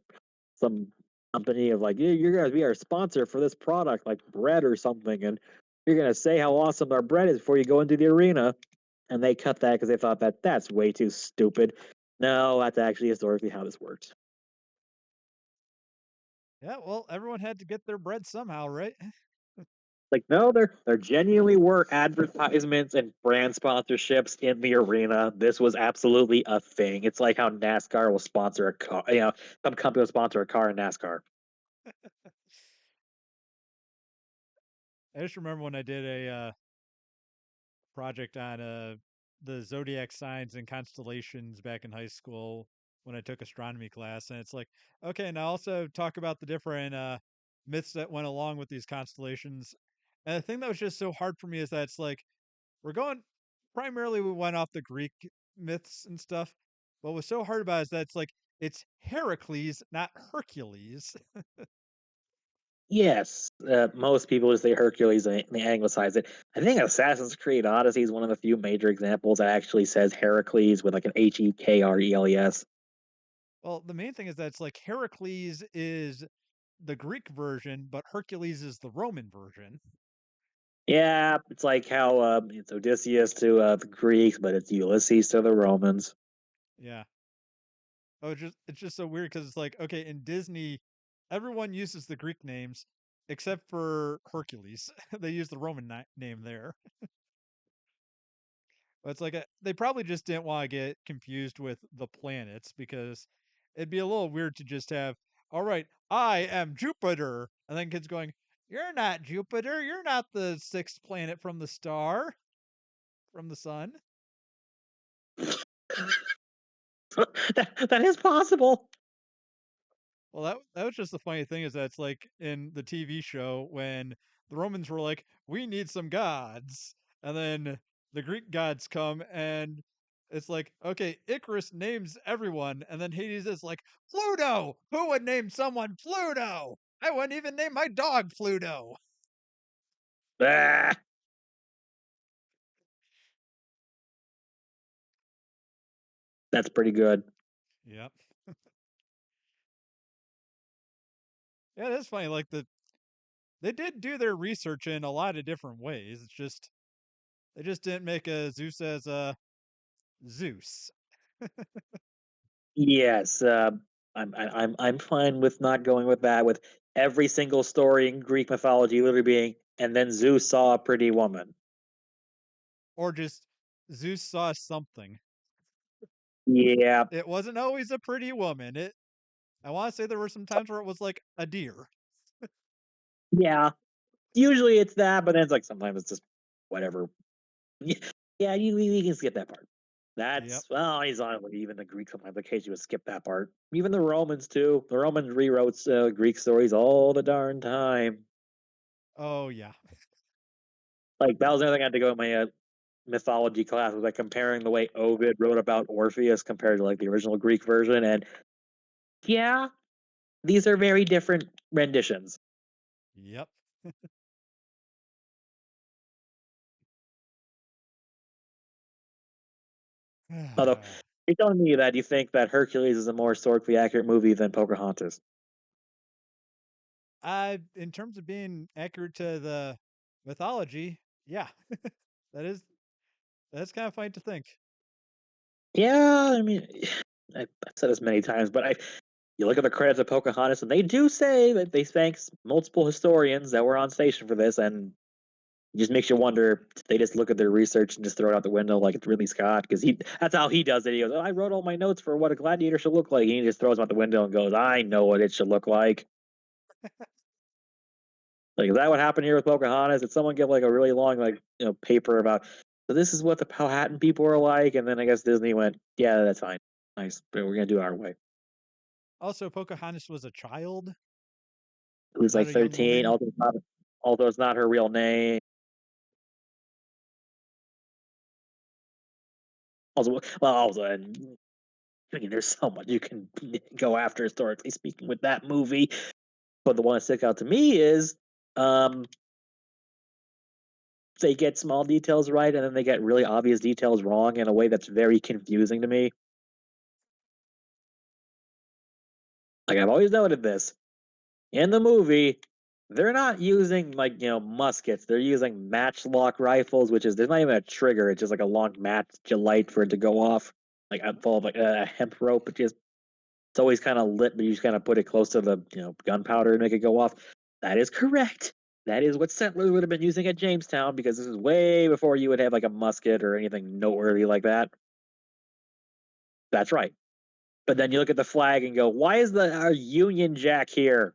[SPEAKER 2] some company of like, yeah, you're gonna be our sponsor for this product, like bread or something, and you're gonna say how awesome our bread is before you go into the arena. And they cut that because they thought that that's way too stupid. No, that's actually historically how this works.
[SPEAKER 1] Yeah, well, everyone had to get their bread somehow, right?
[SPEAKER 2] Like, no, there genuinely were advertisements and brand sponsorships in the arena. This was absolutely a thing. It's like how NASCAR will sponsor a car. Some company will sponsor a car in NASCAR.
[SPEAKER 1] I just remember when I did a project on the zodiac signs and constellations back in high school when I took astronomy class, and it's like, okay, now also talk about the different myths that went along with these constellations. And the thing that was just so hard for me is that it's like we're going primarily we went off the Greek myths and stuff. What was so hard about it is that it's like it's Heracles, not Hercules.
[SPEAKER 2] Yes, most people just say Hercules and they anglicize it. I think Assassin's Creed Odyssey is one of the few major examples that actually says Heracles with like an Hekreles.
[SPEAKER 1] Well, the main thing is that it's like Heracles is the Greek version, but Hercules is the Roman version.
[SPEAKER 2] Yeah, it's like how it's Odysseus to the Greeks, but it's Ulysses to the Romans.
[SPEAKER 1] Yeah. Oh, it's just so weird because it's like, okay, in Disney, everyone uses the Greek names except for Hercules. They use the Roman name there. But it's like they probably just didn't want to get confused with the planets because it'd be a little weird to just have, all right, I am Jupiter, and then kids going, you're not Jupiter, you're not the sixth planet from the star, from the sun.
[SPEAKER 2] That is possible.
[SPEAKER 1] Well, that was just the funny thing is that it's like in the TV show when the Romans were like, "We need some gods," and then the Greek gods come and it's like, okay, Icarus names everyone, and then Hades is like, Pluto. Who would name someone Pluto? I wouldn't even name my dog Pluto.
[SPEAKER 2] Ah, that's pretty good.
[SPEAKER 1] Yep. Yeah, that's funny. Like they did do their research in a lot of different ways. It's just they just didn't make a Zeus as a Zeus.
[SPEAKER 2] Yes, I'm fine with not going with that. With every single story in Greek mythology literally being, and then Zeus saw a pretty woman.
[SPEAKER 1] Or just Zeus saw something.
[SPEAKER 2] Yeah,
[SPEAKER 1] It wasn't always a pretty woman. I want to say there were some times where it was like a deer.
[SPEAKER 2] yeah. Usually it's that, but then it's like sometimes it's just whatever. Yeah, you can skip that part.
[SPEAKER 1] Yep.
[SPEAKER 2] That's well, he's on even the Greeks sometimes occasionally would skip that part. Even the Romans too. The Romans rewrote Greek stories all the darn time.
[SPEAKER 1] Oh yeah.
[SPEAKER 2] Like that was another thing I had to go in my mythology class was like comparing the way Ovid wrote about Orpheus compared to like the original Greek version, and yeah, these are very different renditions.
[SPEAKER 1] Yep.
[SPEAKER 2] Although you're telling me that you think that Hercules is a more historically accurate movie than Pocahontas.
[SPEAKER 1] In terms of being accurate to the mythology, yeah, that is that's kind of funny to think.
[SPEAKER 2] Yeah, I mean, I've said this many times, but I you look at the credits of Pocahontas, and they do say that they thanks multiple historians that were on station for this, and it just makes you wonder if they just look at their research and just throw it out the window like it's Ridley Scott because he that's how he does it. He goes, oh, I wrote all my notes for what a gladiator should look like. And he just throws them out the window and goes, I know what it should look like. Like, is that what happened here with Pocahontas? Did someone give like a really long paper about so this is what the Powhatan people are like, and then I guess Disney went, yeah, that's fine, nice, but we're gonna do it our way.
[SPEAKER 1] Also, Pocahontas was a child,
[SPEAKER 2] It was
[SPEAKER 1] not
[SPEAKER 2] like
[SPEAKER 1] a young
[SPEAKER 2] 13,
[SPEAKER 1] woman.
[SPEAKER 2] although it's not her real name. Also, and I mean, there's so much you can go after historically speaking with that movie. But the one that sticks out to me is um, they get small details right, and then they get really obvious details wrong in a way that's very confusing to me. Like I've always noted this in the movie, they're not using like muskets. They're using matchlock rifles, which is there's not even a trigger. It's just like a long match light for it to go off, like full of like a hemp rope. It just it's always kind of lit, but you just kind of put it close to the gunpowder and make it go off. That is correct. That is what settlers would have been using at Jamestown because this is way before you would have like a musket or anything noteworthy like that. That's right. But then you look at the flag and go, why is the our Union Jack here?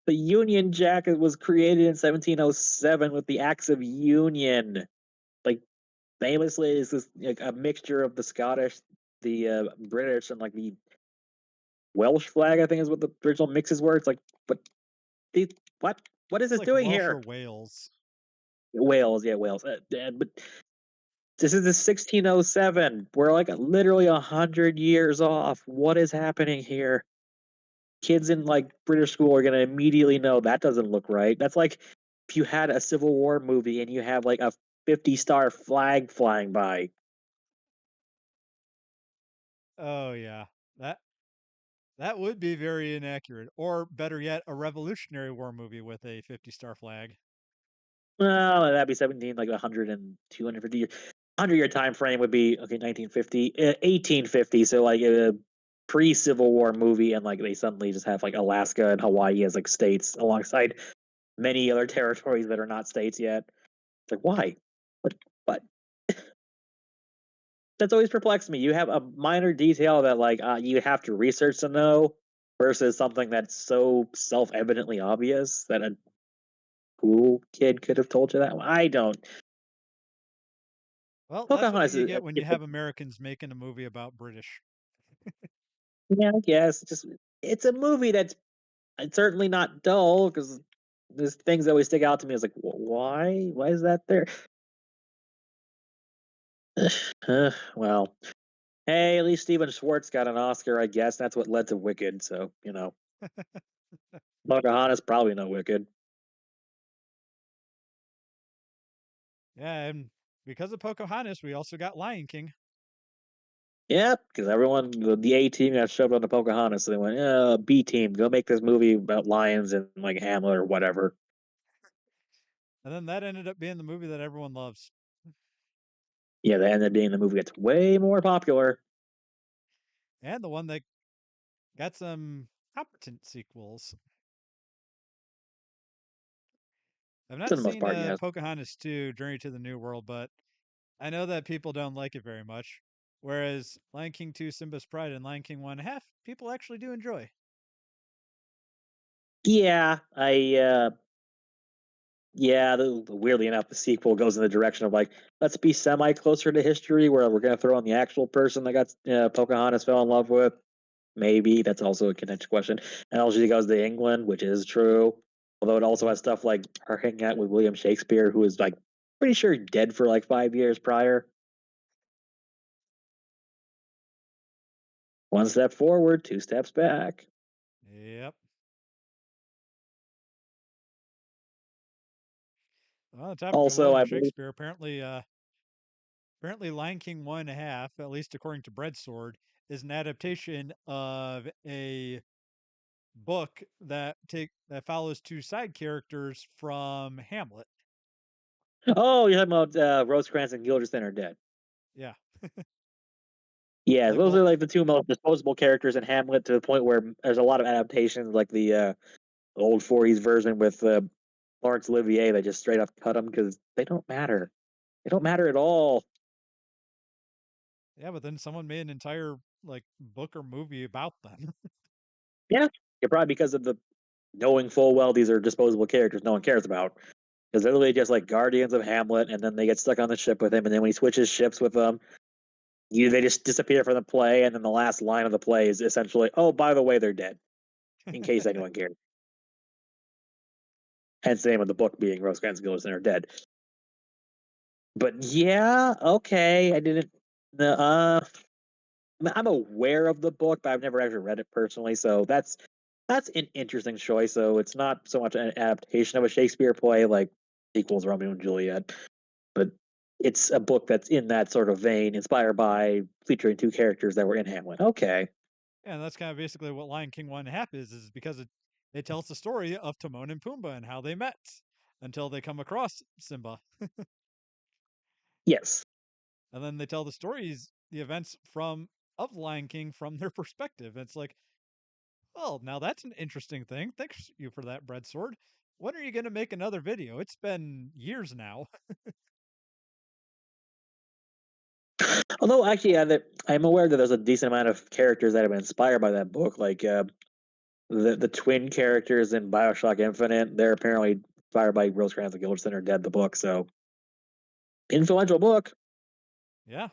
[SPEAKER 2] The Union Jack was created in 1707 with the Acts of Union. Like famously, is this like a mixture of the Scottish, the British, and like the Welsh flag. I think is what the original mixes were. It's like, but these, what? What is
[SPEAKER 1] It's
[SPEAKER 2] this
[SPEAKER 1] like
[SPEAKER 2] doing
[SPEAKER 1] Welsh or
[SPEAKER 2] here?
[SPEAKER 1] Wales.
[SPEAKER 2] Wales, yeah, Wales. But this is the 1607. We're like literally 100 years off. What is happening here? kids in like British school are gonna immediately know that doesn't look right. That's like if you had a Civil War movie and you have like a 50-star flag flying by.
[SPEAKER 1] Oh yeah. That that would be very inaccurate. Or better yet, a Revolutionary War movie with a 50-star flag.
[SPEAKER 2] Well, that'd be 17, like 100 and 250 years. 100-year time frame would be okay, 1950, 1850. So like a pre-Civil War movie, and like they suddenly just have like Alaska and Hawaii as like states alongside many other territories that are not states yet. It's like why? What? What? That's always perplexed me. You have a minor detail that like you have to research to know, versus something that's so self-evidently obvious that a cool kid could have told you that. I don't.
[SPEAKER 1] Well, that's what
[SPEAKER 2] Pocahontas
[SPEAKER 1] you
[SPEAKER 2] is
[SPEAKER 1] get when you have Americans making a movie about British.
[SPEAKER 2] yeah, I guess just it's a movie that's it's certainly not dull because there's things that always stick out to me. Is like why? Why is that there? Well, hey, at least Steven Schwartz got an Oscar. I guess that's what led to Wicked. So Pocahontas probably no Wicked.
[SPEAKER 1] Yeah, and because of Pocahontas, we also got Lion King.
[SPEAKER 2] Yep, because everyone, the A team got shoved onto Pocahontas, so they went, B team, go make this movie about lions and like Hamlet or whatever.
[SPEAKER 1] And then that ended up being the movie that everyone loves.
[SPEAKER 2] Yeah, that ended up being the movie that's way more popular
[SPEAKER 1] And the one that got some competent sequels. I've
[SPEAKER 2] for
[SPEAKER 1] not
[SPEAKER 2] the most
[SPEAKER 1] seen
[SPEAKER 2] part. Yes.
[SPEAKER 1] Pocahontas 2, Journey to the New World, but I know that people don't like it very much. Whereas Lion King 2, Simba's Pride, and Lion King 1.5, people actually do enjoy.
[SPEAKER 2] Yeah, yeah. Weirdly enough, the sequel goes in the direction of like let's be semi closer to history, where we're gonna throw in the actual person that got Pocahontas fell in love with. Maybe that's also a connection question. And also goes to England, which is true. Although it also
[SPEAKER 1] Yep.
[SPEAKER 2] has stuff like her hanging out with William Shakespeare, who was like pretty sure dead for like 5 years prior. One step forward, two steps back.
[SPEAKER 1] Yep. On the topic of
[SPEAKER 2] Also,
[SPEAKER 1] William
[SPEAKER 2] I believe.
[SPEAKER 1] Shakespeare, apparently Lion King 1.5, at least according to Breadsword, is an adaptation of a book that follows two side characters from Hamlet.
[SPEAKER 2] Oh, you're talking about Rosecrans and Guildenstern are dead.
[SPEAKER 1] Yeah.
[SPEAKER 2] Yeah,
[SPEAKER 1] Like,
[SPEAKER 2] those
[SPEAKER 1] well,
[SPEAKER 2] are like the two most disposable characters in Hamlet to the point where there's a lot of adaptations, like the old '40s version with Laurence Olivier that just straight up cut them because they don't matter. They don't matter at all.
[SPEAKER 1] yeah, but then someone made an entire like book or movie about them.
[SPEAKER 2] Yeah, yeah, probably because of the knowing full well these are disposable characters no one cares about. Because they're literally just like guardians of Hamlet, and then they get stuck on the ship with him, and then when he switches ships with them, they just disappear from the play, and then the last line of the play is essentially, "Oh, by the way, they're dead," in case anyone cared. Hence the name of the book being Rosecrans and Guildenstern are dead. But yeah, okay, I didn't. I'm aware of the book, but I've never actually read it personally, so that's an interesting choice. So it's not so much an adaptation of a Shakespeare play like equals Romeo and Juliet, but it's a book that's in that sort of vein, inspired by featuring two characters that were in Hamlet. Okay.
[SPEAKER 1] And that's kind of basically what Lion King 1.5 is because it tells the story of Timon and Pumbaa and how they met until they come across Simba.
[SPEAKER 2] Yes.
[SPEAKER 1] And then they tell the stories, the events from of Lion King from their perspective. It's like, well, now that's an interesting thing. Thanks you for that, Breadsword. When are you going to make another video? It's been years now.
[SPEAKER 2] Although actually, I'm aware that there's a decent amount of characters that have been inspired by that book, like the twin characters in Bioshock Infinite. They're apparently inspired by Rosecrans and Guildenstern are dead. The book, so influential book.
[SPEAKER 1] Yeah.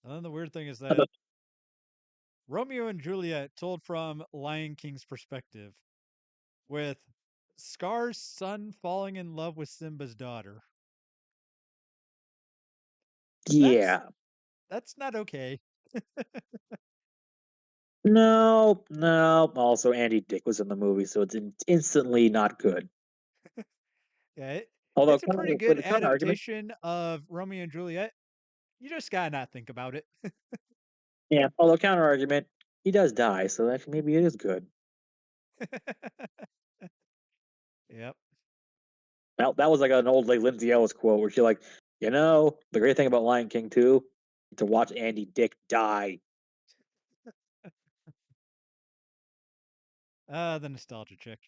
[SPEAKER 1] And then the weird thing is that Romeo and Juliet told from Lion King's perspective, with Scar's son falling in love with Simba's daughter. That's
[SPEAKER 2] Yeah.
[SPEAKER 1] that's not okay.
[SPEAKER 2] No, no. Also, Andy Dick was in the movie, so it's instantly not good.
[SPEAKER 1] Yeah,
[SPEAKER 2] Although,
[SPEAKER 1] it's a pretty
[SPEAKER 2] for
[SPEAKER 1] good
[SPEAKER 2] the counter argument,
[SPEAKER 1] adaptation of Romeo and Juliet. You just gotta not think about it.
[SPEAKER 2] yeah. Although counter argument, he does die, so actually maybe it is good.
[SPEAKER 1] Yep.
[SPEAKER 2] That was like an old like Lindsay Ellis quote where she like, the great thing about Lion King 2, to watch Andy Dick die.
[SPEAKER 1] The nostalgia chick.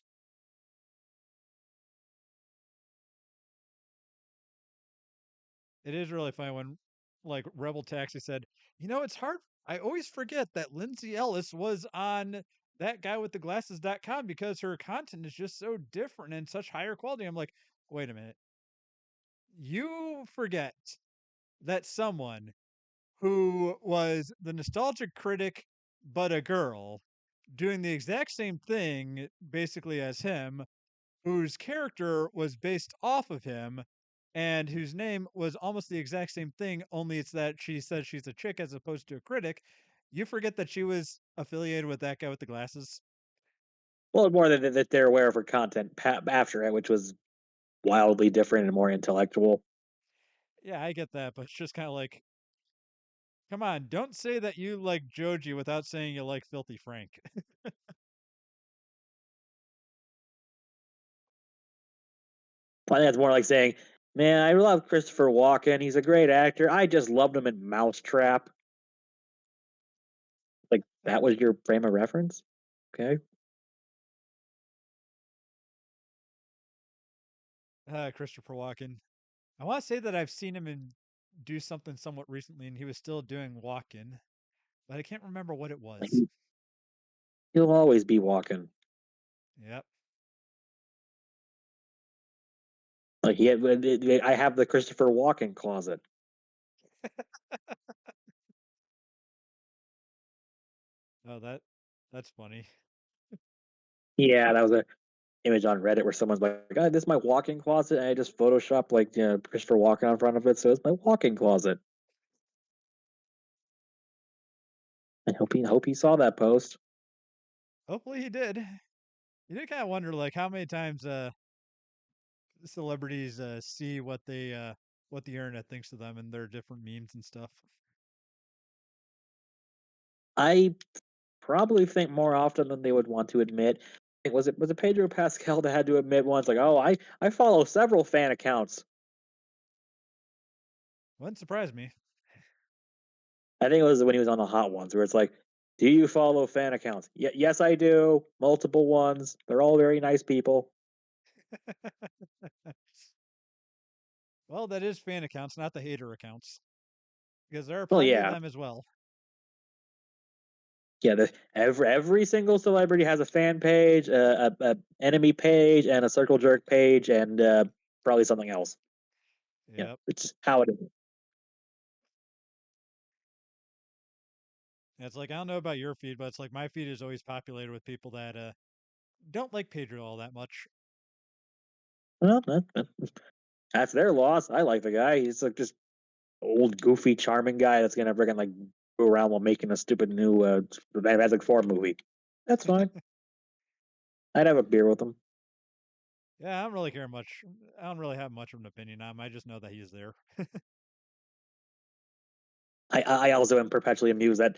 [SPEAKER 1] It is really funny when, like, Rebel Taxi said, it's hard. I always forget that Lindsay Ellis was on that guy with the glasses.com because her content is just so different and such higher quality. I'm like, wait a minute. You forget that someone who was the nostalgic critic, but a girl, doing the exact same thing basically as him, whose character was based off of him and whose name was almost the exact same thing, only it's that she says she's a chick as opposed to a critic. You forget that she was affiliated with that guy with the glasses.
[SPEAKER 2] Well, more than that they're aware of her content after it, which was wildly different and more intellectual.
[SPEAKER 1] Yeah, I get that, but it's just kind of like, come on, don't say that you like Joji without saying you like Filthy Frank.
[SPEAKER 2] I think that's more like saying, "Man, I love Christopher Walken. He's a great actor. I just loved him in Mousetrap." Like that was your frame of reference? Okay.
[SPEAKER 1] Christopher Walken. I want to say that I've seen him do something somewhat recently, and he was still doing Walken, but I can't remember what it
[SPEAKER 2] Like,
[SPEAKER 1] was.
[SPEAKER 2] he'll always be Walken.
[SPEAKER 1] Yep.
[SPEAKER 2] Like I have the Christopher Walken closet.
[SPEAKER 1] Oh, that's funny.
[SPEAKER 2] Yeah, that was a image on Reddit where someone's like, this is my walk-in closet," and I just photoshopped like Christopher Walken on front of it, so it's my walk-in closet. I hope he saw that post.
[SPEAKER 1] Hopefully he did. You did kind of wonder, like, how many times celebrities see what the internet thinks of them and their different memes and stuff.
[SPEAKER 2] I probably think more often than they would want to admit. Was it Pedro Pascal that had to admit once like, "Oh, I follow several fan accounts."
[SPEAKER 1] Wouldn't surprise me.
[SPEAKER 2] I think it was when he was on the Hot Ones where it's like, "Do you follow fan accounts?" Yes, I do. Multiple ones. They're all very nice people.
[SPEAKER 1] Well, that is fan accounts, not the hater accounts, because there are
[SPEAKER 2] Well,
[SPEAKER 1] plenty of
[SPEAKER 2] yeah.
[SPEAKER 1] them as well.
[SPEAKER 2] Yeah, every single celebrity has a fan page, a enemy page, and a circle jerk page, and probably something else. Yeah,
[SPEAKER 1] Yep.
[SPEAKER 2] it's just how it is.
[SPEAKER 1] It's like I don't know about your feed, but it's like my feed is always populated with people that don't like Pedro all that much.
[SPEAKER 2] Well, that's their loss. I like the guy. He's like just old, goofy, charming guy that's gonna freaking like go around while making a stupid new Fantastic Four movie. That's fine. I'd have a beer with him.
[SPEAKER 1] Yeah, I don't really care much. I don't really have much of an opinion on him. I just know that he's there.
[SPEAKER 2] I also am perpetually amused that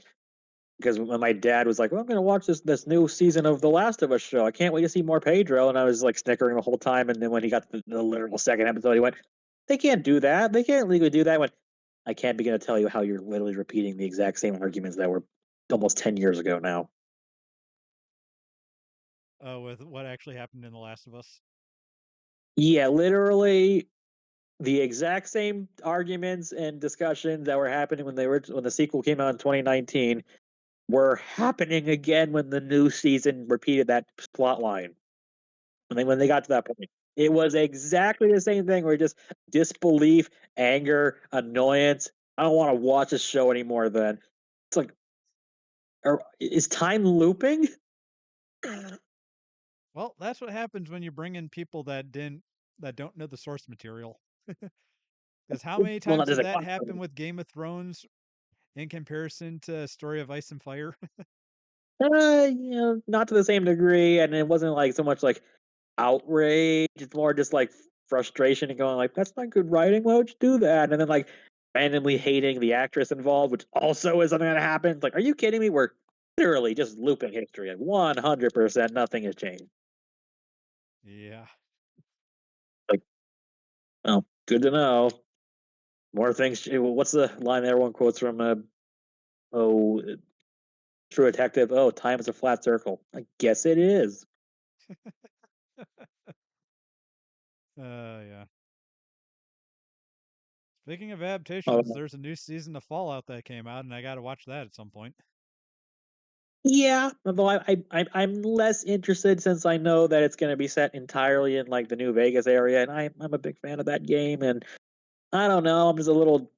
[SPEAKER 2] because when my dad was like, "Well, I'm going to watch this new season of The Last of Us show. I can't wait to see more Pedro," and I was like snickering the whole time. And then when he got to the literal second episode, he went, "They can't do that. They can't legally do that." I went, "I can't begin to tell you how you're literally repeating the exact same arguments that were almost 10 years ago now."
[SPEAKER 1] With what actually happened in The Last of Us.
[SPEAKER 2] Yeah, literally the exact same arguments and discussions that were happening when the sequel came out in 2019 were happening again when the new season repeated that plot line. When they got to that point, it was exactly the same thing where just disbelief, anger, annoyance. I don't want to watch this show anymore. Then it's like, is time looping?
[SPEAKER 1] Well, that's what happens when you bring in people that don't know the source material. Because how many
[SPEAKER 2] Well, not
[SPEAKER 1] times
[SPEAKER 2] just
[SPEAKER 1] did
[SPEAKER 2] a
[SPEAKER 1] that
[SPEAKER 2] custom.
[SPEAKER 1] happen with Game of Thrones in comparison to Story of Ice and Fire?
[SPEAKER 2] Not to the same degree, and it wasn't like so much like outrage. It's more just like frustration and going like, "That's not good writing. Why would you do that?" And then like randomly hating the actress involved, which also is something that happens. Like, are you kidding me? We're literally just looping history at 100%. Nothing has changed.
[SPEAKER 1] Yeah.
[SPEAKER 2] Like, oh, good to know. More things. What's the line everyone quotes from? Oh, True Detective. Oh, time is a flat circle. I guess it is.
[SPEAKER 1] Yeah. Speaking of adaptations,
[SPEAKER 2] Oh,
[SPEAKER 1] there's a new season of Fallout that came out, and I got to watch that at some point.
[SPEAKER 2] yeah, although I'm less interested since I know that it's going to be set entirely in like the New Vegas area, and I'm a big fan of that game, and I don't know, I'm just a little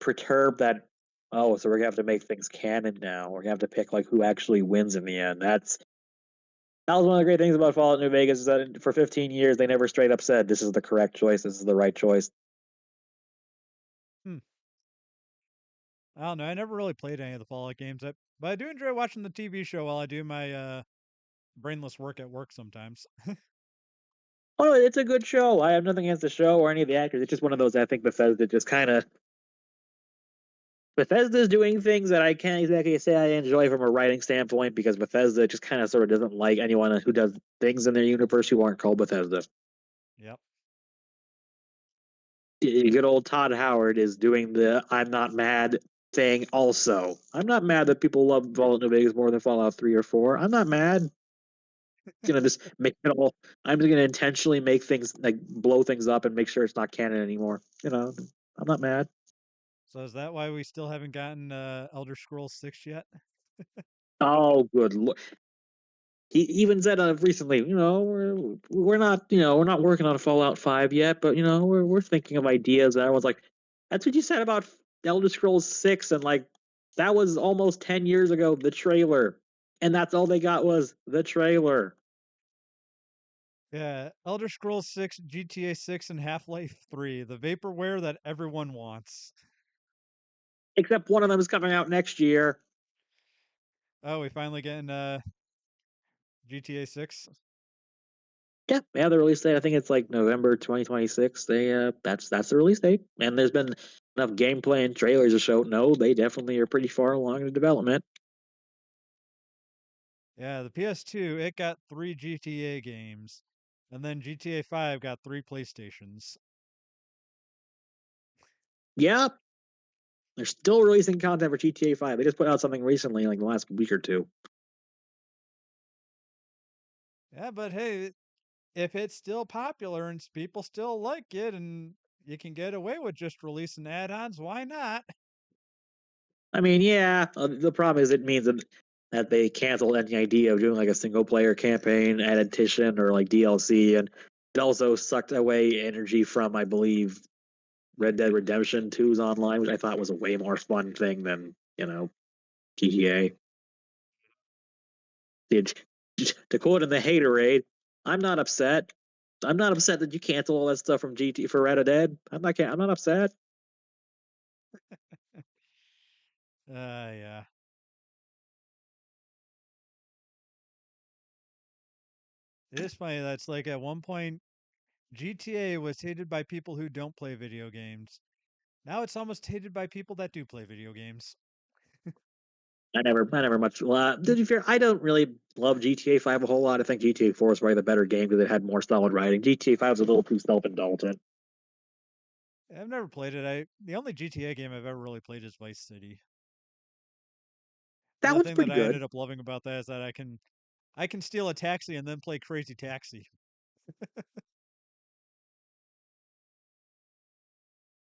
[SPEAKER 2] perturbed that oh, so we're gonna have to make things canon now. We're gonna have to pick like who actually wins in the end. That was one of the great things about Fallout New Vegas is that for 15 years they never straight up said this is the correct choice, this is the right choice.
[SPEAKER 1] Hmm. I don't know. I never really played any of the Fallout games, but I do enjoy watching the TV show while I do my brainless work at work sometimes.
[SPEAKER 2] Oh, no, it's a good show. I have nothing against the show or any of the actors. It's just one of those I think Bethesda just kind of Bethesda's doing things that I can't exactly say I enjoy from a writing standpoint because Bethesda just kind of sort of doesn't like anyone who does things in their universe who aren't called Bethesda.
[SPEAKER 1] Yep.
[SPEAKER 2] Good old Todd Howard is doing the "I'm not mad" thing. Also, I'm not mad that people love Fallout New Vegas more than Fallout 3 or 4. I'm not mad. Gonna just make it all. I'm just gonna intentionally make things like blow things up and make sure it's not canon anymore. I'm not mad.
[SPEAKER 1] So is that why we still haven't gotten Elder Scrolls 6 yet?
[SPEAKER 2] Oh, good. He even said recently, we're not working on Fallout 5 yet, but we're thinking of ideas. And everyone's like, that's what you said about Elder Scrolls 6, and like that was almost 10 years ago. The trailer, and that's all they got was the trailer.
[SPEAKER 1] Yeah, Elder Scrolls 6, GTA 6, and Half-Life 3, the vaporware that everyone wants.
[SPEAKER 2] Except one of them is coming out next year.
[SPEAKER 1] Oh, we finally getting GTA 6.
[SPEAKER 2] Yeah, the release date. I think it's like November 2026. That's the release date, and there's been enough gameplay and trailers to show. No, they definitely are pretty far along in the development.
[SPEAKER 1] Yeah, the PS2, it got 3 GTA games, and then GTA 5 got 3 PlayStations.
[SPEAKER 2] Yeah, they're still releasing content for GTA 5. They just put out something recently, like the last week or two.
[SPEAKER 1] Yeah, but hey, if it's still popular and people still like it and you can get away with just releasing add-ons, why not?
[SPEAKER 2] I mean, yeah, the problem is it means that they canceled any idea of doing like a single player campaign, addition, or like DLC, and it also sucked away energy from, I believe, Red Dead Redemption 2's online, which I thought was a way more fun thing than GTA. It, to quote in the haterade, I'm not upset. I'm not upset that you cancel all that stuff from GT for Red Dead. I'm not upset.
[SPEAKER 1] Yeah. It is funny that's like at one point GTA was hated by people who don't play video games. Now it's almost hated by people that do play video games.
[SPEAKER 2] I never much. To be fair, I don't really love GTA 5 a whole lot. I think GTA 4 is probably the better game because it had more solid writing. GTA 5 is a little too self indulgent.
[SPEAKER 1] I've never played it. The only GTA game I've ever really played is Vice City. And
[SPEAKER 2] That
[SPEAKER 1] the
[SPEAKER 2] one's
[SPEAKER 1] thing that
[SPEAKER 2] pretty
[SPEAKER 1] I
[SPEAKER 2] good.
[SPEAKER 1] ended up loving about that is that I can steal a taxi and then play Crazy Taxi.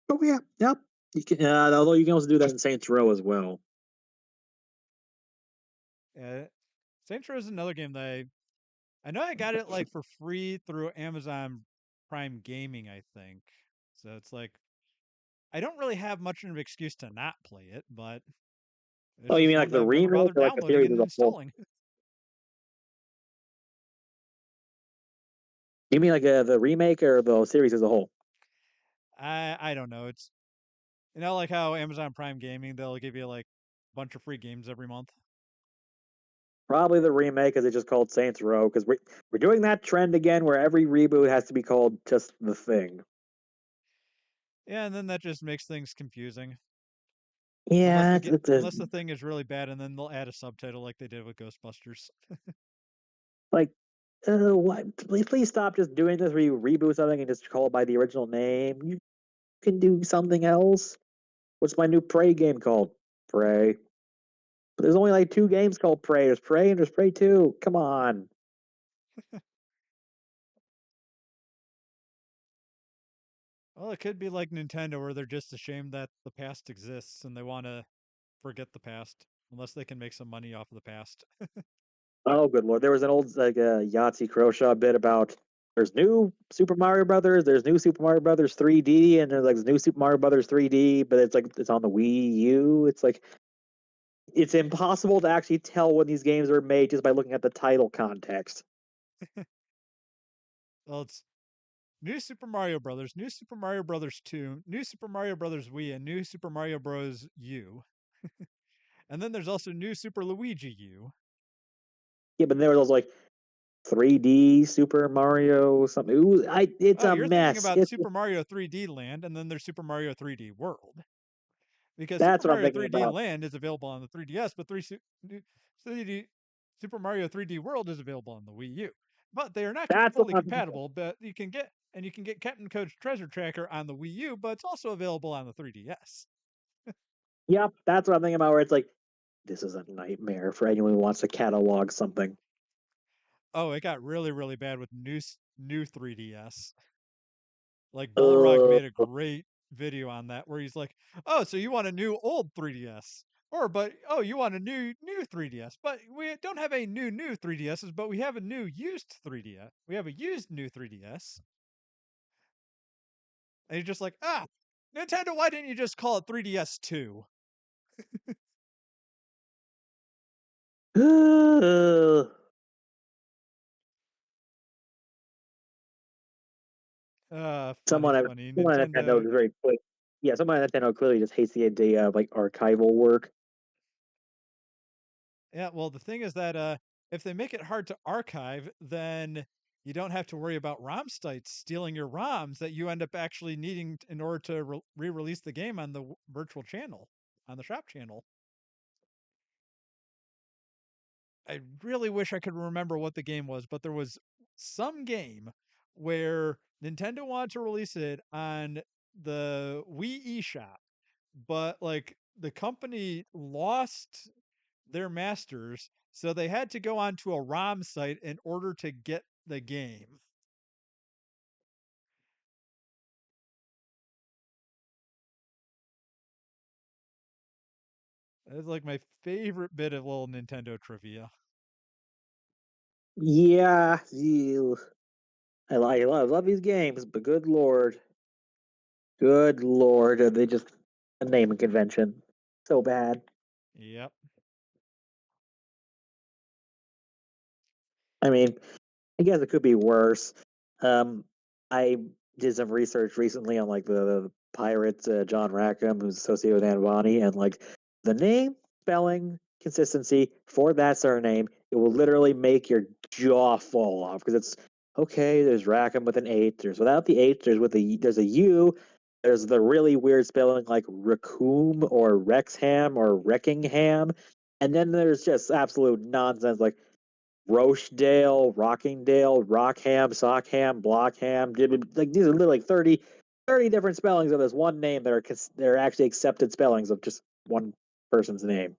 [SPEAKER 2] Oh yeah, yep. You can, although you can also do that in Saints Row as well.
[SPEAKER 1] Yeah. Saints Row is another game that I know I got it like for free through Amazon Prime Gaming, I think. So it's like I don't really have much of an excuse to not play it, but it's
[SPEAKER 2] Oh, you
[SPEAKER 1] just
[SPEAKER 2] mean like
[SPEAKER 1] one that
[SPEAKER 2] the
[SPEAKER 1] I've never
[SPEAKER 2] remake
[SPEAKER 1] bothered
[SPEAKER 2] or like the
[SPEAKER 1] downloading
[SPEAKER 2] series
[SPEAKER 1] and
[SPEAKER 2] as a whole?
[SPEAKER 1] installing.
[SPEAKER 2] You mean like the remake or the series as a whole?
[SPEAKER 1] I don't know. It's like how Amazon Prime Gaming, they'll give you like a bunch of free games every month.
[SPEAKER 2] Probably the remake, because it's just called Saints Row. Because we're doing that trend again, where every reboot has to be called just the thing.
[SPEAKER 1] Yeah, and then that just makes things confusing.
[SPEAKER 2] Yeah, it's
[SPEAKER 1] Unless the thing is really bad, and then they'll add a subtitle like they did with Ghostbusters.
[SPEAKER 2] like, what? Please stop just doing this. Where you reboot something and just call it by the original name. You can do something else. What's my new Prey game called? Prey. But there's only like two games called Prey. There's Prey and there's Prey 2. Come on.
[SPEAKER 1] Well, it could be like Nintendo, where they're just ashamed that the past exists and they want to forget the past, unless they can make some money off of the past.
[SPEAKER 2] Oh, good lord. There was an old like Yahtzee Croshaw bit about there's new Super Mario Brothers, there's new Super Mario Brothers 3D, and there's like new Super Mario Brothers 3D, but it's like it's on the Wii U. It's like it's impossible to actually tell when these games are made just by looking at the title context.
[SPEAKER 1] Well, it's New Super Mario Brothers, New Super Mario Brothers 2, New Super Mario Brothers Wii, and New Super Mario Bros. U. And then there's also New Super Luigi U.
[SPEAKER 2] Yeah, but there was also like 3D Super Mario something. It's
[SPEAKER 1] Oh,
[SPEAKER 2] a
[SPEAKER 1] you're thinking
[SPEAKER 2] mess.
[SPEAKER 1] about Super Mario 3D Land, and then there's Super Mario 3D World. Because Super
[SPEAKER 2] That's what I'm
[SPEAKER 1] Mario
[SPEAKER 2] thinking
[SPEAKER 1] 3D
[SPEAKER 2] about.
[SPEAKER 1] Land is available on the 3DS, but 3D Super Mario 3D World is available on the Wii U. But they are not
[SPEAKER 2] That's what
[SPEAKER 1] fully
[SPEAKER 2] I'm thinking of.
[SPEAKER 1] compatible. But you can get Captain Code's Treasure Tracker on the Wii U, but it's also available on the 3DS.
[SPEAKER 2] Yep, that's what I'm thinking about. Where it's like this is a nightmare for anyone who wants to catalog something.
[SPEAKER 1] Oh, it got really bad with new 3DS. Like Bullrock
[SPEAKER 2] Uh,
[SPEAKER 1] made a great video on that where he's like, "Oh, so you want a new old 3DS?" Or but oh, you want a new 3DS. But we don't have a new 3DSs, but we have a new used 3DS. We have a used new 3DS. And he's just like, "Ah, Nintendo, why didn't you just call it 3DS 2?"
[SPEAKER 2] someone at
[SPEAKER 1] Funny.
[SPEAKER 2] someone at Nintendo
[SPEAKER 1] Nintendo.
[SPEAKER 2] is very quick. Yeah, someone at Nintendo clearly just hates the idea of like archival work.
[SPEAKER 1] Yeah, well, the thing is that if they make it hard to archive, then you don't have to worry about ROM sites stealing your ROMs that you end up actually needing in order to re-release the game on the virtual channel, on the shop channel. I really wish I could remember what the game was, but there was some game where Nintendo wanted to release it on the Wii eShop, but like the company lost their masters, so they had to go onto a ROM site in order to get the game. It's like my favorite bit of little Nintendo trivia.
[SPEAKER 2] Yeah, I love these games, but good lord, are they just a naming convention? So bad.
[SPEAKER 1] Yep.
[SPEAKER 2] I mean, I guess it could be worse. Um, I did some research recently on like the pirate John Rackham, who's associated with Anvani, and like the name, spelling, consistency for that surname, it will literally make your jaw fall off because it's okay. There's Rackham with an H. There's without the H. There's a U. There's the really weird spelling like Raccoon or Rexham or Wreckingham, and then there's just absolute nonsense like Rochdale, Rockingdale, Rockham, Sockham, Blockham. Like these are literally like 30 different spellings of this one name that they're actually accepted spellings of just one person's name.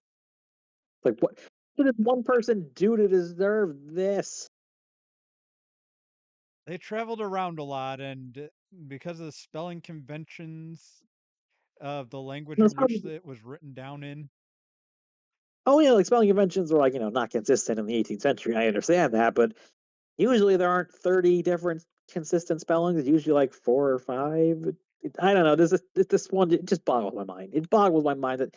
[SPEAKER 2] Like what did one person do to deserve this?
[SPEAKER 1] They traveled around a lot, and because of the spelling conventions of the language in which it was written down in.
[SPEAKER 2] Oh yeah, like spelling conventions were like not consistent in the 18th century. I understand that, but usually there aren't 30 different consistent spellings. It's usually like four or five. I don't know. This one it just boggles my mind. It boggles my mind that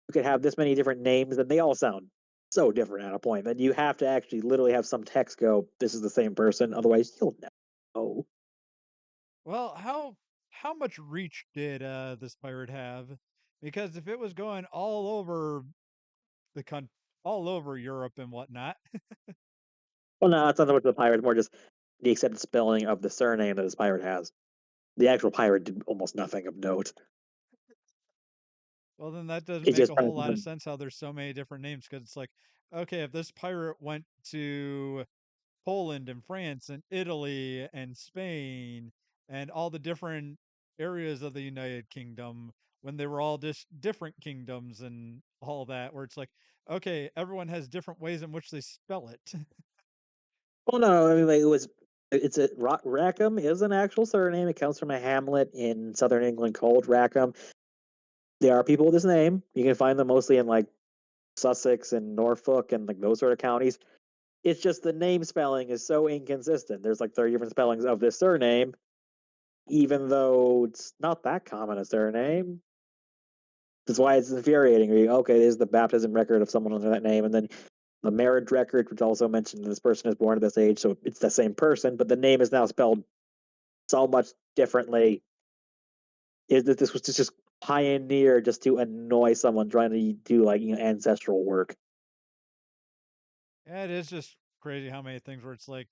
[SPEAKER 2] you could have this many different names and they all sound so different at a point that you have to actually literally have some text go, this is the same person. Otherwise, you'll never know.
[SPEAKER 1] Well, how much reach did this pirate have? Because if it was going all over the country, all over Europe and whatnot,
[SPEAKER 2] Well, no, it's not so much the pirate, more just the accepted spelling of the surname that this pirate has. The actual pirate did almost nothing of note.
[SPEAKER 1] well, then that doesn't
[SPEAKER 2] It's
[SPEAKER 1] make
[SPEAKER 2] just
[SPEAKER 1] a
[SPEAKER 2] trying
[SPEAKER 1] whole lot of
[SPEAKER 2] to,
[SPEAKER 1] sense how there's so many different names. Because it's like, okay, if this pirate went to Poland and France and Italy and Spain and all the different areas of the United Kingdom when they were all just different kingdoms and all that, where it's like, okay, everyone has different ways in which they spell it.
[SPEAKER 2] well, no, I mean, like, it's a Rackham is an actual surname. It comes from a hamlet in southern England called Rackham. There are people with this name. You can find them mostly in like Sussex and Norfolk and like those sort of counties. It's just the name spelling is so inconsistent. There's like 30 different spellings of this surname, even though it's not that common a surname. That's why it's infuriating. Okay, there's the baptism record of someone under that name, and then the marriage record, which also mentioned this person is born at this age, so it's the same person, but the name is now spelled so much differently. Is that this was just pioneer just to annoy someone trying to do like ancestral work?
[SPEAKER 1] Yeah, it is just crazy how many things where it's like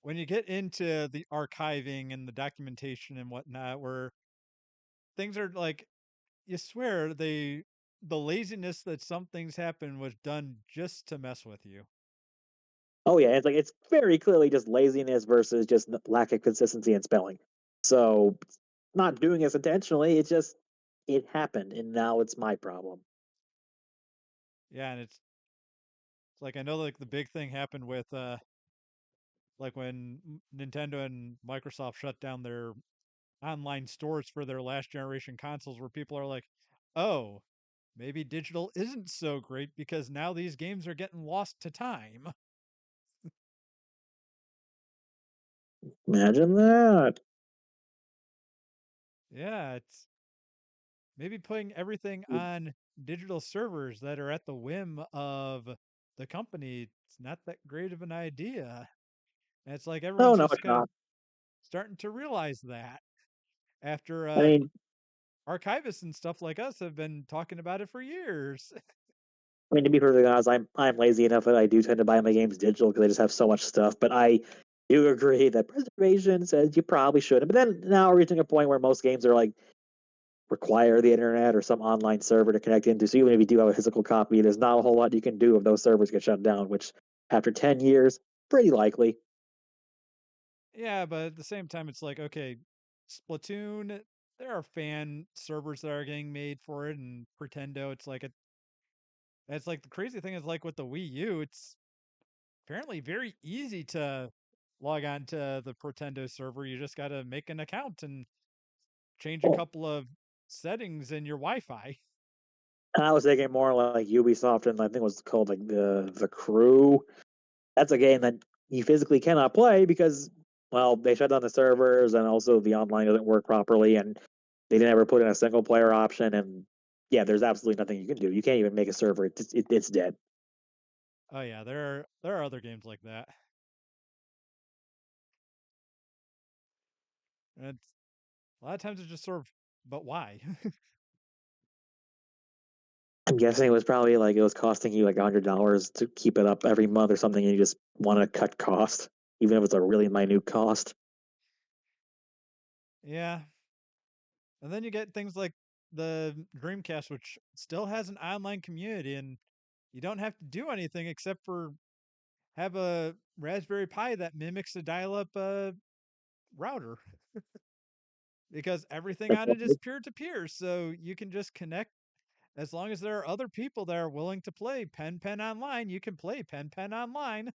[SPEAKER 1] when you get into the archiving and the documentation and whatnot, where things are like you swear the laziness that some things happen was done just to mess with you.
[SPEAKER 2] Oh yeah, it's like it's very clearly just laziness versus just lack of consistency in spelling. So not doing this intentionally. It's just it happened, and now it's my problem.
[SPEAKER 1] Yeah, and it's like I know like the big thing happened with like when Nintendo and Microsoft shut down their online stores for their last generation consoles where people are like, "Oh, maybe digital isn't so great because now these games are getting lost to time."
[SPEAKER 2] Imagine that.
[SPEAKER 1] Yeah, it's maybe putting everything on digital servers that are at the whim of the company. It's not that great of an idea. And it's like
[SPEAKER 2] Oh
[SPEAKER 1] everyone's
[SPEAKER 2] no,
[SPEAKER 1] just
[SPEAKER 2] it's
[SPEAKER 1] kind of
[SPEAKER 2] not.
[SPEAKER 1] starting to realize that after
[SPEAKER 2] I mean,
[SPEAKER 1] archivists and stuff like us have been talking about it for years.
[SPEAKER 2] to be perfectly honest, I'm lazy enough that I do tend to buy my games digital because I just have so much stuff. But I do agree that preservation says you probably shouldn't. But then now we're reaching a point where most games are like require the internet or some online server to connect into. So even if you do have a physical copy, there's not a whole lot you can do if those servers get shut down. Which after 10 years, pretty likely.
[SPEAKER 1] Yeah, but at the same time, it's like, okay, Splatoon, there are fan servers that are getting made for it, and Pretendo, it's like the crazy thing is like with the Wii U, it's apparently very easy to log on to the Pretendo server. You just got to make an account and change a
[SPEAKER 2] Well,
[SPEAKER 1] couple of settings in your Wi-Fi.
[SPEAKER 2] I was thinking more like Ubisoft and I think it was called like the Crew. That's a game that you physically cannot play because well they shut down the servers and also the online doesn't work properly and they didn't ever put in a single player option and yeah there's absolutely nothing you can do. You can't even make a server. It's dead.
[SPEAKER 1] Oh yeah, there are other games like that. And it's, a lot of times it's just sort of, but why?
[SPEAKER 2] I'm guessing it was probably like it was costing you like $100 to keep it up every month or something, and you just want to cut cost, even if it's a really minute cost.
[SPEAKER 1] Yeah, and then you get things like the Dreamcast, which still has an online community, and you don't have to do anything except for have a Raspberry Pi that mimics a dial-up router because everything on it is peer to peer. So you can just connect as long as there are other people that are willing to play Pen Pen Online. You can play Pen Pen Online.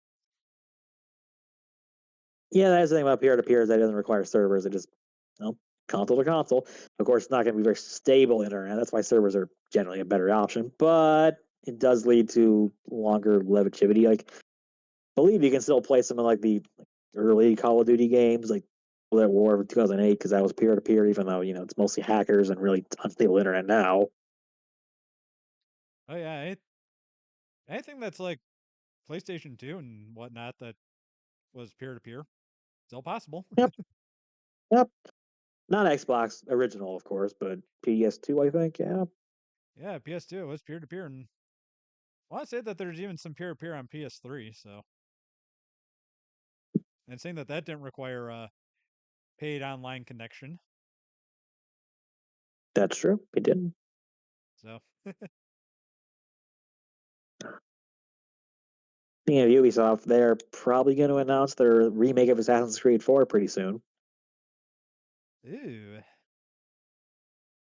[SPEAKER 2] Yeah, that's the thing about peer to peer is that it doesn't require servers. It just you know, console to console. Of course, it's not going to be very stable internet. That's why servers are generally a better option, but it does lead to longer longevity. Like, I believe you can still play some of like the early Call of Duty games, like that War of 2008, because that was peer to peer, even though it's mostly hackers and really unstable internet now.
[SPEAKER 1] Oh yeah, anything that's like PlayStation 2 and whatnot that was peer to peer, still possible.
[SPEAKER 2] Yep, yep. Not Xbox original, of course, but PS2, I think. Yeah,
[SPEAKER 1] Yeah, PS2 it was peer to peer, and I want to say that there's even some peer to peer on PS3. So, and saying that that didn't require a paid online connection.
[SPEAKER 2] that's true. It didn't.
[SPEAKER 1] So,
[SPEAKER 2] Speaking of Ubisoft, they're probably going to announce their remake of Assassin's Creed 4 pretty soon.
[SPEAKER 1] ooh,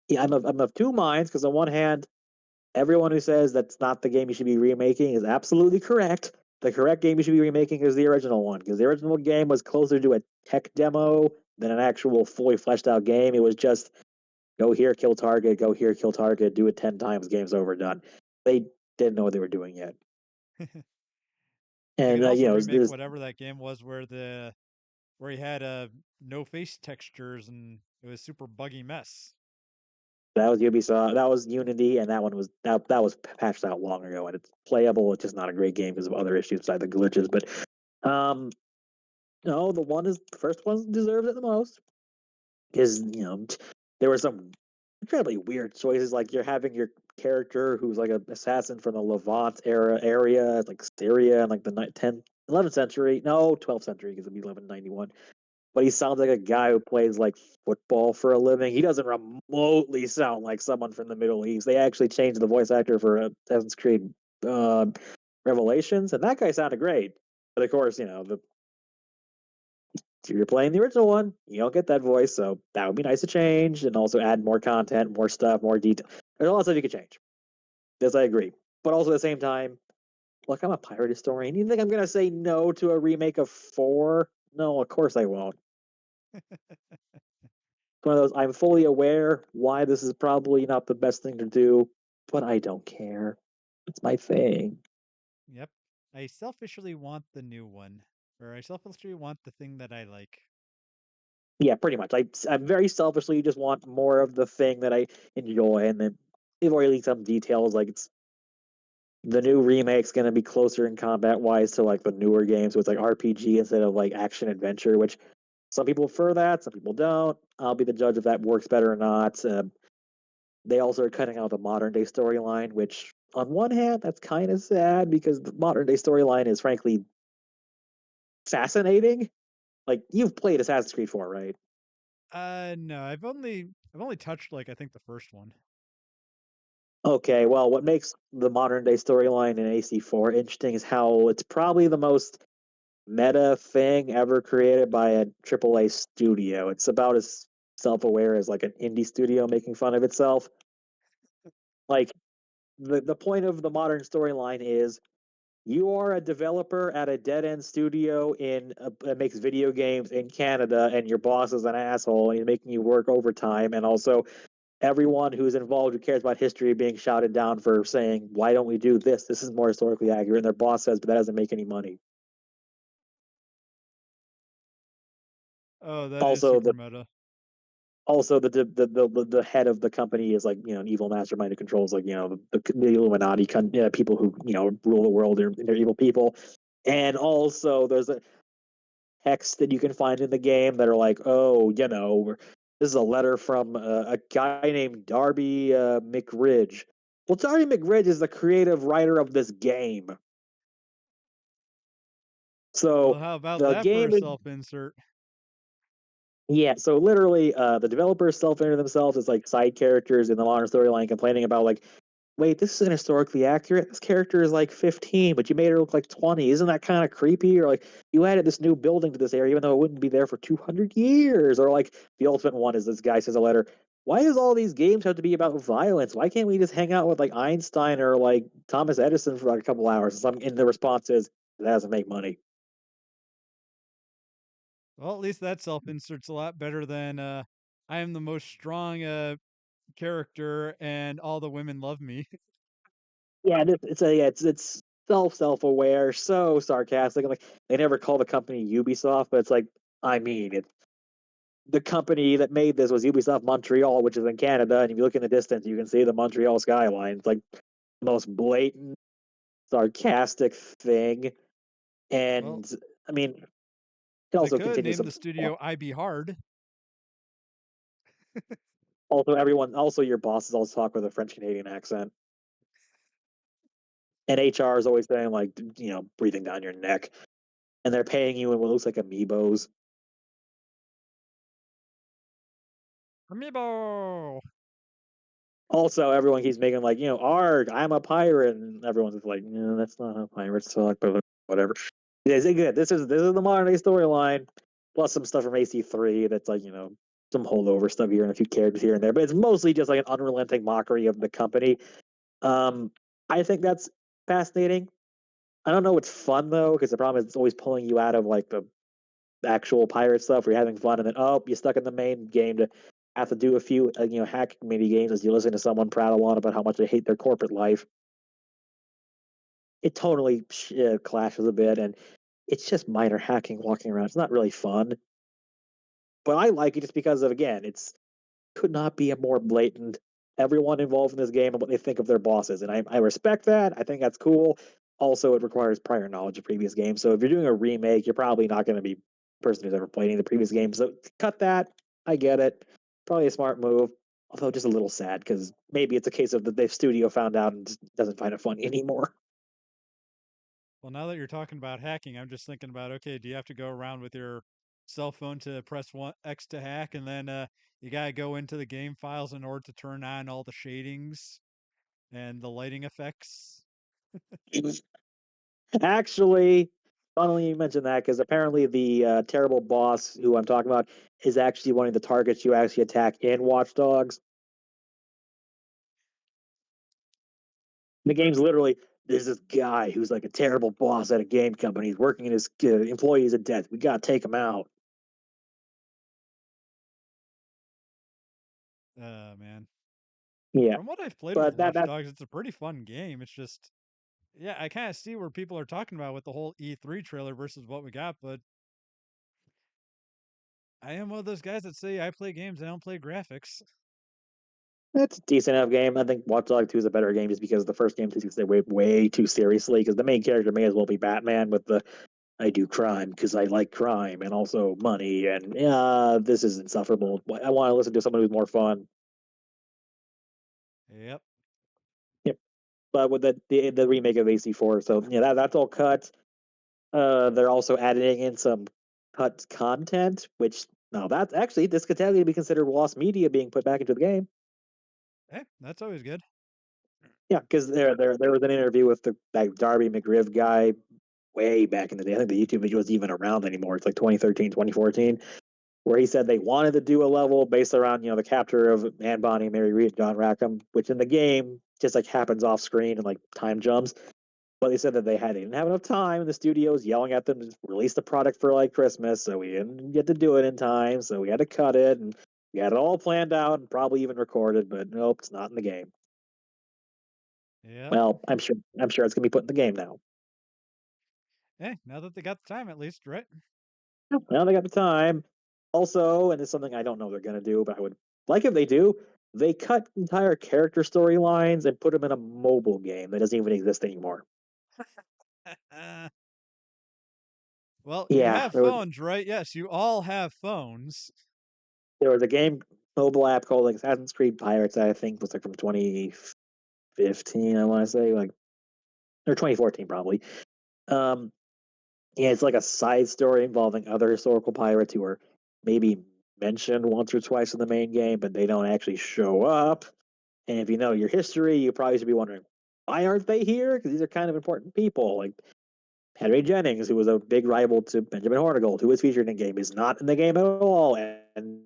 [SPEAKER 2] Yeah, I'm of two minds because on one hand, everyone who says that's not the game you should be remaking is absolutely correct. The correct game you should be remaking is the original one because the original game was closer to a tech demo than an actual fully fleshed out game. It was just go here, kill target, go here, kill target, do it 10 times, game's over, done. They didn't know what they were doing yet.
[SPEAKER 1] they
[SPEAKER 2] And,
[SPEAKER 1] could also remake
[SPEAKER 2] there's
[SPEAKER 1] whatever that game was where he had no face textures and it was super buggy mess.
[SPEAKER 2] that was Ubisoft, that was Unity, and that was patched out long ago, and it's playable. It's just not a great game because of other issues besides the glitches. But um, no, the first one deserves it the most because there were some incredibly weird choices. Like you're having your character who's like an assassin from the Levant area, like Syria, and like the 10th, 11th century, no, 12th century because it'd be 1191. But he sounds like a guy who plays like football for a living. He doesn't remotely sound like someone from the Middle East. They actually changed the voice actor for Assassin's Creed uh, Revelations, and that guy sounded great. But of course, if you're playing the original one, you don't get that voice, so that would be nice to change and also add more content, more stuff, more detail. There's a lot of stuff you could change. Yes, I agree. But also at the same time, look, I'm a pirate historian. You think I'm going to say no to a remake of 4? No, of course I won't. One of those, I'm fully aware why this is probably not the best thing to do, but I don't care. It's my thing.
[SPEAKER 1] Yep. I selfishly want the new one, or I selfishly want the thing that I like.
[SPEAKER 2] Yeah, pretty much. I very selfishly just want more of the thing that I enjoy, and then they've already leaked some details. Like it's the new remake's going to be closer in combat wise to like the newer games, so it's like RPG instead of like action adventure, which some people prefer that, some people don't. I'll be the judge if that works better or not. They also are cutting out the modern day storyline, which on one hand, that's kind of sad because the modern day storyline is frankly fascinating. Like you've played Assassin's Creed 4, right?
[SPEAKER 1] No, I've only touched like I think the first one.
[SPEAKER 2] Okay, well, what makes the modern day storyline in AC4 interesting is how it's probably the most meta thing ever created by a AAA studio. It's about as self aware as like an indie studio making fun of itself. Like the point of the modern storyline is you are a developer at a dead end studio that makes video games in Canada, and your boss is an asshole and he's making you work overtime. And also, everyone who's involved who cares about history being shouted down for saying, "Why don't we do this? This is more historically accurate." And their boss says, "But that doesn't make any money."
[SPEAKER 1] Oh, that is
[SPEAKER 2] Also,
[SPEAKER 1] super
[SPEAKER 2] the
[SPEAKER 1] meta.
[SPEAKER 2] the head of the company is like an evil mastermind who controls like the Illuminati people who rule the world. They're evil people, and also there's a text that you can find in the game that are like, oh, this is a letter from a guy named Darby McRidge. Well, Darby McRidge is the creative writer of this game.
[SPEAKER 1] Well,
[SPEAKER 2] So
[SPEAKER 1] how about
[SPEAKER 2] the
[SPEAKER 1] that for a
[SPEAKER 2] game is,
[SPEAKER 1] self-insert?
[SPEAKER 2] yeah, so literally the developers self-entered themselves as like side characters in the modern storyline complaining about like, wait, this isn't historically accurate. This character is like 15, but you made her look like 20. Isn't that kind of creepy? Or like, you added this new building to this area, even though it wouldn't be there for 200 years. Or like, the ultimate one is this guy says a letter, why does all these games have to be about violence? Why can't we just hang out with like Einstein or like Thomas Edison for like a couple hours? And the response is, that doesn't make money.
[SPEAKER 1] Well, at least that self-insert's a lot better than I am the most strong character and all the women love me.
[SPEAKER 2] Yeah, it's self aware, so sarcastic. Like they never call the company Ubisoft, but it's like I mean, the company that made this was Ubisoft Montreal, which is in Canada. And if you look in the distance, you can see the Montreal skyline. It's like the most blatant, sarcastic thing.
[SPEAKER 1] Well,
[SPEAKER 2] And I mean, it
[SPEAKER 1] they
[SPEAKER 2] also
[SPEAKER 1] could
[SPEAKER 2] continues
[SPEAKER 1] name
[SPEAKER 2] some.
[SPEAKER 1] the studio IB Hard.
[SPEAKER 2] Also your bosses all talk with a French Canadian accent, and HR is always saying like, breathing down your neck, and they're paying you in what looks like amiibos.
[SPEAKER 1] Amiibo.
[SPEAKER 2] Also, everyone keeps making like, "Arg, I'm a pirate," and everyone's just like, "No, that's not how pirates talk," but whatever. Yeah, it's good. This is the modern day storyline, plus some stuff from AC3 that's like, some holdover stuff here and a few characters here and there, but it's mostly just like an unrelenting mockery of the company. Um, I think that's fascinating. I don't know. It's fun though, because the problem is it's always pulling you out of like the actual pirate stuff where you're having fun, and then you're stuck in the main game to have to do a few hacking mini games as you listen to someone prattle on about how much they hate their corporate life. It totally clashes a bit, and it's just minor hacking walking around. It's not really fun, but I like it just because of again, it's could not be a more blatant. Everyone involved in this game and what they think of their bosses, and I respect that. I think that's cool. Also, it requires prior knowledge of previous games. So if you're doing a remake, you're probably not going to be a person who's ever played any of the previous games. So cut that. I get it. Probably a smart move, although just a little sad because maybe it's a case of the studio found out and just doesn't find it funny anymore.
[SPEAKER 1] Well, now that you're talking about hacking, I'm just thinking about, okay, do you have to go around with your cell phone to press one X to hack, and then you gotta go into the game files in order to turn on all the shadings and the lighting effects?
[SPEAKER 2] Actually, funnily you mentioned that because apparently the terrible boss who I'm talking about is actually one of the targets you actually attack in Watch Dogs. The game's literally there's this guy who's like a terrible boss at a game company. He's working his employees to death. We gotta take him out.
[SPEAKER 1] Man.
[SPEAKER 2] Yeah,
[SPEAKER 1] From what I've played with
[SPEAKER 2] but
[SPEAKER 1] Watch
[SPEAKER 2] that
[SPEAKER 1] Dogs, it's a pretty fun game. It's just, yeah, I kind of see where people are talking about with the whole E3 trailer versus what we got, but I am one of those guys that say I play games, I don't play graphics.
[SPEAKER 2] that's a decent enough game. I think Watch Dogs 2 is a better game just because the first game takes it way too seriously. Because the main character may as well be Batman with the I do crime because I like crime and also money and this is insufferable. I want to listen to someone who's more fun.
[SPEAKER 1] Yep.
[SPEAKER 2] Yep. But with the remake of AC4, so yeah, that's all cut. They're also adding in some cut content, which now that's actually this could technically be considered lost media being put back into the game.
[SPEAKER 1] Hey, that's always good.
[SPEAKER 2] Yeah, because there was an interview with the that Darby McGriff guy way back in the day. I think the YouTube video wasn't even around anymore. It's like 2013, 2014, where he said they wanted to do a level based around the capture of Anne Bonny, Mary Read, John Rackham, which in the game just like happens off screen and like time jumps. But they said that they didn't have enough time, and the studio's yelling at them to release the product for like Christmas, so we didn't get to do it in time, so we had to cut it, and we had it all planned out and probably even recorded, but nope, it's not in the game.
[SPEAKER 1] Yep.
[SPEAKER 2] Well, I'm sure it's gonna be put in the game now.
[SPEAKER 1] Hey, now that they got the time at least, right?
[SPEAKER 2] Now they got the time. Also, and it's something I don't know they're gonna do, but I would like if they do. They cut entire character storylines and put them in a mobile game that doesn't even exist anymore.
[SPEAKER 1] Well, you
[SPEAKER 2] Yeah,
[SPEAKER 1] have phones, right? Yes, you all have phones.
[SPEAKER 2] there was a game mobile app called like Assassin's Creed Pirates that I think was like from 2015, I want to say, like or 2014 probably. Um, yeah, it's like a side story involving other historical pirates who are maybe mentioned once or twice in the main game, but they don't actually show up. And if you know your history, you probably should be wondering why aren't they here? Because these are kind of important people. Like Henry Jennings, who was a big rival to Benjamin Hornigold, who was featured in the game, is not in the game at all. And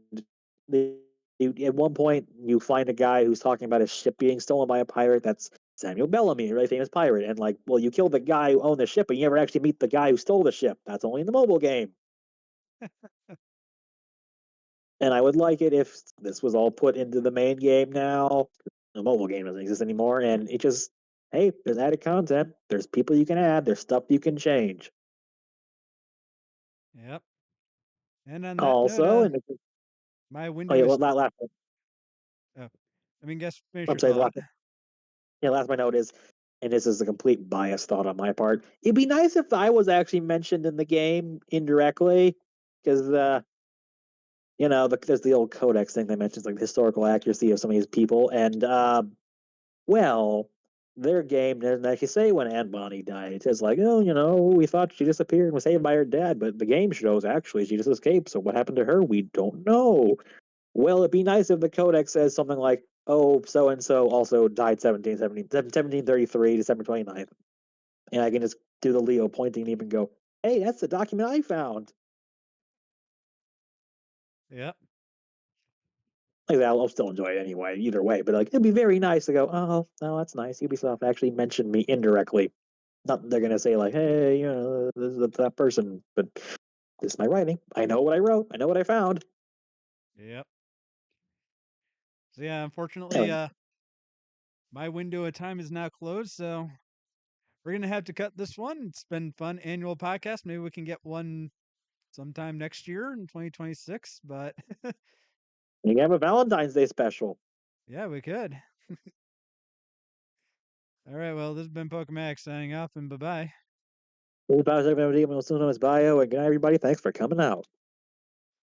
[SPEAKER 2] at one point, you find a guy who's talking about his ship being stolen by a pirate. That's Samuel Bellamy, a really famous pirate. And like, well, you killed the guy who owned the ship, but you never actually meet the guy who stole the ship. That's only in the mobile game. And I would like it if this was all put into the main game now. The mobile game doesn't exist anymore, and it just hey, there's added content. There's people you can add. There's stuff you can change.
[SPEAKER 1] Yep. And on that note,
[SPEAKER 2] Also, and
[SPEAKER 1] my
[SPEAKER 2] oh
[SPEAKER 1] window
[SPEAKER 2] yeah,
[SPEAKER 1] is.
[SPEAKER 2] last
[SPEAKER 1] Oh, I mean, guess finish
[SPEAKER 2] I'm
[SPEAKER 1] your
[SPEAKER 2] sorry,
[SPEAKER 1] thought.
[SPEAKER 2] last my note is, and this is a complete biased thought on my part. It'd be nice if I was actually mentioned in the game indirectly, because there's the old codex thing they mentions, like the historical accuracy of some of these people, and well, their game doesn't actually say when Aunt Bonnie died. It says like, oh, we thought she disappeared and was saved by her dad, but the game shows actually she just escaped. So what happened to her? We don't know. Well, it'd be nice if the codex says something like, oh, so and so also died 1733, December 29th. And I can just do the Leo pointing and even go, hey, that's the document I found.
[SPEAKER 1] Yep.
[SPEAKER 2] Like that, I'll still enjoy it anyway, either way. But like, it'd be very nice to go, oh, no, that's nice. Ubisoft actually mentioned me indirectly. Not that they're gonna say like, hey, this is that person, but this is my writing. I know what I wrote. I know what I found.
[SPEAKER 1] Yep. So yeah, unfortunately,
[SPEAKER 2] Anyway,
[SPEAKER 1] my window of time is now closed, so we're gonna have to cut this one. It's been fun annual podcast. Maybe we can get one sometime next year in 2026. But
[SPEAKER 2] you can have a Valentine's Day special.
[SPEAKER 1] yeah, we could. All right. Well, this has been Pokematic signing off, and bye bye.
[SPEAKER 2] We'll pass everybody on his bio, and good night, everybody. Thanks for coming out.